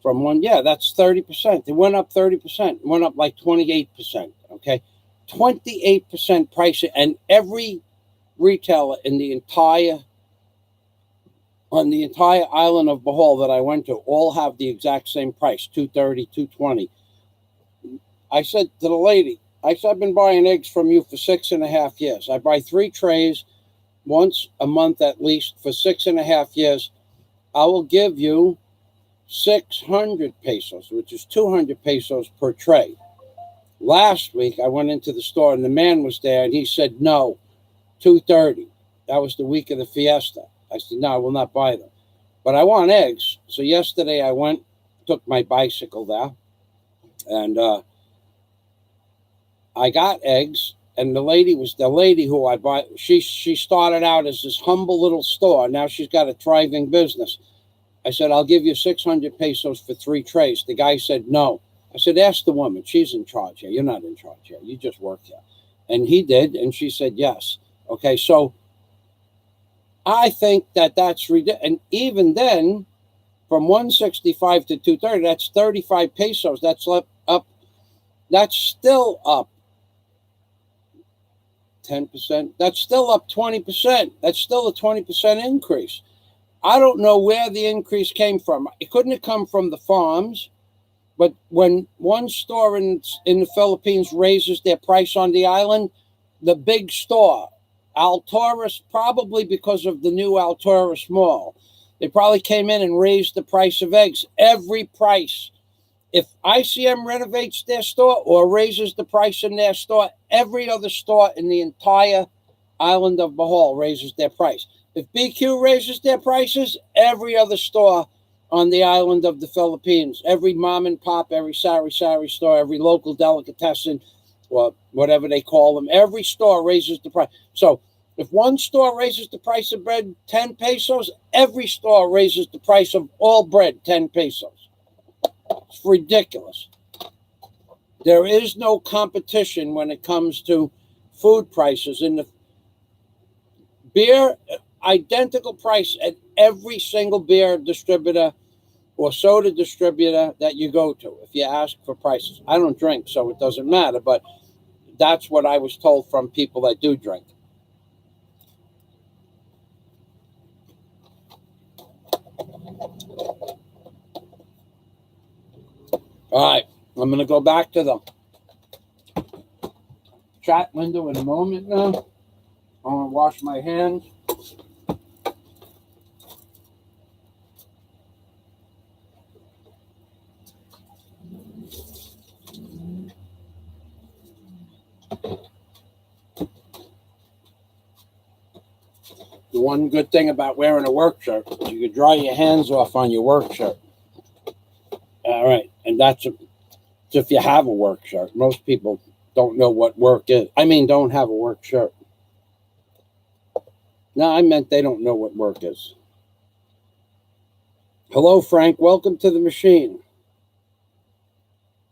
From one, that's 30%. It went up 30%. It went up like 28%. Okay, 28% price, and every retailer in the entire on the entire island of Bohol that I went to all have the exact same price, $2.30, $2.20. I said to the lady, I've been buying eggs from you for 6.5 years. I buy 3 trays once a month at least for 6.5 years. I will give you 600 pesos, which is 200 pesos per tray. Last week, I went into the store and the man was there and he said, no, 2.30. That was the week of the fiesta. I said, no, I will not buy them. But I want eggs. So yesterday I went, took my bicycle there, and I got eggs. And the lady who I bought, she started out as this humble little store. Now she's got a thriving business. I said, I'll give you 600 pesos for 3 trays. The guy said, no. I said, ask the woman. She's in charge here. You're not in charge here. You just work here. And he did. And she said, yes. Okay, so I think that's ridiculous. And even then, from 165 to 230, that's 35 pesos. That's up. That's still up 10%. That's still up 20%. That's still a 20% increase. I don't know where the increase came from. It couldn't have come from the farms. But when one store in the Philippines raises their price on the island, the big store, Alturas, probably because of the new Alturas Mall, they probably came in and raised the price of eggs. Every price. If ICM renovates their store or raises the price in their store, every other store in the entire island of Bohol raises their price. If BQ raises their prices, every other store on the island of the Philippines, every mom and pop, every sari-sari store, every local delicatessen, or whatever they call them, every store raises the price. So if one store raises the price of bread 10 pesos, every store raises the price of all bread 10 pesos. It's ridiculous. There is no competition when it comes to food prices. In the beer, identical price at every single beer distributor or soda distributor that you go to if you ask for prices. I don't drink, so it doesn't matter, but that's what I was told from people that do drink. All right, I'm going to go back to the chat window in a moment now. I'm going to wash my hands. The one good thing about wearing a work shirt is you can dry your hands off on your work shirt. All right, and that's if you have a work shirt. Most people don't know what work is. I mean, don't have a work shirt. No, I meant they don't know what work is. Hello, Frank. Welcome to the machine.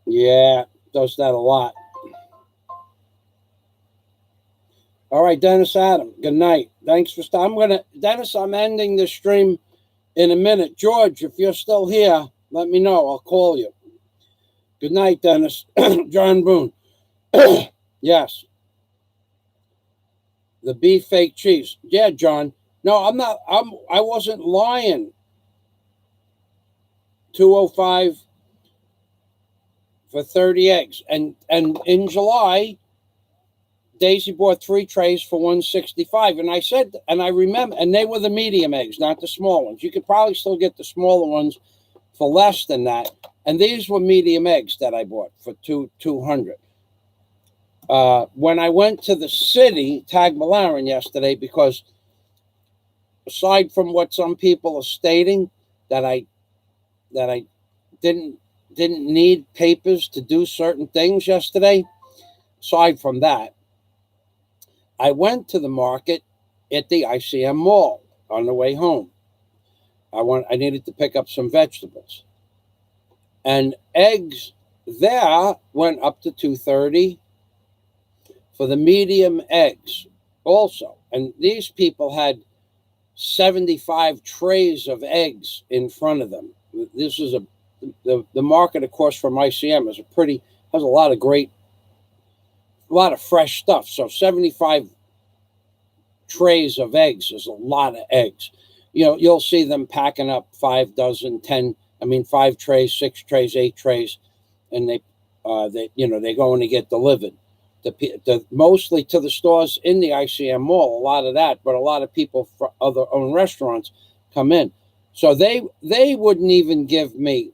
Yeah, does that a lot. All right, Dennis Adam, good night. Thanks for stopping. Dennis, I'm ending this stream in a minute. George, if you're still here, let me know. I'll call you. Good night, Dennis. John Boone. Yes. The beef fake cheese. Yeah, John. No, I'm not. I wasn't lying. 205 for 30 eggs. And in July, Daisy bought 3 trays for 165. And I said, and I remember, and they were the medium eggs, not the small ones. You could probably still get the smaller ones for less than that. And these were medium eggs that I bought for 200. When I went to the city, Tagbilaran, yesterday, because aside from what some people are stating, that I didn't need papers to do certain things yesterday, aside from that, I went to the market at the ICM Mall on the way home. I needed to pick up some vegetables. And eggs there went up to 230 for the medium eggs also. And these people had 75 trays of eggs in front of them. This is the market, of course, from ICM has a lot of fresh stuff. So 75 trays of eggs is a lot of eggs. you'll see them packing up 5 dozen, 10, 5 trays, 6 trays, 8 trays, and they go to get delivered. Mostly to the stores in the ICM mall, a lot of that, but a lot of people for other own restaurants come in. So they wouldn't even give me,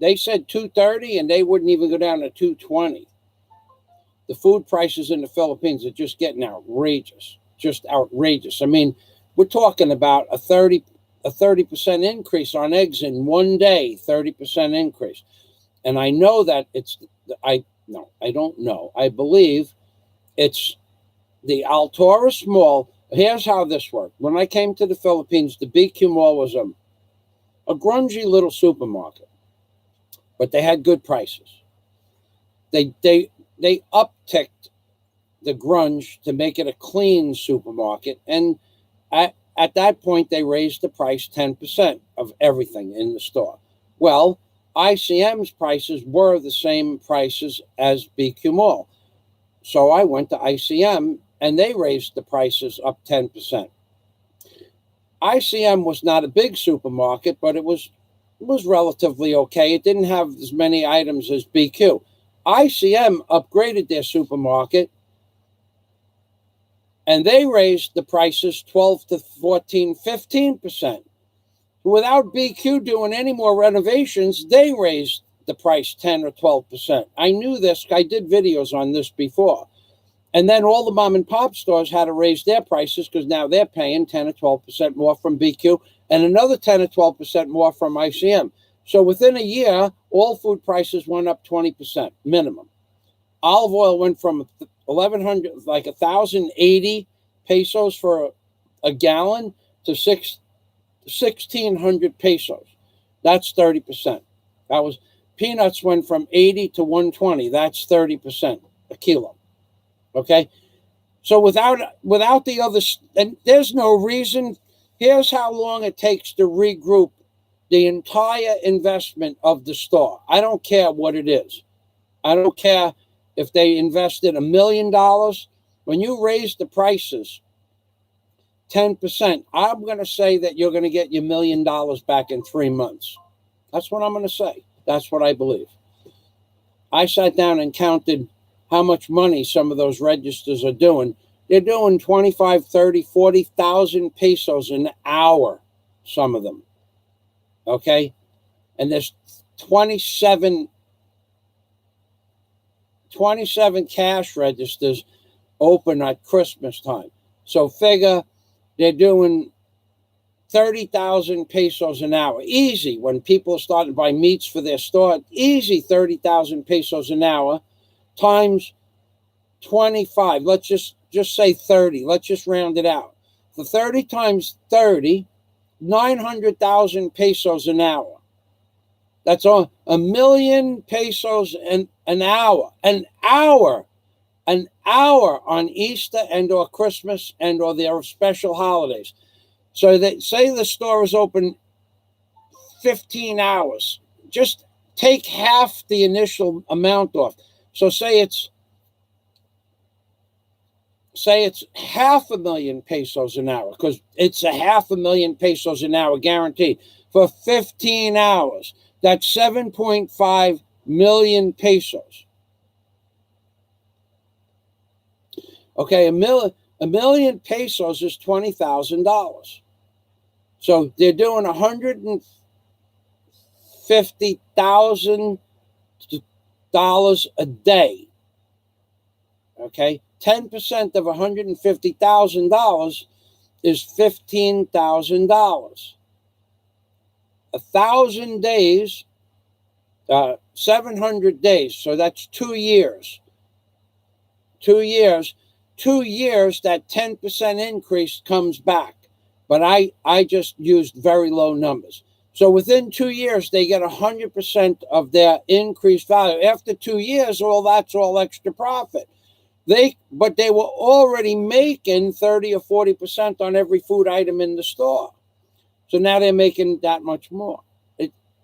they said $2.30 and they wouldn't even go down to $2.20. The food prices in the Philippines are just getting outrageous, just outrageous. We're talking about a 30% increase on eggs in one day, 30% increase. And I know that I don't know. I believe it's the Alturas Mall. Here's how this worked. When I came to the Philippines, the BQ Mall was a grungy little supermarket, but they had good prices. They upticked the grunge to make it a clean supermarket, and at that point they raised the price 10% of everything in the store. Well, ICM's prices were the same prices as BQ Mall. So I went to ICM and they raised the prices up 10%. ICM was not a big supermarket, but it was relatively okay. It didn't have as many items as BQ. ICM upgraded their supermarket and they raised the prices 12 to 14, 15%. Without BQ doing any more renovations, they raised the price 10 or 12%. I knew this. I did videos on this before. And then all the mom and pop stores had to raise their prices because now they're paying 10 or 12% more from BQ and another 10 or 12% more from ICM. So within a year, all food prices went up 20% minimum. Olive oil went from 1,080 pesos for a gallon to 1,600 pesos. That's 30%. Peanuts went from 80 to 120. That's 30% a kilo. Okay, so without the other, and there's no reason. Here's how long it takes to regroup the entire investment of the store. I don't care what it is. I don't care if they invested $1 million. When you raise the prices 10%, I'm going to say that you're going to get your $1 million back in 3 months. That's what I'm going to say. That's what I believe. I sat down and counted how much money some of those registers are doing. They're doing 25, 30, 40,000 pesos an hour, some of them. Okay? And there's 27 cash registers open at Christmas time. So figure they're doing 30,000 pesos an hour. Easy. When people are starting to buy meats for their store, easy 30,000 pesos an hour times 25. Let's just say 30. Let's just round it out. For 30 times 30, 900,000 pesos an hour. That's on 1 million pesos an hour. An hour on Easter and or Christmas and or their special holidays. So they say the store is open 15 hours. Just take half the initial amount off. So say it's 500,000 pesos an hour, because it's 500,000 pesos an hour guaranteed for 15 hours. That's 7.5 million pesos. Okay, a million pesos is $20,000. So they're doing $150,000 a day. Okay, 10% of $150,000 is $15,000. 1,000 days, 700 days. So that's 2 years. 2 years. 2 years, that 10% increase comes back. But I just used very low numbers. So within 2 years, they get 100% of their increased value. After 2 years, that's all extra profit. But they were already making 30 or 40% on every food item in the store. So now they're making that much more.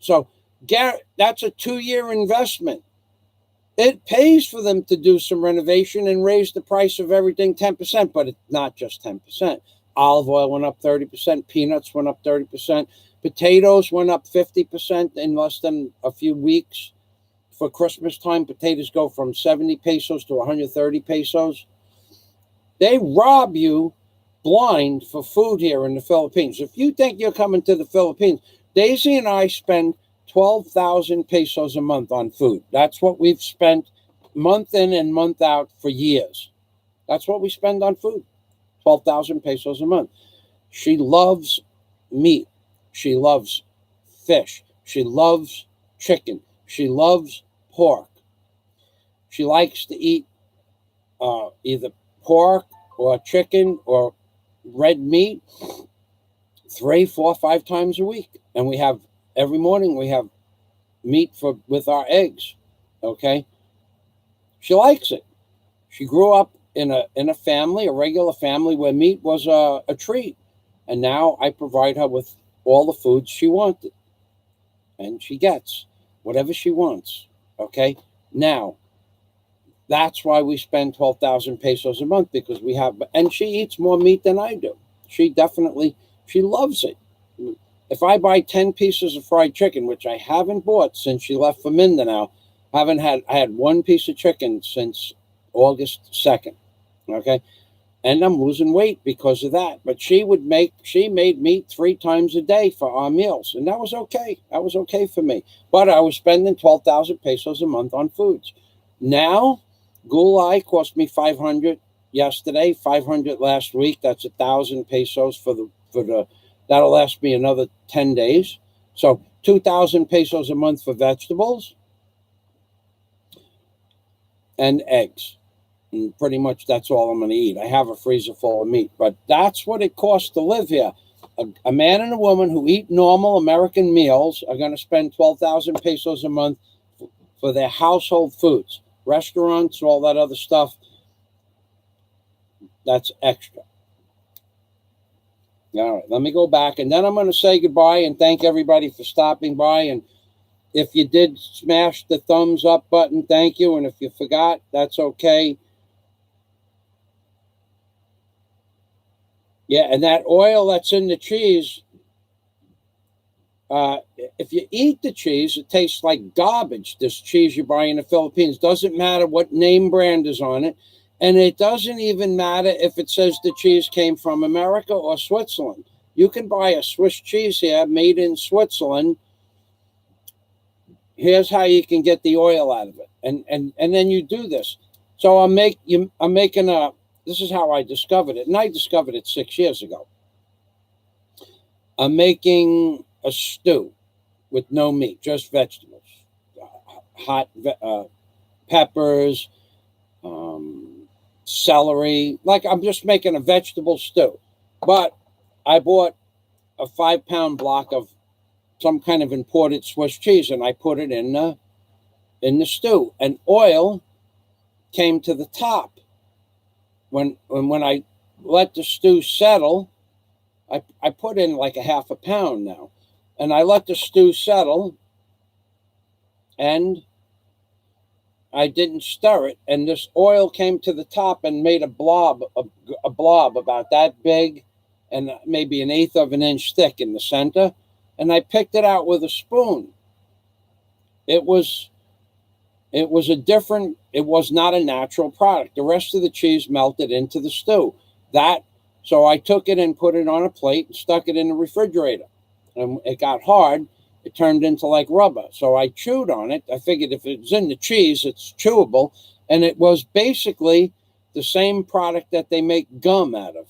So that's a 2-year investment. It pays for them to do some renovation and raise the price of everything 10%, but it's not just 10%. Olive oil went up 30%. Peanuts went up 30%. Potatoes went up 50% in less than a few weeks. For Christmas time, potatoes go from 70 pesos to 130 pesos. They rob you blind for food here in the Philippines. If you think you're coming to the Philippines, Daisy and I spend 12,000 pesos a month on food. That's what we've spent month in and month out for years. That's what we spend on food, 12,000 pesos a month. She loves meat. She loves fish. She loves chicken. She loves pork. She likes to eat either pork or chicken or red meat 3, 4, 5 times a week. And we have every morning we have meat with our eggs. Okay. She likes it. She grew up in a family, a regular family, where meat was a treat. And now I provide her with all the foods she wanted. And she gets whatever she wants. Okay. Now, that's why we spend 12,000 pesos a month, because we have, and she eats more meat than I do. She loves it. If I buy 10 pieces of fried chicken, which I haven't bought since she left for Mindanao, I had one piece of chicken since August 2nd. Okay. And I'm losing weight because of that. But she made meat 3 times a day for our meals. And that was okay. That was okay for me. But I was spending 12,000 pesos a month on foods. Now, gulay cost me 500 yesterday, 500 last week. That's 1,000 pesos for the that'll last me another 10 days. So 2,000 pesos a month for vegetables and eggs. And pretty much that's all I'm going to eat. I have a freezer full of meat, but that's what it costs to live here. A man and a woman who eat normal American meals are going to spend 12,000 pesos a month for their household foods. Restaurants, all that other stuff, that's extra. All right, let me go back, and then I'm going to say goodbye and thank everybody for stopping by. And if you did smash the thumbs up button, thank you. And if you forgot, that's okay. Yeah, and that oil that's in the cheese, if you eat the cheese, it tastes like garbage, this cheese you buy in the Philippines. Doesn't matter what name brand is on it. And it doesn't even matter if it says the cheese came from America or Switzerland. You can buy a Swiss cheese here made in Switzerland. Here's how you can get the oil out of it. And then you do this. So I'm making this is how I discovered it. And I discovered it 6 years ago. I'm making a stew with no meat, just vegetables, hot peppers, celery. Like, I'm just making a vegetable stew. But I bought a 5-pound block of some kind of imported Swiss cheese, and I put it in the stew. And oil came to the top. When I let the stew settle, I put in like a 1/2 pound now. And I let the stew settle, and I didn't stir it. And this oil came to the top and made a blob about that big and maybe 1/8 of an inch thick in the center. And I picked it out with a spoon. It was not a natural product. The rest of the cheese melted into the stew. So I took it and put it on a plate and stuck it in the refrigerator. And it got hard. It turned into like rubber. So I chewed on it. I figured if it's in the cheese, it's chewable. And it was basically the same product that they make gum out of.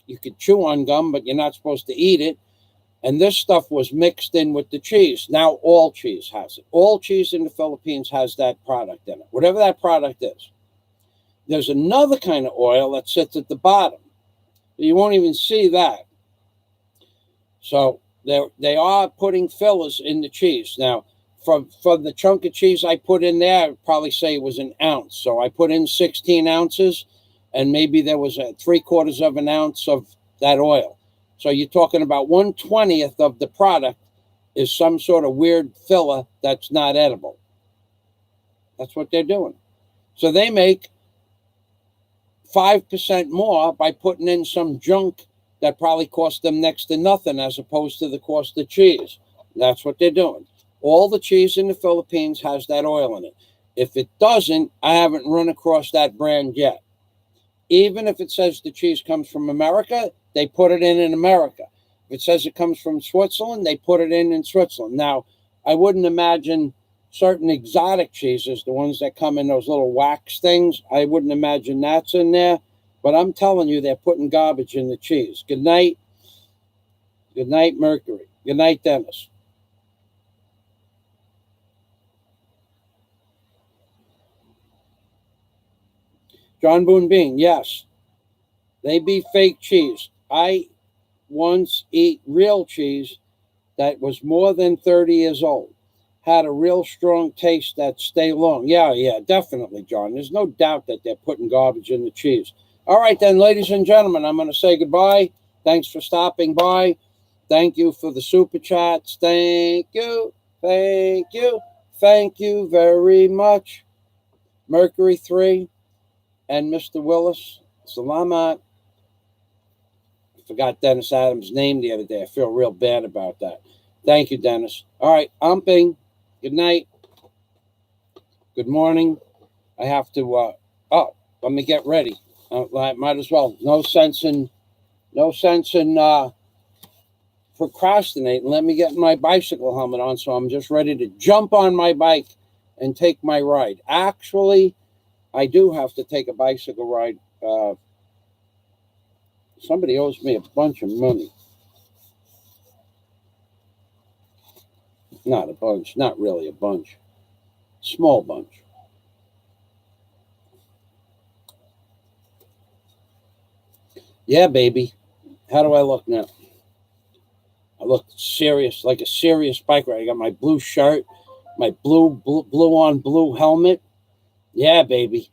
You could chew on gum, but you're not supposed to eat it. And this stuff was mixed in with the cheese. Now all cheese has it. All cheese in the Philippines has that product in it, whatever that product is. There's another kind of oil that sits at the bottom. You won't even see that. So they are putting fillers in the cheese. Now, from the chunk of cheese I put in there, I'd probably say it was 1 ounce. So I put in 16 ounces, and maybe there was 3/4 of an ounce of that oil. So you're talking about 1/20th of the product is some sort of weird filler that's not edible. That's what they're doing. So they make 5% more by putting in some junk that probably cost them next to nothing as opposed to the cost of cheese. That's what they're doing. All the cheese in the Philippines has that oil in it. If it doesn't, I haven't run across that brand yet. Even if it says the cheese comes from America, they put it in America. If it says it comes from Switzerland, they put it in Switzerland. Now, I wouldn't imagine certain exotic cheeses, the ones that come in those little wax things, I wouldn't imagine that's in there. But I'm telling you, they're putting garbage in the cheese. Good night. Good night, Mercury. Good night, Dennis. John Boone Bean, yes. They be fake cheese. I once eat real cheese that was more than 30 years old. Had a real strong taste that stay long. Yeah, definitely, John. There's no doubt that they're putting garbage in the cheese. All right, then, ladies and gentlemen, I'm going to say goodbye. Thanks for stopping by. Thank you for the super chats. Thank you. Thank you. Thank you very much. Mercury 3 and Mr. Willis. Salamat. I forgot Dennis Adams' name the other day. I feel real bad about that. Thank you, Dennis. All right, umping. Good night. Good morning. I have to, let me get ready. I might as well. No sense in procrastinating. Let me get my bicycle helmet on, so I'm just ready to jump on my bike and take my ride. Actually, I do have to take a bicycle ride. Somebody owes me a bunch of money. Not a bunch, not really a bunch. Small bunch. Yeah, baby. How do I look now? I look serious, like a serious bike rider. I got my blue shirt, my blue on blue helmet. Yeah, baby.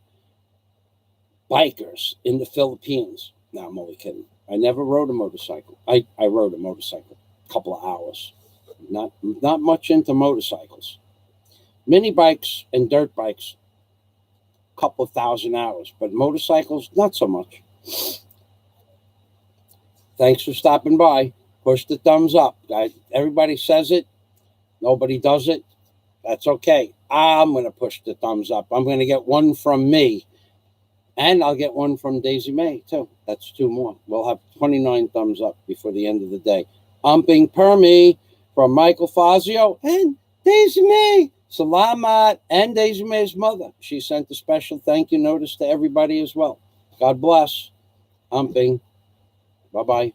Bikers in the Philippines. No, I'm only kidding. I never rode a motorcycle. I rode a motorcycle a couple of hours. Not much into motorcycles. Mini bikes and dirt bikes, a couple of 1,000 hours. But motorcycles, not so much. Thanks for stopping by. Push the thumbs up. Everybody says it. Nobody does it. That's okay. I'm going to push the thumbs up. I'm going to get one from me. And I'll get one from Daisy May, too. That's 2 more. We'll have 29 thumbs up before the end of the day. Umping Permy from Michael Fazio and Daisy May. Salamat and Daisy May's mother. She sent a special thank you notice to everybody as well. God bless. Umping. Bye-bye.